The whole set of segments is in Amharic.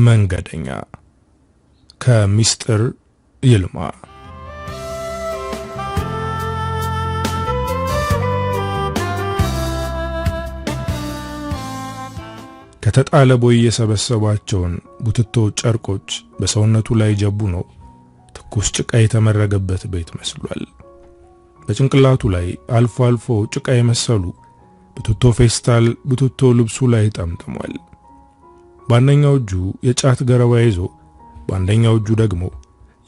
መንገደኛ ከሚስጥር ይልማ። ከተጣለ ቦይ የሰበሰባቸውን ቡትቶ ጨርቆች በሰውነቱ ላይ ጀቡ ነው ትኩስ ጭቃ የተመረገበት ቤት መስሏል። በጭንቅላቱ ላይ አልፎ አልፎ ጭቃ የመሰሉ ቡትቶ ፌስታል ቡትቶ ልብሱ ላይ ጠምጥሟል። በአንደኛው እጁ የጫት ገረባ ይዞ በአንደኛው እጁ ደግሞ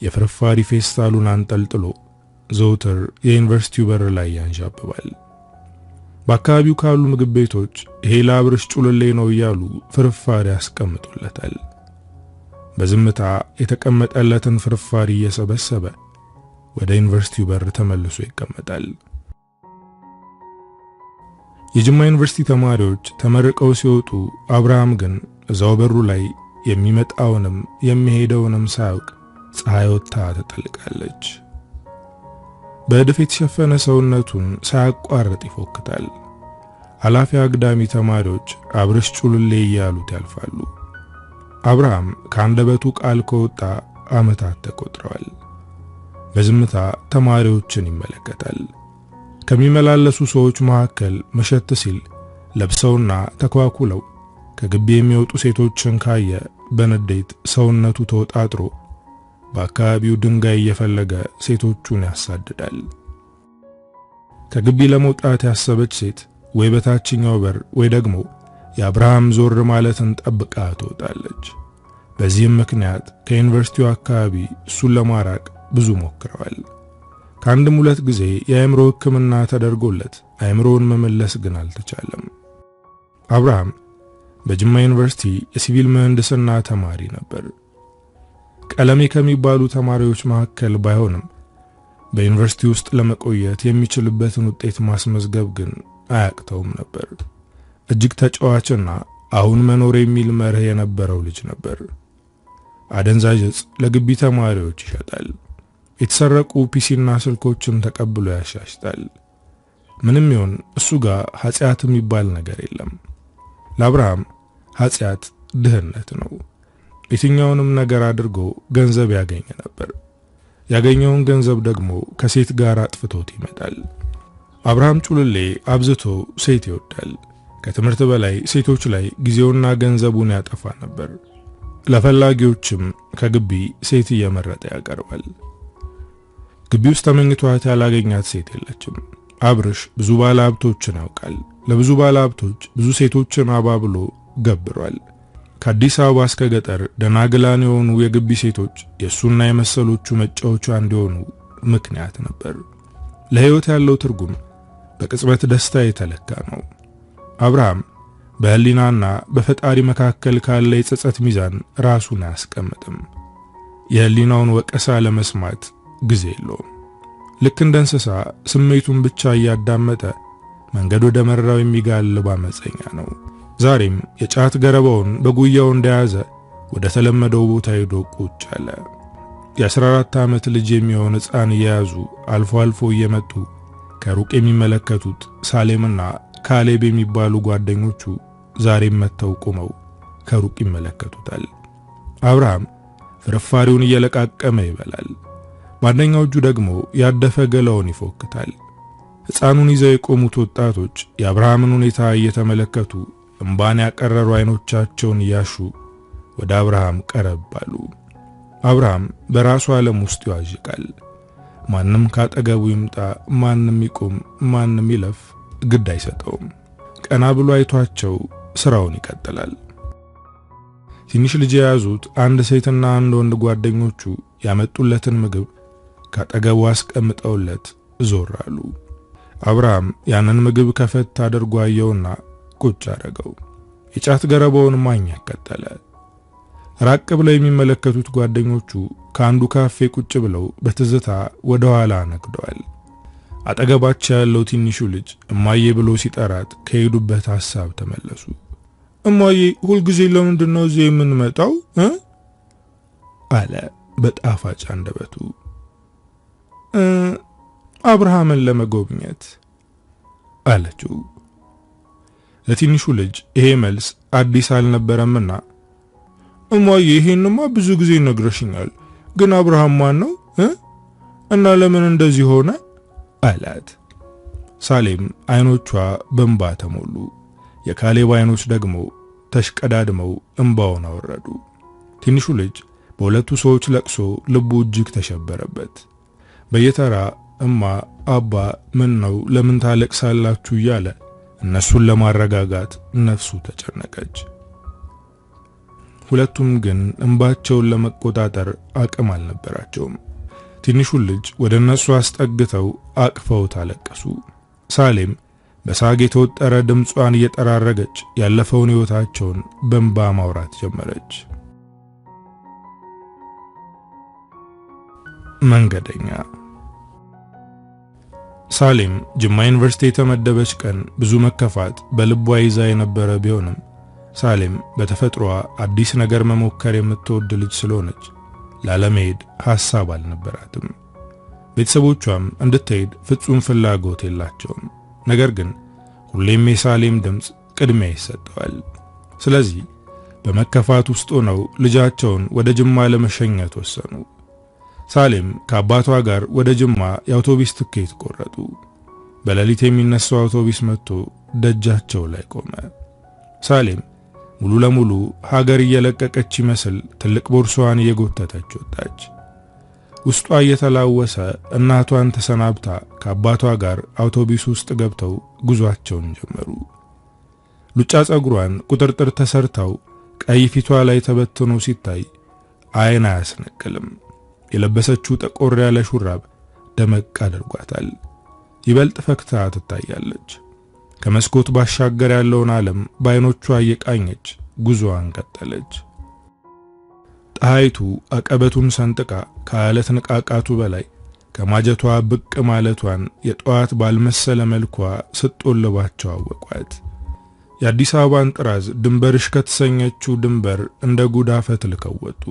የፍርፋሪ ፌስታሉን አንጠልጥሎ ዘውትር የዩኒቨርሲቲው በር ላይ ያንዣብባል። በአካባቢው ካሉ ምግብ ቤቶች ይሄ ለአብርሽ ጩልሌ ነው እያሉ ፍርፋሪ ያስቀምጡለታል። በዝምታ የተቀመጠለትን ፍርፋሪ እየሰበሰበ ወደ ዩኒቨርሲቲው በር ተመልሶ ይቀመጣል። የጅማ ዩኒቨርሲቲ ተማሪዎች ተመርቀው ሲወጡ አብርሃም ግን እዛው በሩ ላይ የሚመጣውንም የሚሄደውንም ሳያውቅ ፀሐይ ወጥታ ተጠልቃለች። በእድፍ የተሸፈነ ሰውነቱን ሳያቋርጥ ይፎክታል። አላፊ አግዳሚ ተማሪዎች አብርሽ ጩልሌ እያሉት ያልፋሉ። አብርሃም ከአንደበቱ ቃል ከወጣ ዓመታት ተቆጥረዋል። በዝምታ ተማሪዎችን ይመለከታል። ከሚመላለሱ ሰዎች መካከል መሸት ሲል ለብሰውና ተኳኩለው ከግቢ የሚወጡ ሴቶችን ካየ በንዴት ሰውነቱ ተወጣጥሮ በአካባቢው ድንጋይ እየፈለገ ሴቶቹን ያሳድዳል። ከግቢ ለመውጣት ያሰበች ሴት ወይ በታችኛው በር ወይ ደግሞ የአብርሃም ዞር ማለትን ጠብቃ ትወጣለች። በዚህም ምክንያት ከዩኒቨርሲቲው አካባቢ እሱን ለማራቅ ብዙ ሞክረዋል። ከአንድም ሁለት ጊዜ የአእምሮ ሕክምና ተደርጎለት አእምሮውን መመለስ ግን አልተቻለም። አብርሃም በጅማ ዩኒቨርሲቲ የሲቪል ምህንድስና ተማሪ ነበር። ቀለሜ ከሚባሉ ተማሪዎች መካከል ባይሆንም በዩኒቨርሲቲ ውስጥ ለመቆየት የሚችልበትን ውጤት ማስመዝገብ ግን አያቅተውም ነበር። እጅግ ተጫዋችና አሁን መኖር የሚል መርህ የነበረው ልጅ ነበር። አደንዛዥ ዕፅ ለግቢ ተማሪዎች ይሸጣል። የተሰረቁ ፒሲና ስልኮችን ተቀብሎ ያሻሽጣል። ምንም ይሁን እሱ ጋር ኃጢአት የሚባል ነገር የለም። ለአብርሃም ኃጢአት ድህነት ነው። የትኛውንም ነገር አድርጎ ገንዘብ ያገኘ ነበር። ያገኘውን ገንዘብ ደግሞ ከሴት ጋር አጥፍቶት ይመጣል። አብርሃም ጩልሌ አብዝቶ ሴት ይወዳል። ከትምህርት በላይ ሴቶች ላይ ጊዜውና ገንዘቡን ያጠፋ ነበር። ለፈላጊዎችም ከግቢ ሴት እየመረጠ ያቀርባል። ግቢ ውስጥ ተመኝቷት ያላገኛት ሴት የለችም። አብርሽ ብዙ ባለ ሀብቶችን ያውቃል። ለብዙ ባለ ሀብቶች ብዙ ሴቶችን አባብሎ ገብሯል። ከአዲስ አበባ እስከ ገጠር ደናግላን የሆኑ የግቢ ሴቶች የሱና የመሰሎቹ መጫወቻ እንዲሆኑ ምክንያት ነበር። ለህይወት ያለው ትርጉም በቅጽበት ደስታ የተለካ ነው። አብርሃም በህሊናና በፈጣሪ መካከል ካለ የጸጸት ሚዛን ራሱን አያስቀምጥም። የህሊናውን ወቀሳ ለመስማት ጊዜ የለውም። ልክ እንደ እንስሳ ስሜቱን ብቻ እያዳመጠ መንገድ ወደ መራው የሚጋልብ አመፀኛ ነው። ዛሬም የጫት ገረባውን በጉያው እንደያዘ ወደ ተለመደው ቦታ ሄዶ ቁጭ አለ። የ14 ዓመት ልጅ የሚሆን ሕፃን እየያዙ አልፎ አልፎ እየመጡ ከሩቅ የሚመለከቱት ሳሌምና ካሌብ የሚባሉ ጓደኞቹ ዛሬም መተው ቆመው ከሩቅ ይመለከቱታል። አብርሃም ፍርፋሪውን እየለቃቀመ ይበላል። በአንደኛው እጁ ደግሞ ያደፈ ገላውን ይፎክታል። ሕፃኑን ይዘው የቆሙት ወጣቶች የአብርሃምን ሁኔታ እየተመለከቱ እንባን ያቀረሩ አይኖቻቸውን እያሹ ወደ አብርሃም ቀረብ አሉ። አብርሃም በራሱ ዓለም ውስጥ ይዋዥቃል። ማንም ካጠገቡ ይምጣ፣ ማንም ይቆም፣ ማንም ይለፍ ግድ አይሰጠውም። ቀና ብሎ አይቷቸው ስራውን ይቀጥላል። ትንሽ ልጅ የያዙት አንድ ሴትና አንድ ወንድ ጓደኞቹ ያመጡለትን ምግብ ካጠገቡ አስቀምጠውለት ዞር አሉ። አብርሃም ያንን ምግብ ከፈት አድርጎ አየውና ቁጭ አደረገው። የጫት ገረባውን ማኘክ ቀጠለ። ራቅ ብለው የሚመለከቱት ጓደኞቹ ከአንዱ ካፌ ቁጭ ብለው በትዝታ ወደ ኋላ ነግደዋል። አጠገባቸው ያለው ትንሹ ልጅ እማዬ ብሎ ሲጠራት ከሄዱበት ሐሳብ ተመለሱ። እማዬ ሁልጊዜ ለምንድን ነው እዚህ የምንመጣው አለ በጣፋጭ አንደበቱ። አብርሃምን ለመጎብኘት አለችው። ለትንሹ ልጅ ይሄ መልስ አዲስ አልነበረምና እማዬ ይሄንማ ብዙ ጊዜ ነግረሽኛል፣ ግን አብርሃም ማን ነው እና ለምን እንደዚህ ሆነ አላት። ሳሌም አይኖቿ በእንባ ተሞሉ። የካሌብ አይኖች ደግሞ ተሽቀዳድመው እንባውን አወረዱ። ትንሹ ልጅ በሁለቱ ሰዎች ለቅሶ ልቡ እጅግ ተሸበረበት። በየተራ እማ አባ ምን ነው ለምን ታለቅሳላችሁ እያለ እነሱን ለማረጋጋት ነፍሱ ተጨነቀች። ሁለቱም ግን እንባቸውን ለመቆጣጠር አቅም አልነበራቸውም። ትንሹ ልጅ ወደ እነሱ አስጠግተው አቅፈው ታለቀሱ። ሳሌም በሳግ የተወጠረ ድምጿን እየጠራረገች ያለፈውን ሕይወታቸውን በእንባ ማውራት ጀመረች። መንገደኛ ሳሌም ጅማ ዩኒቨርሲቲ የተመደበች ቀን ብዙ መከፋት በልቧ ይዛ የነበረ ቢሆንም ሳሌም በተፈጥሮዋ አዲስ ነገር መሞከር የምትወድ ልጅ ስለሆነች ላለመሄድ ሐሳብ አልነበራትም። ቤተሰቦቿም እንድትሄድ ፍጹም ፍላጎት የላቸውም። ነገር ግን ሁሌም የሳሌም ድምጽ ቅድሚያ ይሰጠዋል። ስለዚህ በመከፋት ውስጥ ሆነው ልጃቸውን ወደ ጅማ ለመሸኘት ወሰኑ። ሳሌም ከአባቷ ጋር ወደ ጅማ የአውቶቡስ ትኬት ቆረጡ። በሌሊት የሚነሳው አውቶቡስ መጥቶ ደጃቸው ላይ ቆመ። ሳሌም ሙሉ ለሙሉ ሀገር እየለቀቀች ይመስል ትልቅ ቦርሳዋን እየጎተተች ወጣች። ውስጧ እየተላወሰ እናቷን ተሰናብታ ከአባቷ ጋር አውቶቡስ ውስጥ ገብተው ጉዟቸውን ጀመሩ። ሉጫ ጸጉሯን ቁጥርጥር ተሰርታው ቀይ ፊቷ ላይ ተበትኖ ሲታይ አይን አያስነቅልም። የለበሰችው ጠቆር ያለ ሹራብ ደመቅ አድርጓታል። ይበልጥ ፈክታ ትታያለች። ከመስኮት ባሻገር ያለውን ዓለም በአይኖቿ እየቃኘች ጉዞዋን ቀጠለች። ፀሐይቱ አቀበቱን ሰንጥቃ ከአለት ንቃቃቱ በላይ ከማጀቷ ብቅ ማለቷን የጧት ባልመሰለ መልኳ ስትጦልባቸው አወቋት። የአዲስ አበባን ጥራዝ ድንበርሽ ከተሰኘችው ድንበር እንደ ጉዳፈት ልከወጡ።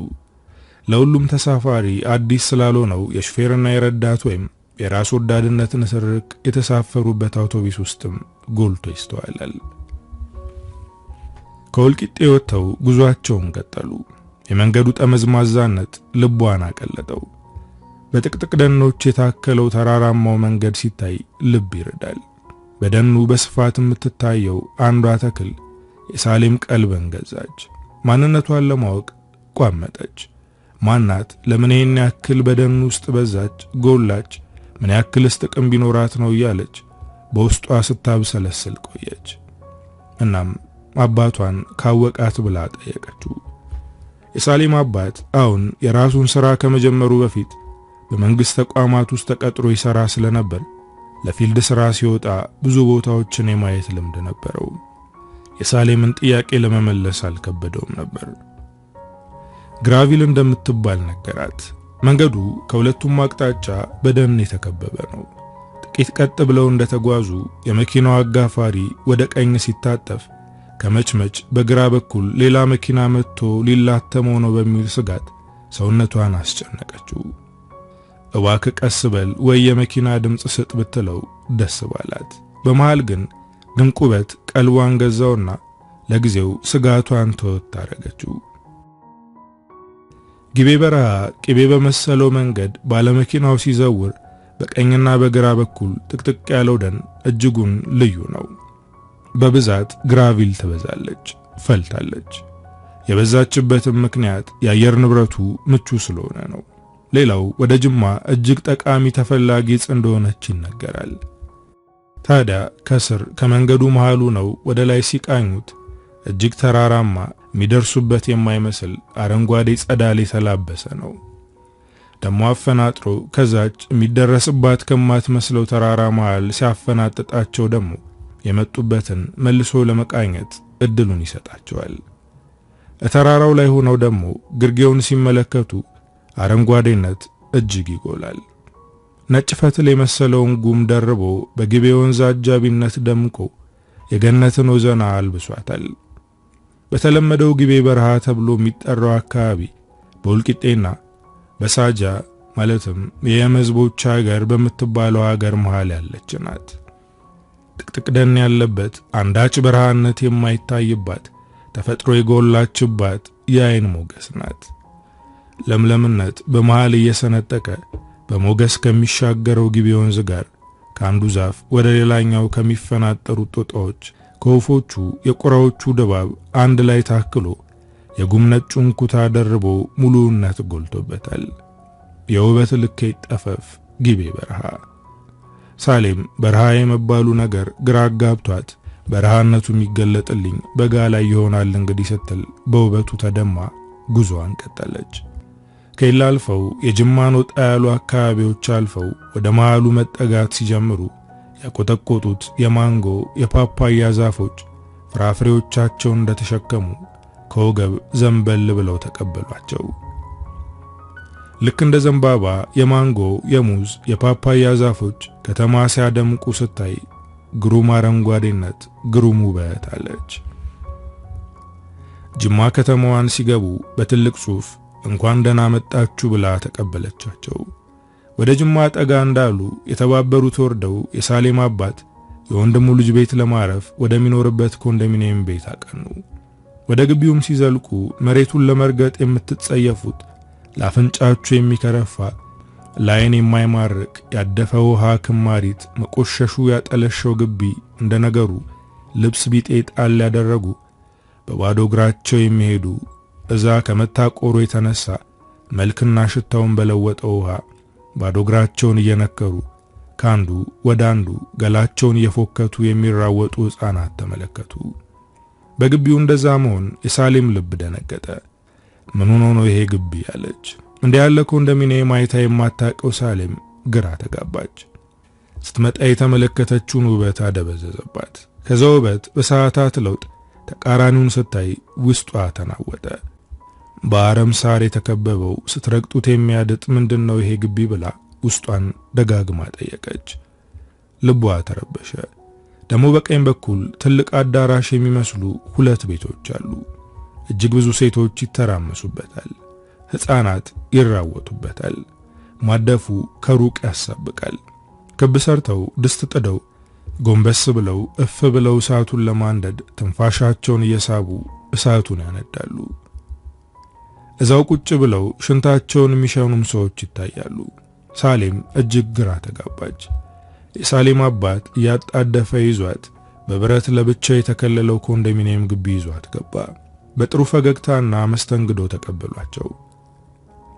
ለሁሉም ተሳፋሪ አዲስ ስላልሆነው የሹፌርና የረዳት ወይም የራስ ወዳድነት ንስርቅ የተሳፈሩበት አውቶቡስ ውስጥም ጎልቶ ይስተዋላል። ከወልቂጤ ወጥተው ጉዟቸውን ቀጠሉ። የመንገዱ ጠመዝማዛነት ልቧን አቀለጠው። በጥቅጥቅ ደኖች የታከለው ተራራማው መንገድ ሲታይ ልብ ይረዳል። በደኑ በስፋት የምትታየው አንዷ ተክል የሳሌም ቀልብን ገዛች። ማንነቷን ለማወቅ ቋመጠች። ማናት? ለምን ይሄን ያክል በደኑ ውስጥ በዛች? ጎላች? ምን ያክልስ ጥቅም ቢኖራት ነው እያለች በውስጧ ስታብሰለስል ቆየች። እናም አባቷን ካወቃት ብላ ጠየቀችው። የሳሌም አባት አሁን የራሱን ሥራ ከመጀመሩ በፊት በመንግስት ተቋማት ውስጥ ተቀጥሮ ይሰራ ስለነበር ለፊልድ ሥራ ሲወጣ ብዙ ቦታዎችን የማየት ልምድ ነበረው። የሳሌምን ጥያቄ ለመመለስ አልከበደውም ነበር። ግራቪል እንደምትባል ነገራት። መንገዱ ከሁለቱም አቅጣጫ በደን የተከበበ ነው። ጥቂት ቀጥ ብለው እንደተጓዙ የመኪናው አጋፋሪ ወደ ቀኝ ሲታጠፍ ከመችመች በግራ በኩል ሌላ መኪና መጥቶ ሊላተመው ነው በሚል ስጋት ሰውነቷን አስጨነቀችው። እባክህ ቀስ በል ወይ የመኪና ድምጽ ስጥ ብትለው ደስ ባላት። በመሃል ግን ድንቁበት ቀልቧን ገዛውና ለጊዜው ስጋቷን ተወት አረገችው። ጊቤ በረሃ ቅቤ በመሰለው መንገድ ባለመኪናው ሲዘውር በቀኝና በግራ በኩል ጥቅጥቅ ያለው ደን እጅጉን ልዩ ነው። በብዛት ግራቪል ትበዛለች፣ ፈልታለች። የበዛችበትም ምክንያት የአየር ንብረቱ ምቹ ስለሆነ ነው። ሌላው ወደ ጅማ እጅግ ጠቃሚ ተፈላጊ ዕፅ እንደሆነች ይነገራል። ታዲያ ከስር ከመንገዱ መሃሉ ነው ወደ ላይ ሲቃኙት እጅግ ተራራማ የሚደርሱበት የማይመስል አረንጓዴ ጸዳል የተላበሰ ነው። ደሞ አፈናጥሮ ከዛች የሚደረስባት ከማትመስለው ተራራ መሃል ሲያፈናጥጣቸው ደግሞ የመጡበትን መልሶ ለመቃኘት እድሉን ይሰጣቸዋል። ተራራው ላይ ሆነው ደግሞ ግርጌውን ሲመለከቱ አረንጓዴነት እጅግ ይጎላል። ነጭ ፈትል የመሰለውን ጉም ደርቦ በግቤ ወንዝ አጃቢነት ደምቆ የገነትን ወዘና አልብሷታል። በተለመደው ግቤ በረሃ ተብሎ የሚጠራው አካባቢ በወልቂጤና በሳጃ ማለትም የየመዝቦች ሀገር በምትባለው ሀገር መሃል ያለች ናት። ጥቅጥቅ ደን ያለበት አንዳች በረሃነት የማይታይባት ተፈጥሮ የጎላችባት የአይን ሞገስ ናት። ለምለምነት በመሃል እየሰነጠቀ በሞገስ ከሚሻገረው ግቢ ወንዝ ጋር ከአንዱ ዛፍ ወደ ሌላኛው ከሚፈናጠሩ ጦጣዎች ከወፎቹ የቁራዎቹ ድባብ አንድ ላይ ታክሎ የጉም ነጩን ኩታ ደርቦ ሙሉነት ጎልቶበታል። የውበት ልኬት ጠፈፍ ግቤ በረሃ። ሳሌም በረሃ የመባሉ ነገር ግራ ጋብቷት በረሃነቱ የሚገለጥልኝ በጋ ላይ ይሆናል እንግዲህ ስትል በውበቱ ተደማ ጉዞዋን ቀጠለች። ከሌላ አልፈው የጅማን ወጣ ያሉ አካባቢዎች አልፈው ወደ መሃሉ መጠጋት ሲጀምሩ ያቆጠቆጡት የማንጎ የፓፓያ ዛፎች ፍራፍሬዎቻቸውን እንደተሸከሙ ከወገብ ዘንበል ብለው ተቀበሏቸው። ልክ እንደ ዘንባባ የማንጎ የሙዝ የፓፓያ ዛፎች ከተማ ሲያደምቁ ስታይ ግሩም አረንጓዴነት ግሩም ውበት አለች። ጅማ ከተማዋን ሲገቡ በትልቅ ጽሑፍ እንኳን ደህና መጣችሁ ብላ ተቀበለቻቸው። ወደ ጅማ ጠጋ እንዳሉ የተባበሩት ወርደው የሳሌም አባት የወንድሙ ልጅ ቤት ለማረፍ ወደሚኖርበት ኮንዶሚኒየም ቤት አቀኑ። ወደ ግቢውም ሲዘልቁ መሬቱን ለመርገጥ የምትጸየፉት ላፍንጫችሁ የሚከረፋ ላይን የማይማርክ ያደፈ ውሃ ክማሪት መቆሸሹ ያጠለሸው ግቢ እንደነገሩ ልብስ ቢጤ ጣል ያደረጉ በባዶ እግራቸው የሚሄዱ እዛ ከመታቆሩ የተነሳ መልክና ሽታውን በለወጠው ውሃ ባዶ እግራቸውን እየነከሩ ካንዱ ወደ አንዱ ገላቸውን እየፎከቱ የሚራወጡ ሕፃናት ተመለከቱ። በግቢው እንደዛ መሆን የሳሌም ልብ ደነገጠ። ምን ሆኖ ነው ይሄ ግቢ አለች። እንደ ያለ ኮንዶሚኒየም አይታ የማታውቀው ሳሌም ግራ ተጋባች። ስትመጣ የተመለከተችውን ውበት አደበዘዘባት። ከዛ ውበት በሰዓታት ለውጥ ተቃራኒውን ስታይ ውስጧ ተናወጠ። በአረም ሳር የተከበበው ስትረግጡት የሚያድጥ ምንድነው ይሄ ግቢ ብላ ውስጧን ደጋግማ ጠየቀች። ልቧ ተረበሸ። ደሞ በቀኝ በኩል ትልቅ አዳራሽ የሚመስሉ ሁለት ቤቶች አሉ። እጅግ ብዙ ሴቶች ይተራመሱበታል። ሕፃናት ይራወጡበታል። ማደፉ ከሩቅ ያሳብቃል። ክብ ሰርተው ድስት ጥደው ጎንበስ ብለው እፍ ብለው እሳቱን ለማንደድ ትንፋሻቸውን እየሳቡ እሳቱን ያነዳሉ። እዛው ቁጭ ብለው ሽንታቸውን የሚሸኑም ሰዎች ይታያሉ። ሳሌም እጅግ ግራ ተጋባች። የሳሌም አባት እያጣደፈ ይዟት በብረት ለብቻ የተከለለው ኮንዶሚኒየም ግቢ ይዟት ገባ። በጥሩ ፈገግታና መስተንግዶ ተቀበሏቸው።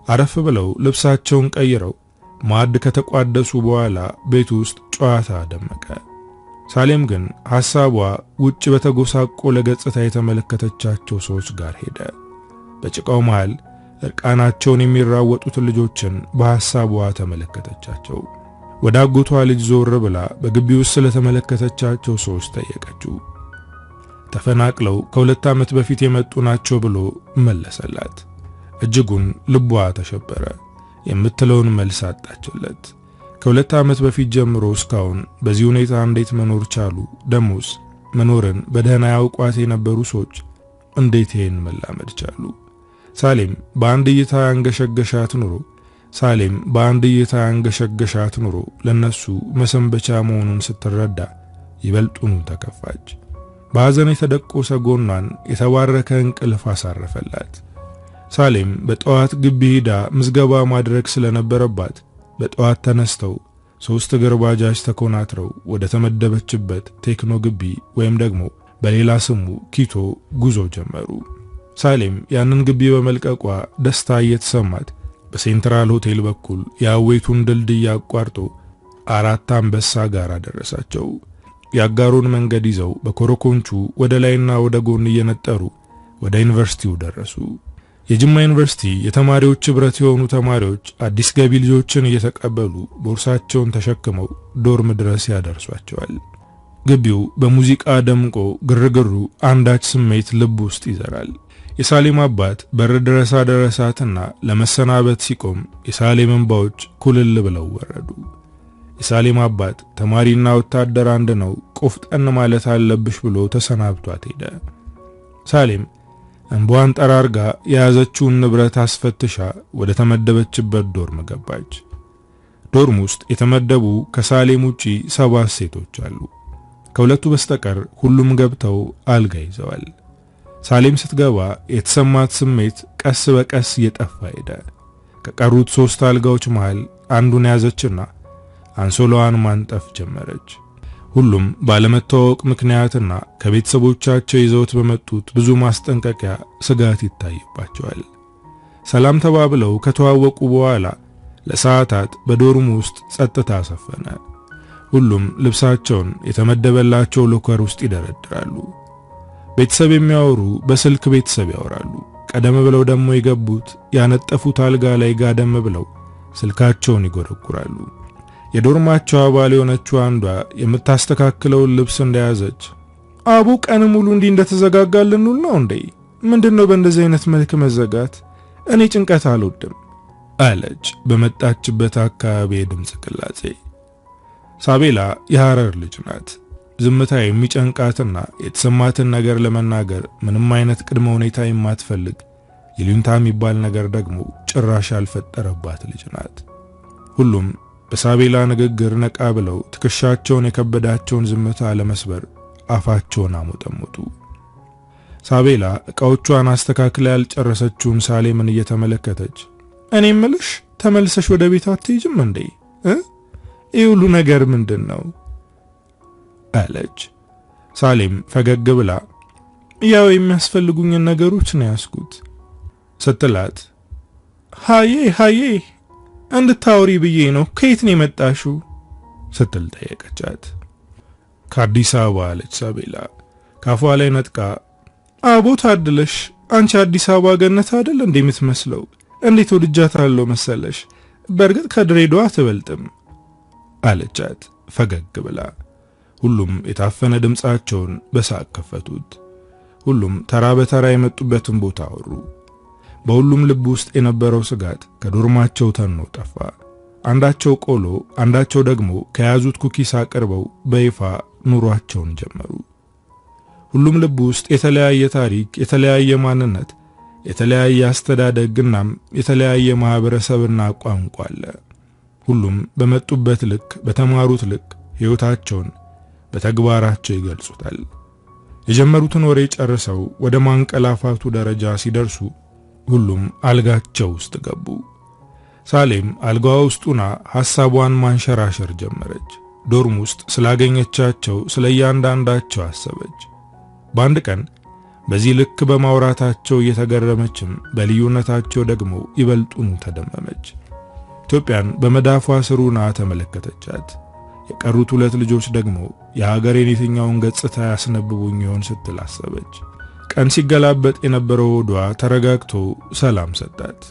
አረፍ ብለው ልብሳቸውን ቀይረው ማዕድ ከተቋደሱ በኋላ ቤት ውስጥ ጨዋታ ደመቀ። ሳሌም ግን ሐሳቧ ውጭ በተጎሳቆለ ገጽታ የተመለከተቻቸው ሰዎች ጋር ሄደ። በጭቃው መሃል እርቃናቸውን የሚራወጡት ልጆችን በሐሳቧ ተመለከተቻቸው። ወደ አጎቷ ልጅ ዞር ብላ በግቢው ውስጥ ስለተመለከተቻቸው ሰዎች ጠየቀችው። ተፈናቅለው ከ2 ዓመት በፊት የመጡ ናቸው ብሎ መለሰላት። እጅጉን ልቧ ተሸበረ። የምትለውን መልስ አጣችለት። ከ2 ዓመት በፊት ጀምሮ እስካሁን በዚህ ሁኔታ እንዴት መኖር ቻሉ? ደሞስ መኖርን በደህና ያውቋት የነበሩ ሰዎች እንዴት ይሄን መላመድ ቻሉ? ሳሌም በአንድ እይታ ያንገሸገሻት ኑሮ ለነሱ መሰንበቻ መሆኑን ስትረዳ ይበልጡኑ ተከፋች። በሐዘን የተደቆሰ ጎኗን የተባረከ እንቅልፍ አሳረፈላት። ሳሌም በጠዋት ግቢ ሄዳ ምዝገባ ማድረግ ስለነበረባት በጠዋት ተነስተው 3 እግር ባጃጅ ተኮናትረው ወደ ተመደበችበት ቴክኖ ግቢ ወይም ደግሞ በሌላ ስሙ ኪቶ ጉዞ ጀመሩ። ሳሌም ያንን ግቢ በመልቀቋ ደስታ እየተሰማት በሴንትራል ሆቴል በኩል የአዌቱን ድልድይ አቋርጦ 4 አንበሳ ጋር አደረሳቸው። ያጋሩን መንገድ ይዘው በኮረኮንቹ ወደ ላይና ወደ ጎን እየነጠሩ ወደ ዩኒቨርሲቲው ደረሱ። የጅማ ዩኒቨርሲቲ የተማሪዎች ህብረት የሆኑ ተማሪዎች አዲስ ገቢ ልጆችን እየተቀበሉ ቦርሳቸውን ተሸክመው ዶርም ድረስ ያደርሷቸዋል። ግቢው በሙዚቃ ደምቆ ግርግሩ አንዳች ስሜት ልብ ውስጥ ይዘራል። የሳሌም አባት በር ድረስ አደረሳትና ለመሰናበት ሲቆም የሳሌም እንባዎች ኩልል ብለው ወረዱ። የሳሌም አባት ተማሪና ወታደር አንድ ነው፣ ቆፍጠን ማለት አለብሽ ብሎ ተሰናብቷት ሄደ። ሳሌም እንቧን ጠራርጋ የያዘችውን ንብረት አስፈትሻ ወደ ተመደበችበት ዶርም ገባች። ዶርም ውስጥ የተመደቡ ከሳሌም ውጪ 7 ሴቶች አሉ። ከሁለቱ በስተቀር ሁሉም ገብተው አልጋ ይዘዋል። ሳሌም ስትገባ የተሰማት ስሜት ቀስ በቀስ እየጠፋ ሄደ። ከቀሩት 3 አልጋዎች መሃል አንዱን ያዘችና አንሶላዋን ማንጠፍ ጀመረች። ሁሉም ባለመታወቅ ምክንያትና ከቤተሰቦቻቸው ይዘውት በመጡት ብዙ ማስጠንቀቂያ ስጋት ይታይባቸዋል። ሰላም ተባብለው ከተዋወቁ በኋላ ለሰዓታት በዶርም ውስጥ ጸጥታ ሰፈነ። ሁሉም ልብሳቸውን የተመደበላቸው ሎከር ውስጥ ይደረድራሉ። ቤተሰብ የሚያወሩ በስልክ ቤተሰብ ያወራሉ። ቀደም ብለው ደግሞ የገቡት ያነጠፉት አልጋ ላይ ጋደም ብለው ስልካቸውን ይጎረጉራሉ። የዶርማቸው አባል የሆነችው አንዷ የምታስተካክለውን ልብስ እንደያዘች አቡ ቀን ሙሉ እንዲህ እንደተዘጋጋልን ነው እንዴ? ምንድነው በእንደዚህ አይነት መልክ መዘጋት? እኔ ጭንቀት አልወድም አለች በመጣችበት አካባቢ የድምጽ ቅላጼ። ሳቤላ የሐረር ልጅ ናት። ዝምታ የሚጨንቃትና የተሰማትን ነገር ለመናገር ምንም አይነት ቅድመ ሁኔታ የማትፈልግ ይሉኝታ የሚባል ነገር ደግሞ ጭራሽ ያልፈጠረባት ልጅ ናት። ሁሉም በሳቤላ ንግግር ነቃ ብለው ትከሻቸውን የከበዳቸውን ዝምታ ለመስበር አፋቸውን አሞጠሞጡ። ሳቤላ ዕቃዎቿን አስተካክላ ያልጨረሰችውን ሳሌምን እየተመለከተች እኔ እምልሽ ተመልሰሽ ወደ ቤት አትሄጂም እንዴ? ይህ ሁሉ ነገር ምንድነው? አለች። ሳሌም ፈገግ ብላ ያው የሚያስፈልጉኝን ነገሮች ነው ያስኩት ስትላት ሃዬ እንድታወሪ ብዬ ነው። ከየት ነው የመጣሽው? ስትል ጠየቀቻት። ከአዲስ አበባ አለች ሳቤላ ካፏ ላይ ነጥቃ። አቦ ታድለሽ፣ አንቺ አዲስ አበባ ገነት አይደል እንዴ የምትመስለው? እንዴት ወድጃታለሁ መሰለሽ። በእርግጥ ከድሬዳዋ አትበልጥም አለቻት ፈገግ ብላ። ሁሉም የታፈነ ድምጻቸውን በሳቅ ከፈቱት። ሁሉም ተራ በተራ የመጡበትን ቦታ አወሩ። በሁሉም ልብ ውስጥ የነበረው ስጋት ከዶርማቸው ተኖ ጠፋ። አንዳቸው ቆሎ፣ አንዳቸው ደግሞ ከያዙት ኩኪስ አቅርበው በይፋ ኑሯቸውን ጀመሩ። ሁሉም ልብ ውስጥ የተለያየ ታሪክ፣ የተለያየ ማንነት፣ የተለያየ አስተዳደግናም የተለያየ ማህበረሰብና ቋንቋ አለ። ሁሉም በመጡበት ልክ በተማሩት ልክ ሕይወታቸውን በተግባራቸው ይገልጹታል። የጀመሩትን ወሬ ጨርሰው ወደ ማንቀላፋቱ ደረጃ ሲደርሱ ሁሉም አልጋቸው ውስጥ ገቡ። ሳሌም አልጋዋ ውስጡና ሐሳቧን ማንሸራሸር ጀመረች። ዶርም ውስጥ ስላገኘቻቸው ስለያንዳንዳቸው አሰበች። በአንድ ቀን በዚህ ልክ በማውራታቸው እየተገረመችም በልዩነታቸው ደግሞ ይበልጡኑ ተደመመች። ኢትዮጵያን በመዳፏ ስሩና ተመለከተቻት። የቀሩት 2 ልጆች ደግሞ የሀገሬን የትኛውን ገጽታ ያስነብቡኝ ይሆን ስትል አሰበች። ቀን ሲገላበጥ የነበረው ሆዷ ተረጋግቶ ሰላም ሰጣት።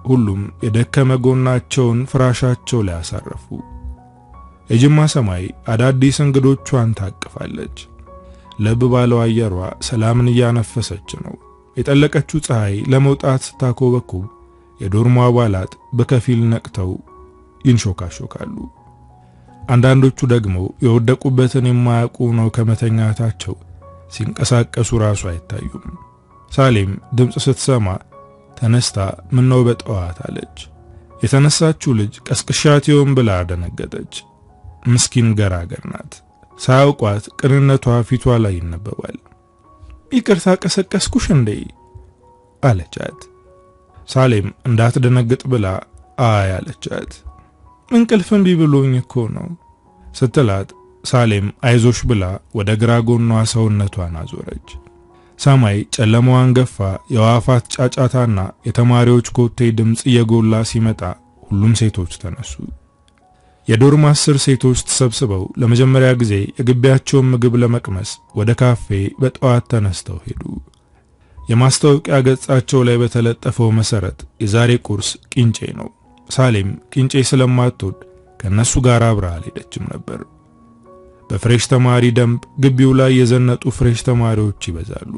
ሁሉም የደከመ ጎናቸውን ፍራሻቸው ላይ አሳረፉ። የጅማ ሰማይ አዳዲስ እንግዶቿን ታቅፋለች። ለብ ባለው አየሯ ሰላምን እያነፈሰች ነው። የጠለቀችው ፀሐይ ለመውጣት ስታኮበኩብ የዶርሙ አባላት በከፊል ነቅተው ይንሾካሾካሉ። አንዳንዶቹ ደግሞ የወደቁበትን የማያውቁ ነው ከመተኛታቸው ሲንቀሳቀሱ ራሱ አይታዩም። ሳሌም ድምጽ ስትሰማ ተነስታ ምነው በጠዋት አለች። የተነሳችው ልጅ ቀስቅሻቲውን ብላ ደነገጠች። ምስኪን ገራገር ናት። ሳያውቋት ቅንነቷ ፊቷ ላይ ይነበባል። ይቅርታ ቀሰቀስኩሽ እንዴ አለቻት። ሳሌም እንዳትደነግጥ ብላ አይ አለቻት። እንቅልፍም ቢብሎኝ እኮ ነው ስትላት ሳሌም አይዞሽ ብላ ወደ ግራ ጎኗ ሰውነቷን አዞረች። ሰማይ ጨለማዋን ገፋ። የዋፋት ጫጫታና የተማሪዎች ኮቴ ድምጽ እየጎላ ሲመጣ ሁሉም ሴቶች ተነሱ። የዶርም 10 ሴቶች ተሰብስበው ለመጀመሪያ ጊዜ የግቢያቸውን ምግብ ለመቅመስ ወደ ካፌ በጠዋት ተነስተው ሄዱ። የማስታወቂያ ገጻቸው ላይ በተለጠፈው መሰረት የዛሬ ቁርስ ቂንጬ ነው። ሳሌም ቂንጬ ስለማትወድ ከነሱ ጋር አብራ አልሄደችም ነበር። በፍሬሽ ተማሪ ደንብ ግቢው ላይ የዘነጡ ፍሬሽ ተማሪዎች ይበዛሉ።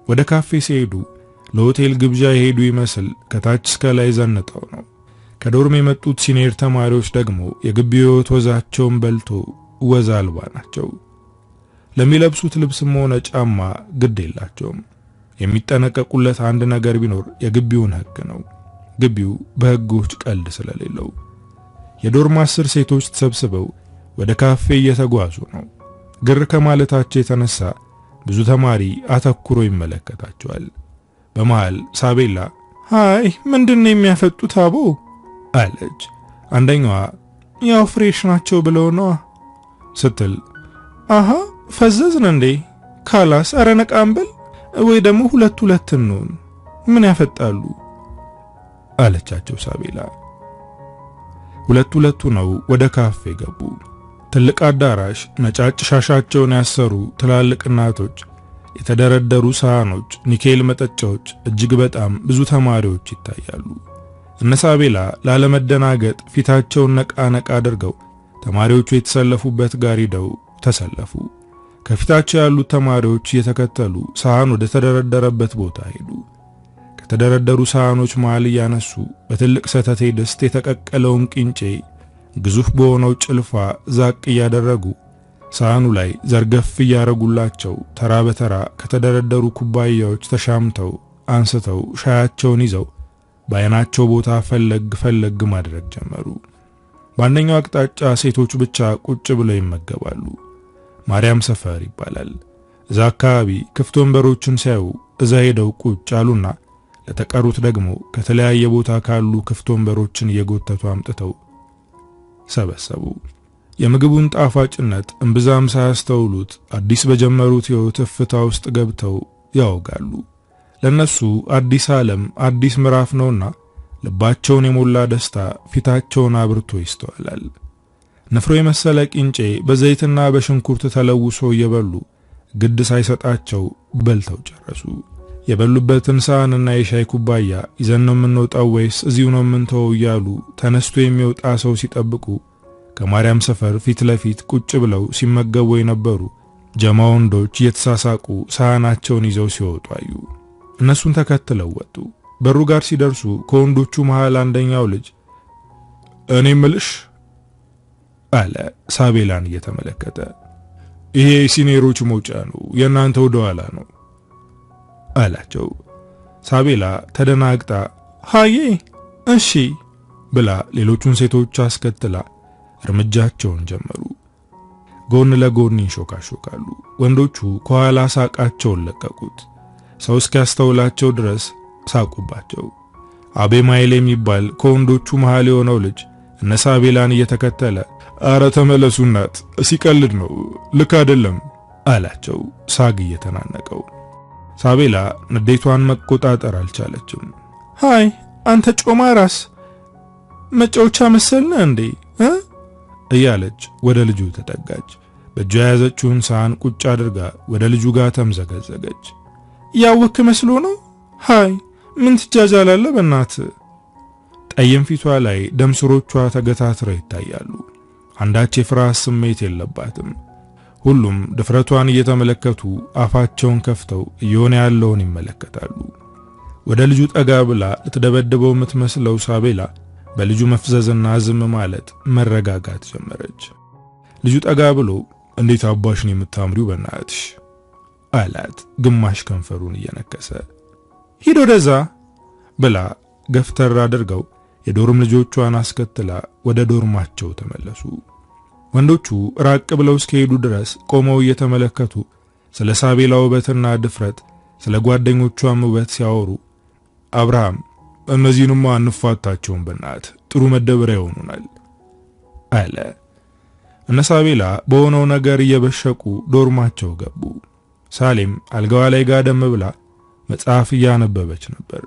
ወደ ካፌ ሲሄዱ ለሆቴል ግብዣ የሄዱ ይመስል ከታች እስከ ላይ ዘንጠው ነው። ከዶርም የመጡት ሲኒየር ተማሪዎች ደግሞ የግቢው ወዛቸውን በልቶ ወዛ አልባ ናቸው። ለሚለብሱት ልብስም ሆነ ጫማ ግድ የላቸውም። የሚጠነቀቁለት አንድ ነገር ቢኖር የግቢውን ሕግ ነው። ግቢው በሕጎች ቀልድ ስለሌለው የዶርም 10 ሴቶች ተሰብስበው ወደ ካፌ እየተጓዙ ነው። ግር ከማለታቸው የተነሳ ብዙ ተማሪ አተኩሮ ይመለከታቸዋል። በመሃል ሳቤላ ሃይ ምንድነው የሚያፈጡት አቦ አለች። አንደኛዋ ያው ፍሬሽ ናቸው ብለው ነው ስትል አሃ ፈዘዝን እንዴ ካላስ አረነቃምበል ወይ ደግሞ ሁለት እንሆን ምን ያፈጣሉ አለቻቸው ሳቤላ። ሁለቱ ነው ወደ ካፌ ገቡ። ትልቅ አዳራሽ፣ ነጫጭ ሻሻቸውን ያሰሩ ትላልቅ እናቶች፣ የተደረደሩ ሳህኖች፣ ኒኬል መጠጫዎች፣ እጅግ በጣም ብዙ ተማሪዎች ይታያሉ። እነ ሳቤላ ላለመደናገጥ ፊታቸውን ነቃ አድርገው ተማሪዎቹ የተሰለፉበት ጋር ሄደው ተሰለፉ። ከፊታቸው ያሉት ተማሪዎች እየተከተሉ ሳህን ወደ ተደረደረበት ቦታ ሄዱ። ከተደረደሩ ሳህኖች መሃል ያነሱ በትልቅ ሰተቴ ድስት የተቀቀለውን ቂንጬ ግዙፍ በሆነው ጭልፋ ዛቅ እያደረጉ ሳህኑ ላይ ዘርገፍ እያረጉላቸው ተራ በተራ ከተደረደሩ ኩባያዎች ተሻምተው አንስተው ሻያቸውን ይዘው በአይናቸው ቦታ ፈለግ ማድረግ ጀመሩ። በአንደኛው አቅጣጫ ሴቶች ብቻ ቁጭ ብለው ይመገባሉ። ማርያም ሰፈር ይባላል። እዛ አካባቢ ክፍት ወንበሮችን ሲያዩ እዛ ሄደው ቁጭ አሉና ለተቀሩት ደግሞ ከተለያየ ቦታ ካሉ ክፍት ወንበሮችን እየጎተቱ አምጥተው ሰበሰቡ። የምግቡን ጣፋጭነት እምብዛም ሳያስተውሉት አዲስ በጀመሩት ሕይወት እፍታ ውስጥ ገብተው ያወጋሉ። ለነሱ አዲስ ዓለም አዲስ ምዕራፍ ነውና ልባቸውን የሞላ ደስታ ፊታቸውን አብርቶ ይስተዋላል። ንፍሮ የመሰለ ቂንጬ በዘይትና በሽንኩርት ተለውሶ እየበሉ ግድ ሳይሰጣቸው በልተው ጨረሱ። የበሉበትን ሳህንና የሻይ ኩባያ ይዘን ነው የምንወጣው ወይስ እዚሁ ነው የምንተወው እያሉ ተነስቶ የሚወጣ ሰው ሲጠብቁ ከማርያም ሰፈር ፊት ለፊት ቁጭ ብለው ሲመገቡ የነበሩ ጀማ ወንዶች እየተሳሳቁ ሳህናቸውን ይዘው ሲወጡ አዩ። እነሱን ተከትለው ወጡ። በሩ ጋር ሲደርሱ ከወንዶቹ መሃል አንደኛው ልጅ እኔ ምልሽ አለ ሳቤላን እየተመለከተ። ይሄ ሲኔሮች መውጫ ነው፣ የናንተ ወደ ኋላ ነው አላቸው። ሳቤላ ተደናግጣ ሃዬ እሺ ብላ ሌሎቹን ሴቶች አስከትላ እርምጃቸውን ጀመሩ። ጎን ለጎን ይንሾካሾካሉ። ወንዶቹ ከኋላ ሳቃቸውን ለቀቁት። ሰው እስኪያስተውላቸው ድረስ ሳቁባቸው። አቤ ማይል የሚባል ከወንዶቹ መሃል የሆነው ልጅ እነ ሳቤላን እየተከተለ አረ ተመለሱ እናት ሲቀልድ ነው ልክ አይደለም አላቸው ሳግ እየተናነቀው። ሳቤላ ንዴቷን መቆጣጠር አልቻለችም። ሃይ አንተ ጮማ ራስ መጫወቻ መሰልነ እንዴ እያለች ወደ ልጁ ተጠጋች። በእጇ የያዘችውን ሳህን ቁጭ አድርጋ ወደ ልጁ ጋር ተምዘገዘገች። ያወክ መስሎ ነው? ሃይ ምን ትጃጃላለህ በእናት? ጠይም ፊቷ ላይ ደም ስሮቿ ተገታትረው ይታያሉ። አንዳች የፍርሃት ስሜት የለባትም። ሁሉም ድፍረቷን እየተመለከቱ አፋቸውን ከፍተው እየሆነ ያለውን ይመለከታሉ። ወደ ልጁ ጠጋ ብላ ልትደበድበው የምትመስለው ሳቤላ በልጁ መፍዘዝና ዝም ማለት መረጋጋት ጀመረች። ልጁ ጠጋ ብሎ እንዴት አባሽን የምታምሪው በእናትሽ አላት፣ ግማሽ ከንፈሩን እየነከሰ። ሂድ ወደዛ ብላ ገፍተር አድርገው የዶርም ልጆቿን አስከትላ ወደ ዶርማቸው ተመለሱ። ወንዶቹ ራቅ ብለው እስከሄዱ ድረስ ቆመው እየተመለከቱ ስለ ሳቤላ ውበትና ድፍረት፣ ስለ ጓደኞቿም ውበት ሲያወሩ አብርሃም እነዚህንማ አንፋታቸውም በእናት ጥሩ መደበሪያ ይሆኑናል አለ። እነ ሳቤላ በሆነው ነገር እየበሸቁ ዶርማቸው ገቡ። ሳሌም አልጋዋ ላይ ጋደም ብላ መጽሐፍ እያነበበች ነበር።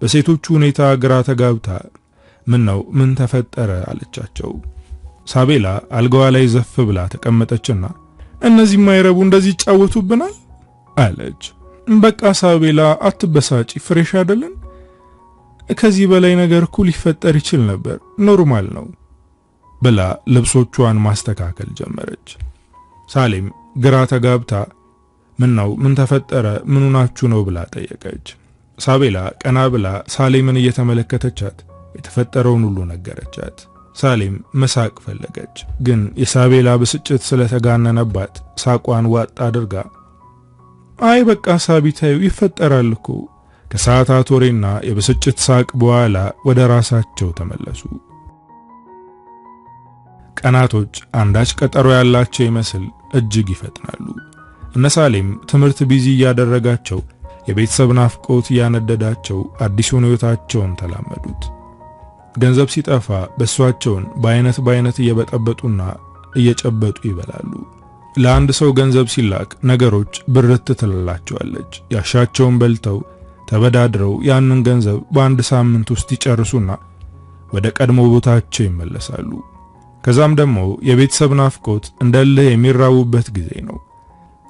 በሴቶቹ ሁኔታ ግራ ተጋብታ ምን ተፈጠረ አለቻቸው። ሳቤላ አልጋዋ ላይ ዘፍ ብላ ተቀመጠችና እነዚህ ማይረቡ እንደዚህ ይጫወቱብናል አለች። በቃ ሳቤላ አትበሳጪ፣ ፍሬሽ አይደለን? ከዚህ በላይ ነገር እኮ ሊፈጠር ይችል ነበር፣ ኖርማል ነው ብላ ልብሶቿን ማስተካከል ጀመረች። ሳሌም ግራ ተጋብታ ምን ተፈጠረ ምኑናችሁ ነው ብላ ጠየቀች። ሳቤላ ቀና ብላ ሳሌምን እየተመለከተቻት የተፈጠረውን ሁሉ ነገረቻት። ሳሌም መሳቅ ፈለገች፣ ግን የሳቤላ ብስጭት ስለተጋነነባት ሳቋን ዋጥ አድርጋ አይ በቃ ሳቢታዩ ይፈጠራል እኮ። ከሰዓታት ወሬና የብስጭት ሳቅ በኋላ ወደ ራሳቸው ተመለሱ። ቀናቶች አንዳች ቀጠሮ ያላቸው ይመስል እጅግ ይፈጥናሉ። እነ ሳሌም ትምህርት ቢዚ ያደረጋቸው የቤተሰብ ናፍቆት ያነደዳቸው አዲሱን ህይወታቸውን ተላመዱት። ገንዘብ ሲጠፋ በሷቸውን በአይነት እየበጠበጡና እየጨበጡ ይበላሉ። ለአንድ ሰው ገንዘብ ሲላክ ነገሮች ብርት ትልላቸዋለች። ያሻቸውን በልተው ተበዳድረው ያንን ገንዘብ በአንድ ሳምንት ውስጥ ይጨርሱና ወደ ቀድሞ ቦታቸው ይመለሳሉ። ከዛም ደግሞ የቤተሰብ ናፍቆት እንደልህ የሚራቡበት ጊዜ ነው።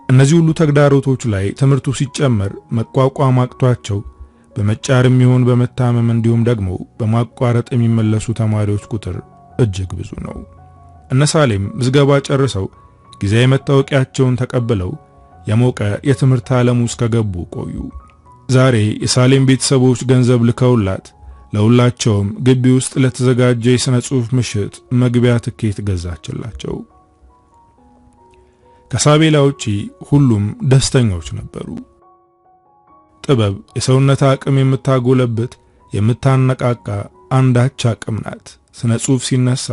እነዚህ ሁሉ ተግዳሮቶች ላይ ትምህርቱ ሲጨመር መቋቋም አቅቷቸው በመጫርም ይሁን በመታመም እንዲሁም ደግሞ በማቋረጥ የሚመለሱ ተማሪዎች ቁጥር እጅግ ብዙ ነው። እነ ሳሌም ምዝገባ ጨርሰው ጊዜያዊ መታወቂያቸውን ተቀብለው የሞቀ የትምህርት ዓለም ውስጥ ከገቡ ቆዩ። ዛሬ የሳሌም ቤተሰቦች ገንዘብ ልከውላት ለሁላቸውም ግቢ ውስጥ ለተዘጋጀ የሥነ ጽሑፍ ምሽት መግቢያ ትኬት ገዛችላቸው። ከሳቤላ ውጪ ሁሉም ደስተኞች ነበሩ። ጥበብ የሰውነት አቅም የምታጎለብት የምታነቃቃ አንዳች አቅም ናት። ስነ ጽሑፍ ሲነሳ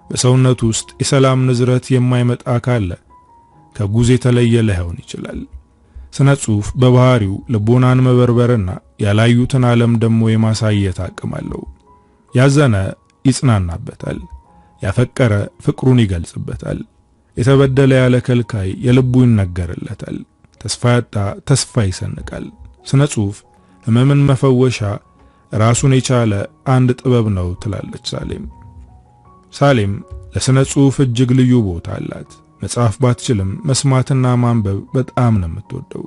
በሰውነት ውስጥ የሰላም ንዝረት የማይመጣ ካለ ከጉዝ የተለየ ላይሆን ይችላል። ስነ ጽሑፍ በባህሪው ልቦናን መበርበርና ያላዩትን ዓለም ደግሞ የማሳየት አቅም አለው። ያዘነ ይጽናናበታል፣ ያፈቀረ ፍቅሩን ይገልጽበታል፣ የተበደለ ያለ ከልካይ የልቡ ይነገርለታል፣ ተስፋ ያጣ ተስፋ ይሰንቃል። ስነ ጽሑፍ ህመምን መፈወሻ ራሱን የቻለ አንድ ጥበብ ነው ትላለች ሳሌም። ሳሌም ለስነ ጽሑፍ እጅግ ልዩ ቦታ አላት። መጽሐፍ ባትችልም መስማትና ማንበብ በጣም ነው የምትወደው።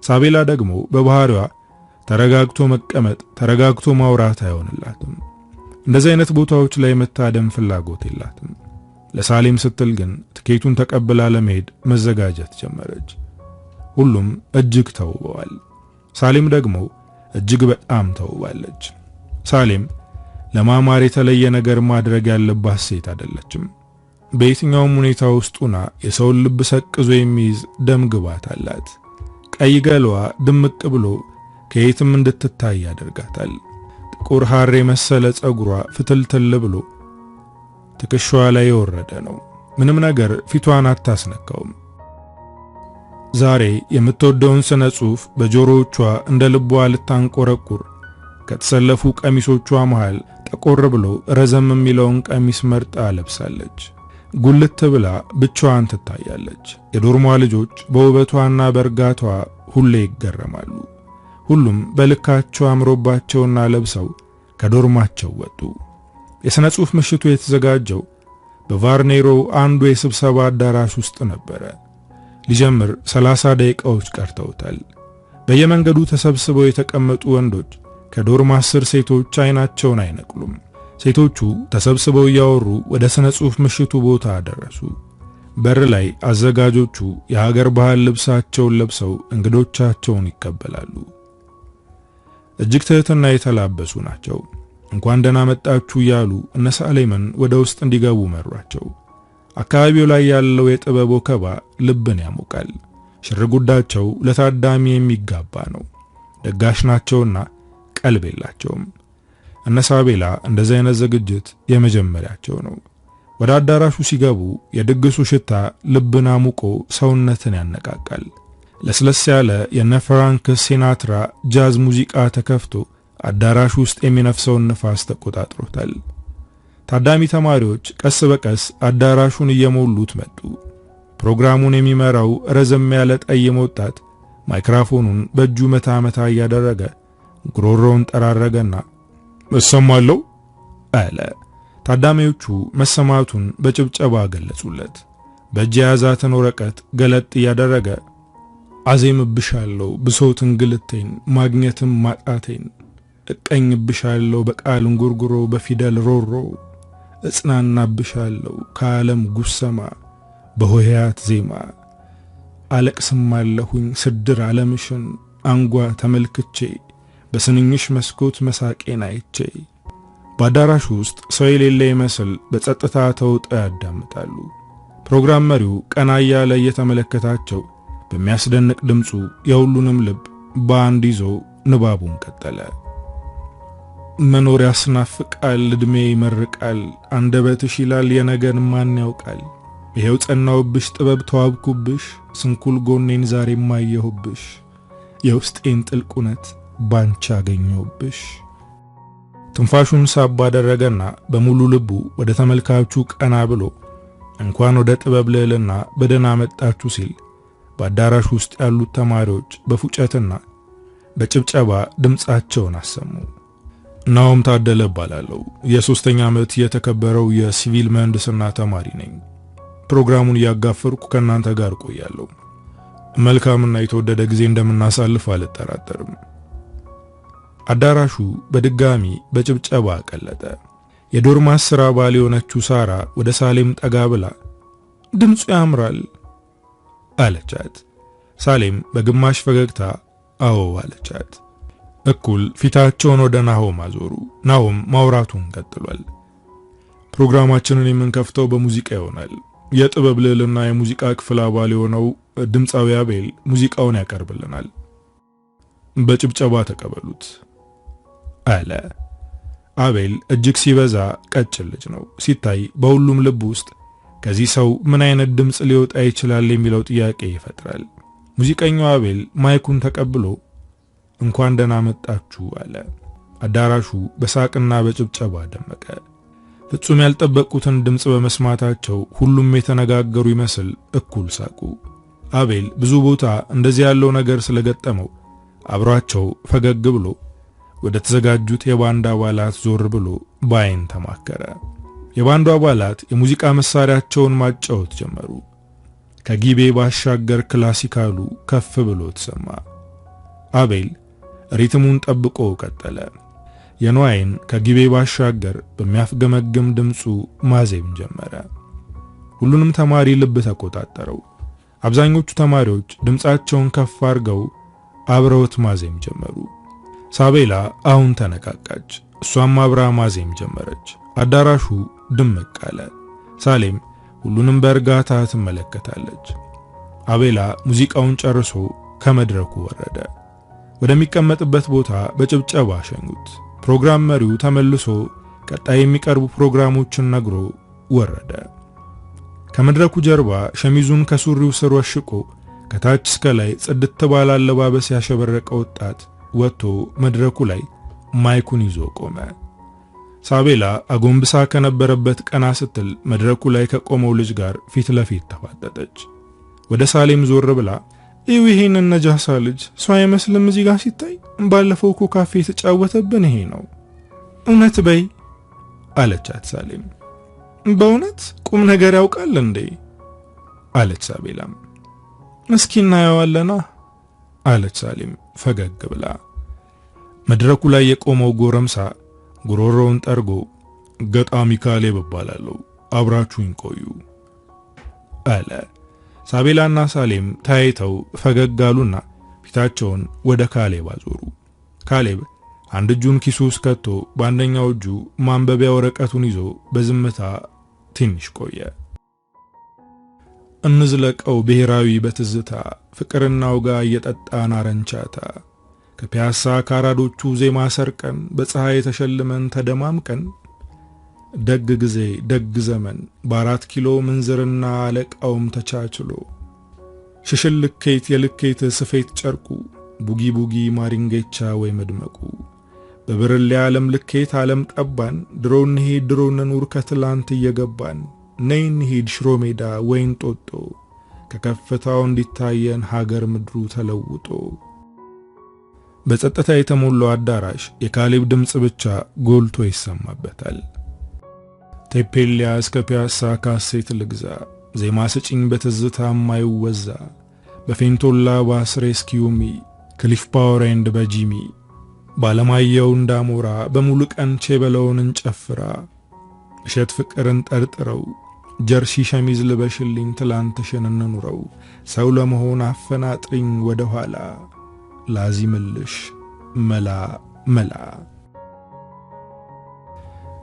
ሳቤላ ደግሞ በባህሪዋ ተረጋግቶ መቀመጥ፣ ተረጋግቶ ማውራት አይሆንላትም። እንደዚህ አይነት ቦታዎች ላይ መታደም ፍላጎት የላትም። ለሳሌም ስትል ግን ትኬቱን ተቀብላ ለመሄድ መዘጋጀት ጀመረች። ሁሉም እጅግ ተውበዋል። ሳሌም ደግሞ እጅግ በጣም ተውባለች። ሳሌም ለማማር የተለየ ነገር ማድረግ ያለባት ሴት አይደለችም። በየትኛውም ሁኔታ ውስጥ ሆና የሰውን ልብ ሰቅዞ የሚይዝ ደም ግባት አላት። ቀይ ገሏ ድምቅ ብሎ ከየትም እንድትታይ ያደርጋታል። ጥቁር ሐር የመሰለ ጸጉሯ ፍትልትል ብሎ ትከሻዋ ላይ የወረደ ነው። ምንም ነገር ፊቷን አታስነካውም። ዛሬ የምትወደውን ስነ ጽሑፍ በጆሮዎቿ እንደ ልቧ ልታንቆረቁር ከተሰለፉ ቀሚሶቿ መሃል ጠቆር ብሎ ረዘም የሚለውን ቀሚስ መርጣ ለብሳለች። ጉልት ብላ ብቻዋን ትታያለች። የዶርሟ ልጆች በውበቷና በእርጋቷ ሁሌ ይገረማሉ። ሁሉም በልካቸው አምሮባቸውና ለብሰው ከዶርማቸው ወጡ። የሥነ ጽሑፍ ምሽቱ የተዘጋጀው በቫርኔሮ አንዱ የስብሰባ አዳራሽ ውስጥ ነበረ። ሊጀምር 30 ደቂቃዎች ቀርተውታል። በየመንገዱ ተሰብስበው የተቀመጡ ወንዶች ከዶርም 10 ሴቶች አይናቸውን አይነቅሉም። ሴቶቹ ተሰብስበው እያወሩ ወደ ስነ ጽሑፍ ምሽቱ ቦታ ደረሱ። በር ላይ አዘጋጆቹ የሀገር ባህል ልብሳቸውን ለብሰው እንግዶቻቸውን ይቀበላሉ። እጅግ ትህትና የተላበሱ ናቸው። እንኳን ደህና መጣችሁ እያሉ እነ ሳሌምን ወደ ውስጥ እንዲገቡ መሯቸው። አካባቢው ላይ ያለው የጥበብ ወከባ ልብን ያሞቃል። ሽርጉዳቸው ለታዳሚ የሚጋባ ነው። ደጋሽ ናቸውና ቀልብ የላቸውም። እነ ሳቤላ እንደዚህ አይነት ዝግጅት የመጀመሪያቸው ነው። ወደ አዳራሹ ሲገቡ የድግሱ ሽታ ልብን አሙቆ ሰውነትን ያነቃቃል። ለስለስ ያለ የነ ፍራንክ ሲናትራ ጃዝ ሙዚቃ ተከፍቶ አዳራሹ ውስጥ የሚነፍሰውን ንፋስ ተቆጣጥሮታል። ታዳሚ ተማሪዎች ቀስ በቀስ አዳራሹን እየሞሉት መጡ። ፕሮግራሙን የሚመራው ረዘም ያለ ጠይም ወጣት ማይክሮፎኑን በእጁ መታ መታ እያደረገ ጉሮሮውን ጠራረገና እሰማለሁ አለ። ታዳሚዎቹ መሰማቱን በጭብጨባ ገለጹለት። በእጅ የያዛትን ወረቀት ገለጥ እያደረገ አዜምብሻለሁ ብሶትን ግልቴን ማግኘትም ማጣቴን እቀኝብሻለሁ በቃል እንጉርጉሮ በፊደል ሮሮ እጽናናብሻለሁ ከዓለም ጉሰማ በሆሄያት ዜማ አለቅስማለሁኝ ስድር ዓለምሽን አንጓ ተመልክቼ በስንኝሽ መስኮት መሳቄን አይቼ። በአዳራሹ ውስጥ ሰው የሌለ ይመስል በጸጥታ ተውጠው ያዳምጣሉ። ፕሮግራም መሪው ቀና እያለ እየተመለከታቸው በሚያስደንቅ ድምፁ የሁሉንም ልብ በአንድ ይዞ ንባቡን ቀጠለ። መኖር ያስናፍቃል፣ እድሜ ይመርቃል፣ አንደበትሽ ይላል የነገን ማን ያውቃል። ይሄው ጸናውብሽ ጥበብ ተዋብኩብሽ ስንኩል ጎኔን ዛሬ ማየሁብሽ የውስጤን ጥልቁነት ባንቺ አገኘሁብሽ። ትንፋሹን ሳብ አደረገና በሙሉ ልቡ ወደ ተመልካቹ ቀና ብሎ እንኳን ወደ ጥበብ ልዕልና በደህና መጣችሁ ሲል በአዳራሹ ውስጥ ያሉት ተማሪዎች በፉጨትና በጭብጨባ ድምጻቸውን አሰሙ። ናኦም ታደለ እባላለሁ። የ3ኛ ዓመት የተከበረው የሲቪል ምህንድስና ተማሪ ነኝ። ፕሮግራሙን ያጋፈርኩ ከናንተ ጋር ቆያለሁ። መልካምና የተወደደ ጊዜ እንደምናሳልፍ አልጠራጠርም። አዳራሹ በድጋሚ በጭብጨባ ቀለጠ። የዶርማስ ስራ ባል የሆነችው ሳራ ወደ ሳሌም ጠጋ ብላ ድምጹ ያምራል አለቻት። ሳሌም በግማሽ ፈገግታ አዎ አለቻት። እኩል ፊታቸውን ወደ ናኦም አዞሩ። ናኦም ማውራቱን ቀጥሏል። ፕሮግራማችንን የምንከፍተው በሙዚቃ ይሆናል። የጥበብ ልዕልና የሙዚቃ ክፍል አባል የሆነው ድምጻዊ አቤል ሙዚቃውን ያቀርብልናል። በጭብጨባ ተቀበሉት አለ። አቤል እጅግ ሲበዛ ቀጭን ልጅ ነው። ሲታይ በሁሉም ልብ ውስጥ ከዚህ ሰው ምን አይነት ድምጽ ሊወጣ ይችላል የሚለው ጥያቄ ይፈጥራል። ሙዚቀኛው አቤል ማይኩን ተቀብሎ እንኳን ደህና መጣችሁ አለ። አዳራሹ በሳቅና በጭብጨባ ደመቀ። ፍጹም ያልጠበቁትን ድምጽ በመስማታቸው ሁሉም የተነጋገሩ ይመስል እኩል ሳቁ። አቤል ብዙ ቦታ እንደዚህ ያለው ነገር ስለገጠመው አብሯቸው ፈገግ ብሎ ወደ ተዘጋጁት የባንድ አባላት ዞር ብሎ ባይን ተማከረ። የባንዱ አባላት የሙዚቃ መሳሪያቸውን ማጫወት ጀመሩ። ከጊቤ ባሻገር ክላሲካሉ ከፍ ብሎ ተሰማ። አቤል ሪትሙን ጠብቆ ቀጠለ። የንዋይን ከጊቤ ባሻገር በሚያፍገመግም ድምጹ ማዜም ጀመረ። ሁሉንም ተማሪ ልብ ተቆጣጠረው። አብዛኞቹ ተማሪዎች ድምጻቸውን ከፍ አድርገው አብረውት ማዜም ጀመሩ። ሳቤላ አሁን ተነቃቃች። እሷም አብራ ማዜም ጀመረች። አዳራሹ ድምቅ አለ። ሳሌም ሁሉንም በእርጋታ ትመለከታለች። አቤላ ሙዚቃውን ጨርሶ ከመድረኩ ወረደ። ወደሚቀመጥበት ቦታ በጭብጨባ ሸኙት። ፕሮግራም መሪው ተመልሶ ቀጣይ የሚቀርቡ ፕሮግራሞችን ነግሮ ወረደ። ከመድረኩ ጀርባ ሸሚዙን ከሱሪው ስር ወሽቆ ከታች እስከ ላይ ጽድት ባለ አለባበስ ያሸበረቀ ወጣት ወጥቶ መድረኩ ላይ ማይኩን ይዞ ቆመ። ሳቤላ አጎንብሳ ከነበረበት ቀና ስትል መድረኩ ላይ ከቆመው ልጅ ጋር ፊት ለፊት ተፋጠጠች። ወደ ሳሌም ዞር ብላ ይሄንን ነጃሳ ልጅ ሰው አይመስልም እዚህ ጋር ሲታይ፣ ባለፈው እኮ ካፌ የተጫወተብን ይሄ ነው እውነት በይ አለቻት። ሳሌም በእውነት ቁም ነገር ያውቃል እንዴ አለች ሳቤላም። እስኪ እናየዋለና አለች ሳሌም ፈገግ ብላ። መድረኩ ላይ የቆመው ጎረምሳ ጉሮሮውን ጠርጎ ገጣሚ ካሌብ እባላለሁ አብራችሁኝ ቆዩ አለ። ሳቤላና ሳሌም ታይተው ፈገግ አሉና ፊታቸውን ወደ ካሌብ አዞሩ። ካሌብ አንድ እጁን ኪሱ ውስጥ ከቶ በአንደኛው እጁ ማንበቢያ ወረቀቱን ይዞ በዝምታ ትንሽ ቆየ። እንዝለቀው ብሔራዊ በትዝታ ፍቅርና ውጋ እየጠጣን አረንቻታ ከፒያሳ ካራዶቹ ዜማ ሰርቀን በፀሐይ ተሸልመን ተደማምቀን ደግ ጊዜ ደግ ዘመን በ4 ኪሎ ምንዝርና አለቃውም ተቻችሎ ሽሽል ልኬት የልኬት ስፌት ጨርቁ ቡጊ ቡጊ ማሪንጌቻ ወይ መድመቁ በብርሌ ዓለም ልኬት ዓለም ጠባን ድሮን ሄድ ድሮን ኑር ከትላንት እየገባን ነይን ሄድ ሽሮ ሜዳ ወይን ጦጦ ከከፍታው እንዲታየን ሀገር ምድሩ ተለውጦ። በጸጥታ የተሞላው አዳራሽ የካሌብ ድምጽ ብቻ ጎልቶ ይሰማበታል። ቴፔሊያ እስከ ፒያሳ ካሴት ልግዛ ዜማ ስጪኝ በትዝታ ማይወዛ በፌንቶላ ባስሬስኪዩሚ ክሊፍ ፓወር ኤንድ በጂሚ ባለማየው እንዳሞራ በሙሉ ቀን ቼበለውን እንጨፍራ እሸት ፍቅርን ጠርጥረው ጀርሲ ሸሚዝ ልበሽልኝ ትላንትሽን እንኑረው ሰው ለመሆን አፈናጥሪኝ ወደ ኋላ ላዚምልሽ መላ መላ።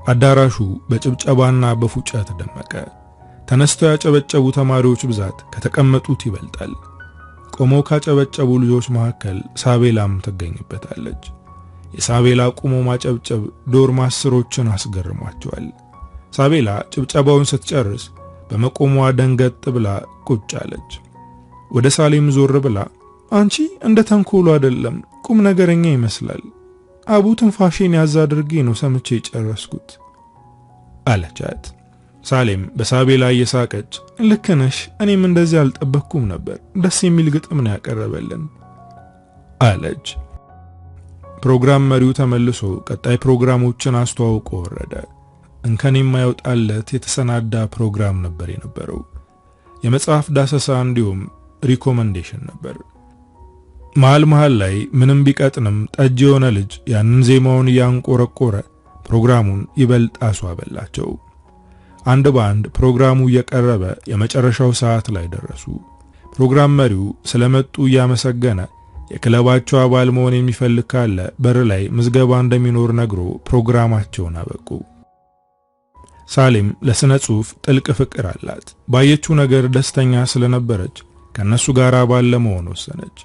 አዳራሹ በጭብጨባና በፉጨት ደመቀ። ተነስተው ያጨበጨቡ ተማሪዎች ብዛት ከተቀመጡት ይበልጣል። ቆመው ካጨበጨቡ ልጆች መካከል ሳቤላም ትገኝበታለች። የሳቤላ ቆሞ ማጨብጨብ ዶርም አስሮችን አስገርሟቸዋል። ሳቤላ ጭብጨባውን ስትጨርስ በመቆሟ ደንገጥ ብላ ቁጭ አለች። ወደ ሳሌም ዞር ብላ አንቺ እንደ ተንኮሉ አይደለም ቁም ነገረኛ ይመስላል። አቡ ትንፋሽን ያዝ አድርጌ ነው ሰምቼ ጨረስኩት አለቻት። ሳሌም በሳቤ ላይ የሳቀች ልክ ነሽ፣ እኔም እንደዚህ አልጠበቅኩም ነበር፣ ደስ የሚል ግጥም ነው ያቀረበልን አለች። ፕሮግራም መሪው ተመልሶ ቀጣይ ፕሮግራሞችን አስተዋውቆ ወረደ። እንከን የማይወጣለት የተሰናዳ ፕሮግራም ነበር የነበረው። የመጽሐፍ ዳሰሳ እንዲሁም ሪኮመንዴሽን ነበር። መሃል ላይ ምንም ቢቀጥንም ጠጅ የሆነ ልጅ ያንን ዜማውን ያንቆረቆረ ፕሮግራሙን ይበልጥ አስዋበላቸው። አንድ ባንድ ፕሮግራሙ እየቀረበ የመጨረሻው ሰዓት ላይ ደረሱ። ፕሮግራም መሪው ስለመጡ እያመሰገነ የክለባቸው አባል መሆን የሚፈልግ ካለ በር ላይ ምዝገባ እንደሚኖር ነግሮ ፕሮግራማቸውን አበቁ። ሳሌም ለስነ ጽሑፍ ጥልቅ ፍቅር አላት። ባየችው ነገር ደስተኛ ስለነበረች ከነሱ ጋር አባል ለመሆን ወሰነች።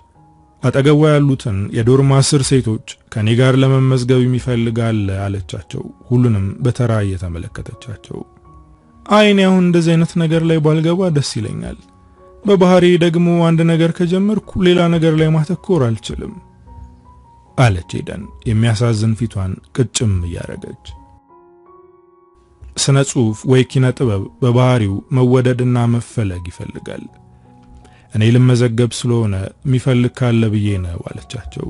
አጠገቧ ያሉትን የዶርም 10 ሴቶች ከኔ ጋር ለመመዝገብ የሚፈልግ አለ አለቻቸው። ሁሉንም በተራ እየተመለከተቻቸው አይኔ አሁን እንደዚህ አይነት ነገር ላይ ባልገባ ደስ ይለኛል። በባህሪ ደግሞ አንድ ነገር ከጀመርኩ ሌላ ነገር ላይ ማተኮር አልችልም አለች ኤደን የሚያሳዝን ፊቷን ቅጭም እያረገች። ስነ ጽሑፍ ወይ ኪነ ጥበብ በባህሪው መወደድና መፈለግ ይፈልጋል። እኔ ልመዘገብ ስለሆነ የሚፈልግ ካለ ብዬ ነው አለቻቸው።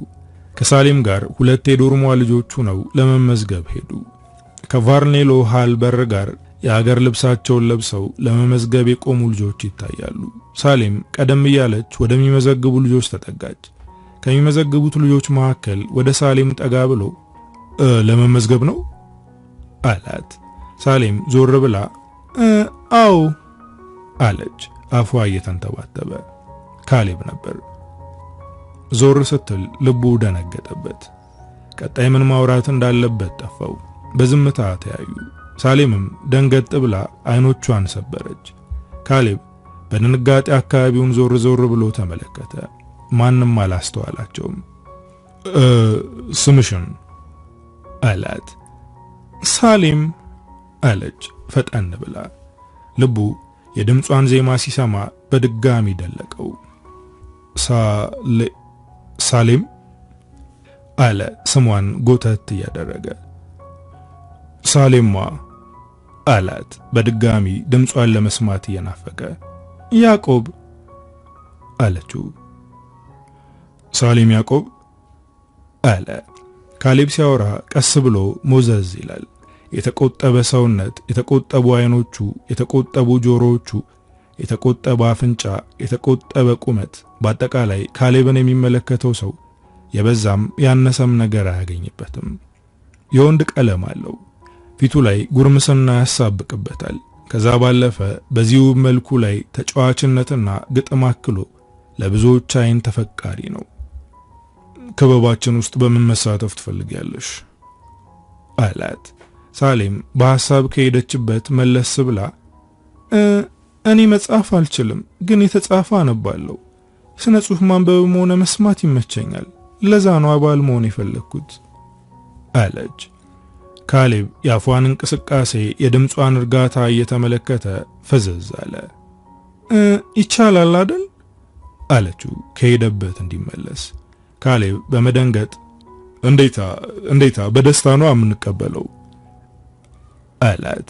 ከሳሌም ጋር ሁለት የዶርሟ ልጆቹ ነው ለመመዝገብ ሄዱ። ከቫርኔሎ ሃል በር ጋር የሀገር ልብሳቸውን ለብሰው ለመመዝገብ የቆሙ ልጆች ይታያሉ። ሳሌም ቀደም እያለች ወደሚመዘግቡ ልጆች ተጠጋች። ከሚመዘግቡት ልጆች መካከል ወደ ሳሌም ጠጋ ብሎ ለመመዝገብ ነው አላት። ሳሌም ዞር ብላ አዎ አለች፣ አፏ እየተንተባተበ። ካሌብ ነበር። ዞር ስትል ልቡ ደነገጠበት። ቀጣይ ምን ማውራት እንዳለበት ጠፋው። በዝምታ ተያዩ። ሳሌምም ደንገጥ ብላ አይኖቿን ሰበረች። ካሌብ በድንጋጤ አካባቢውን ዞር ዞር ብሎ ተመለከተ። ማንም አላስተዋላቸውም። ስምሽን አላት። ሳሌም አለች ፈጠን ብላ። ልቡ የድምጿን ዜማ ሲሰማ በድጋሚ ደለቀው። ሳሌም አለ ስሟን ጎተት እያደረገ። ሳሌማ አላት በድጋሚ ድምጿን ለመስማት እየናፈቀ። ያዕቆብ አለችው። ሳሌም ያዕቆብ አለ። ካሌብ ሲያወራ ቀስ ብሎ ሞዘዝ ይላል። የተቆጠበ ሰውነት፣ የተቆጠቡ አይኖቹ፣ የተቆጠቡ ጆሮዎቹ፣ የተቆጠበ አፍንጫ፣ የተቆጠበ ቁመት፣ በአጠቃላይ ካሌብን የሚመለከተው ሰው የበዛም ያነሰም ነገር አያገኝበትም። የወንድ ቀለም አለው። ፊቱ ላይ ጉርምስና ያሳብቅበታል። ከዛ ባለፈ በዚሁ መልኩ ላይ ተጫዋችነትና ግጥም አክሎ ለብዙዎች አይን ተፈቃሪ ነው። ክበባችን ውስጥ በምን መሳተፍ ትፈልጊያለሽ አላት። ሳሌም በሐሳብ ከሄደችበት መለስ ብላ እኔ መጻፍ አልችልም፣ ግን የተጻፈ አነባለሁ። ስነ ጽሑፍ ማንበብም ሆነ መስማት ይመቸኛል። ለዛ ነው አባል መሆን የፈለኩት አለች። ካሌብ የአፏን እንቅስቃሴ የድምጿን እርጋታ እየተመለከተ ፈዘዝ አለ። ይቻላል አይደል አለችው ከሄደበት እንዲመለስ። ካሌብ በመደንገጥ እንዴታ በደስታ ነው የምንቀበለው አላት።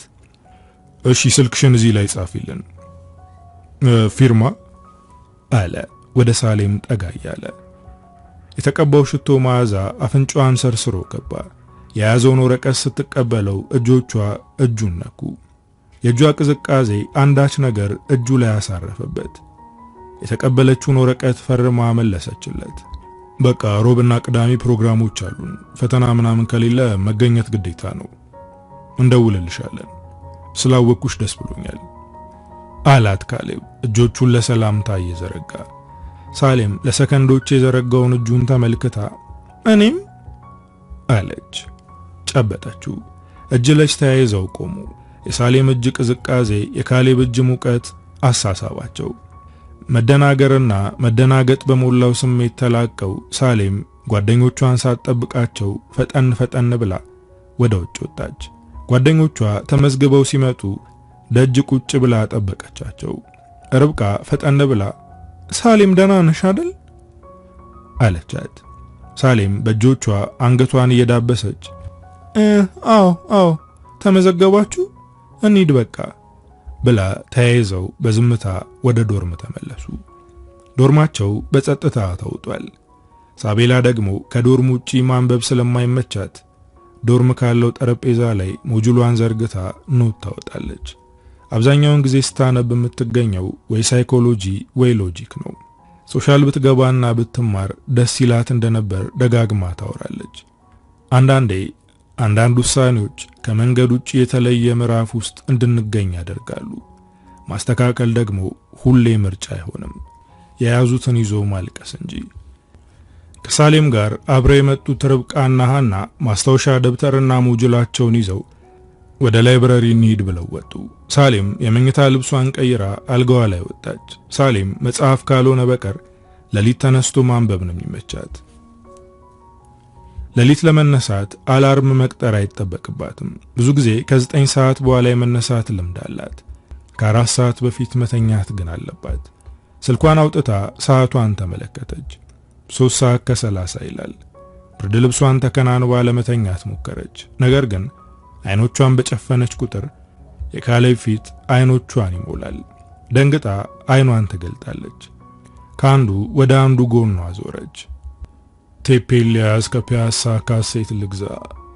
እሺ ስልክሽን እዚህ ላይ ጻፊልን። ፊርማ አለ ወደ ሳሌም ጠጋ እያለ። የተቀባው ሽቶ መዓዛ አፍንጫዋን ሰርስሮ ገባ። የያዘውን ወረቀት ስትቀበለው እጆቿ እጁን ነኩ። የእጇ ቅዝቃዜ አንዳች ነገር እጁ ላይ አሳረፈበት። የተቀበለችውን ወረቀት ፈርማ መለሰችለት። በቃ ሮብና ቅዳሜ ፕሮግራሞች አሉን፣ ፈተና ምናምን ከሌለ መገኘት ግዴታ ነው። እንደውልልሻለን። ስላወቅኩሽ ደስ ብሎኛል አላት ካሌብ እጆቹን ለሰላምታ እየዘረጋ። ሳሌም ለሰከንዶች የዘረጋውን እጁን ተመልክታ እኔም አለች። ጨበጠችው። እጅ ለእጅ ተያይዘው ቆሙ። የሳሌም እጅ ቅዝቃዜ፣ የካሌብ እጅ ሙቀት አሳሳባቸው። መደናገርና መደናገጥ በሞላው ስሜት ተላቀው ሳሌም ጓደኞቿን ሳትጠብቃቸው ፈጠን ብላ ወደ ውጭ ወጣች። ጓደኞቿ ተመዝግበው ሲመጡ ደጅ ቁጭ ብላ ጠበቀቻቸው። ርብቃ ፈጠን ብላ ሳሌም ደህና ነሽ አይደል አለቻት። ሳሌም በእጆቿ አንገቷን እየዳበሰች አዎ ተመዘገባችሁ እንሂድ በቃ ብላ ተያይዘው በዝምታ ወደ ዶርም ተመለሱ። ዶርማቸው በጸጥታ ተውጧል። ሳቤላ ደግሞ ከዶርም ውጪ ማንበብ ስለማይመቻት ዶርም ካለው ጠረጴዛ ላይ ሞጁሏን ዘርግታ ኖት ታወጣለች። አብዛኛውን ጊዜ ስታነብ የምትገኘው ወይ ሳይኮሎጂ ወይ ሎጂክ ነው። ሶሻል ብትገባና ብትማር ደስ ይላት እንደነበር ደጋግማ ታወራለች። አንዳንድ ውሳኔዎች ከመንገድ ውጪ የተለየ ምዕራፍ ውስጥ እንድንገኝ ያደርጋሉ። ማስተካከል ደግሞ ሁሌ ምርጫ አይሆንም፣ የያዙትን ይዞ ማልቀስ እንጂ። ከሳሌም ጋር አብረው የመጡት ርብቃና ሐና ማስታወሻ ደብተርና ሞጁላቸውን ይዘው ወደ ላይብረሪ እንሂድ ብለው ወጡ። ሳሌም የመኝታ ልብሷን ቀይራ አልጋዋ ላይ ወጣች። ሳሌም መጽሐፍ ካልሆነ በቀር ሌሊት ተነስቶ ማንበብ ነው የሚመቻት። ሌሊት ለመነሳት አላርም መቅጠር አይጠበቅባትም። ብዙ ጊዜ ከ9 ሰዓት በኋላ የመነሳት ልምድ አላት። ከ4 ሰዓት በፊት መተኛት ግን አለባት። ስልኳን አውጥታ ሰዓቷን ተመለከተች። 3 ሰዓት ከ30 ይላል። ብርድ ልብሷን ተከናንባ ለመተኛት ሞከረች። ነገር ግን አይኖቿን በጨፈነች ቁጥር የካሌብ ፊት አይኖቿን ይሞላል። ደንግጣ አይኗን ትገልጣለች። ከአንዱ ወደ አንዱ ጎኗ ዞረች። ቴፔሊያስ ከፒያሳ ካሴት ልግዛ፣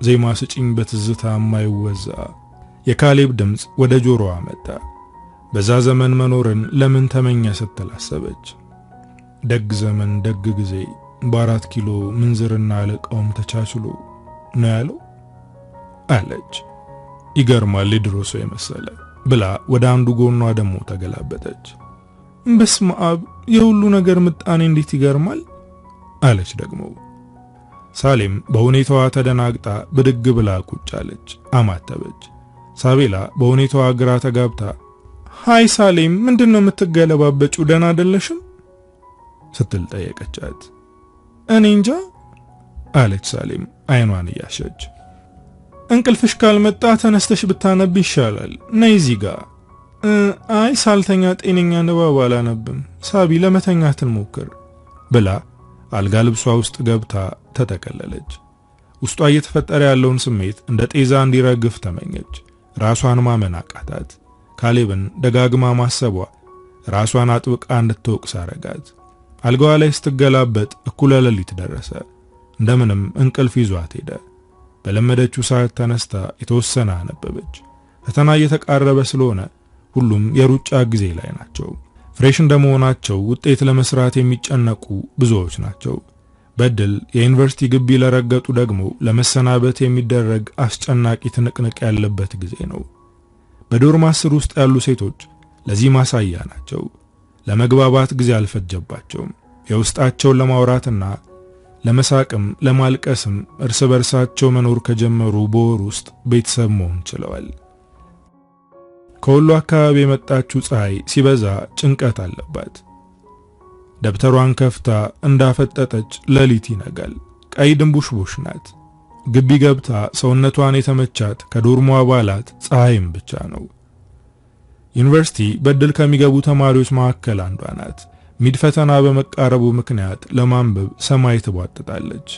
ዜማ ስጪኝ በትዝታ የማይወዛ። የካሌብ ድምፅ ወደ ጆሮዋ መጣ። በዛ ዘመን መኖርን ለምን ተመኘ ስትል አሰበች። ደግ ዘመን ደግ ጊዜ በ4 ኪሎ ምንዝርና አለቃውም ተቻችሎ ነው ያለው አለች። ይገርማል የድሮ ሰው የመሰለ ብላ ወደ አንዱ ጎኗ ደግሞ ተገላበጠች። በስመ አብ የሁሉ ነገር ምጣኔ እንዴት ይገርማል አለች ደግሞ። ሳሌም በሁኔታዋ ተደናግጣ ብድግ ብላ ቁጭ አለች። አማተበች። ሳቤላ በሁኔታዋ ግራ ተጋብታ ሃይ ሳሌም ምንድነው የምትገለባበጪው? ደህና አይደለሽም ስትል ጠየቀቻት። እኔ እንጃ አለች ሳሌም አይኗን እያሸች። እንቅልፍሽ ካልመጣ ተነስተሽ ብታነብ ይሻላል። ነይ እዚህ ጋር። አይ ሳልተኛ ጤነኛ ንባብ አላነብም። ሳቢ ለመተኛት እንሞክር ብላ አልጋ ልብሷ ውስጥ ገብታ ተጠቀለለች። ውስጧ እየተፈጠረ ያለውን ስሜት እንደ ጤዛ እንዲረግፍ ተመኘች። ራሷን ማመን አቃታት። ካሌብን ደጋግማ ማሰቧ ራሷን አጥብቃ እንድትወቅስ አረጋት። አልጋዋ ላይ ስትገላበጥ እኩለ ሌሊት ደረሰ። እንደምንም እንቅልፍ ይዟት ሄደ። በለመደችው ሰዓት ተነስታ የተወሰነ አነበበች። ፈተና እየተቃረበ ስለሆነ ሁሉም የሩጫ ጊዜ ላይ ናቸው። ፍሬሽ እንደመሆናቸው ውጤት ለመስራት የሚጨነቁ ብዙዎች ናቸው። በድል የዩኒቨርሲቲ ግቢ ለረገጡ ደግሞ ለመሰናበት የሚደረግ አስጨናቂ ትንቅንቅ ያለበት ጊዜ ነው። በዶርም 10 ውስጥ ያሉ ሴቶች ለዚህ ማሳያ ናቸው። ለመግባባት ጊዜ አልፈጀባቸውም። የውስጣቸውን ለማውራትና ለመሳቅም ለማልቀስም እርስ በርሳቸው መኖር ከጀመሩ በወር ውስጥ ቤተሰብ መሆን ችለዋል። ከሁሉ አካባቢ የመጣችው ፀሐይ ሲበዛ ጭንቀት አለባት። ደብተሯን ከፍታ እንዳፈጠጠች ሌሊት ይነጋል። ቀይ ድንቡሽቡሽ ናት። ግቢ ገብታ ሰውነቷን የተመቻት ከዶርሙ አባላት ፀሐይም ብቻ ነው። ዩኒቨርሲቲ በድል ከሚገቡ ተማሪዎች መካከል አንዷ ናት። ሚድ ፈተና በመቃረቡ ምክንያት ለማንበብ ሰማይ ትቧጥጣለች።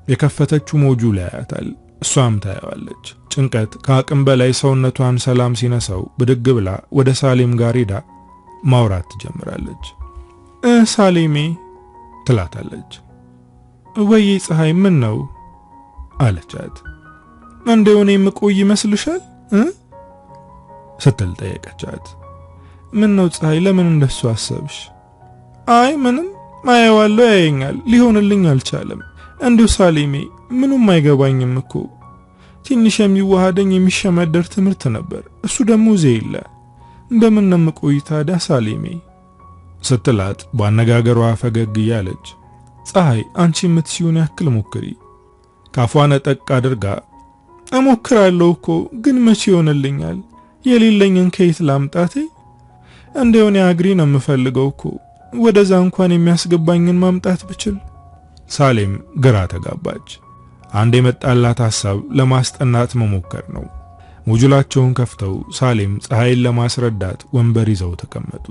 የከፈተችው ሞጁል ያያታል። እሷም ታያዋለች። ጭንቀት ከአቅም በላይ ሰውነቷን ሰላም ሲነሳው ብድግ ብላ ወደ ሳሌም ጋር ሄዳ ማውራት ትጀምራለች። ሳሌሜ ትላታለች። ወይ ፀሐይ ምን ነው አለቻት። እንደሆነ የምቆይ ይመስልሻል ስትል ጠየቀቻት። ምን ነው ፀሐይ ለምን እንደሱ አሰብሽ? አይ ምንም ማየዋለው ያየኛል ሊሆንልኝ አልቻለም። እንዲሁ ሳሌሜ ምኑም አይገባኝም እኮ ትንሽ የሚዋሃደኝ የሚሸመደር ትምህርት ነበር። እሱ ደግሞ ዘይለ በምን ነው የምቆይ ታዲያ ሳሌሜ ስትላት ባነጋገሯ ፈገግ እያለች ፀሐይ አንቺ የምትሲውን ያክል ሞክሪ ካፏ ነጠቅ አድርጋ እሞክራለሁ እኮ ግን መቼ ይሆንልኛል? የሌለኝን ከየት ላምጣቴ? እንደሆነ አግሪ ነው የምፈልገው እኮ ወደዛ እንኳን የሚያስገባኝን ማምጣት ብችል። ሳሌም ግራ ተጋባች። አንድ የመጣላት ሐሳብ ለማስጠናት መሞከር ነው። ሞጁላቸውን ከፍተው ሳሌም ፀሐይን ለማስረዳት ወንበር ይዘው ተቀመጡ።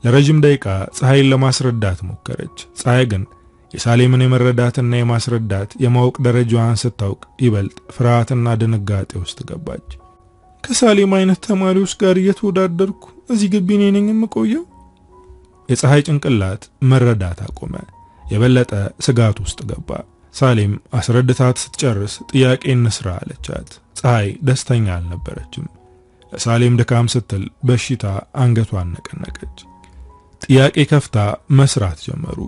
ለረጅም ደቂቃ ፀሐይን ለማስረዳት ሞከረች። ፀሐይ ግን የሳሌምን የመረዳትና የማስረዳት የማወቅ ደረጃዋን ስታውቅ ይበልጥ ፍርሃትና ድንጋጤ ውስጥ ገባች። ከሳሌም አይነት ተማሪዎች ጋር እየተወዳደርኩ እዚህ ግቢ ነኝ የምቆየው? የፀሐይ ጭንቅላት መረዳት አቆመ። የበለጠ ስጋት ውስጥ ገባ። ሳሌም አስረድታት ስትጨርስ ጥያቄ እንስራ አለቻት። ፀሐይ ደስተኛ አልነበረችም። ለሳሌም ድካም ስትል በሽታ አንገቷን ነቀነቀች። ጥያቄ ከፍታ መስራት ጀመሩ።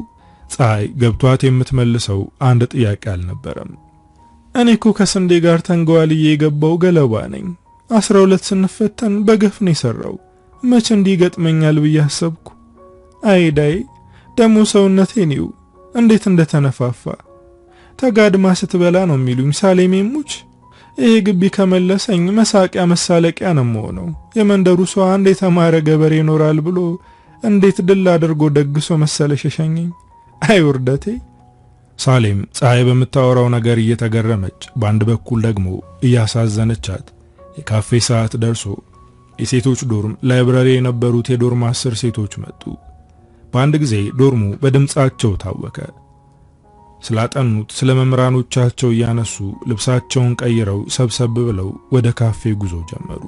ፀሐይ ገብቷት የምትመልሰው አንድ ጥያቄ አልነበረም። እኔ እኮ ከስንዴ ጋር ተንገዋልዬ የገባው ገለባ ነኝ። 12 ስንፈተን በገፍ ነው የሰራው። መቼ እንዲገጥመኛል ብዬ አሰብኩ። አይዳይ ደሞ ሰውነቴን ይው እንዴት እንደተነፋፋ። ተጋድማ ስትበላ ነው የሚሉኝ ሳሌም ሙች። ይሄ ግቢ ከመለሰኝ መሳቂያ መሳለቂያ ነው የምሆነው። የመንደሩ ሰው አንድ የተማረ ገበሬ ይኖራል ብሎ እንዴት ድል አድርጎ ደግሶ መሰለሽ ሸሸኘኝ። አይ ውርደቴ። ሳሌም ፀሐይ በምታወራው ነገር እየተገረመች በአንድ በኩል ደግሞ እያሳዘነቻት የካፌ ሰዓት ደርሶ የሴቶች ዶርም ላይብራሪ የነበሩት የዶርም 10 ሴቶች መጡ። በአንድ ጊዜ ዶርሙ በድምጻቸው ታወከ። ስላጠኑት ስለ መምህራኖቻቸው እያነሱ ልብሳቸውን ቀይረው ሰብሰብ ብለው ወደ ካፌ ጉዞ ጀመሩ።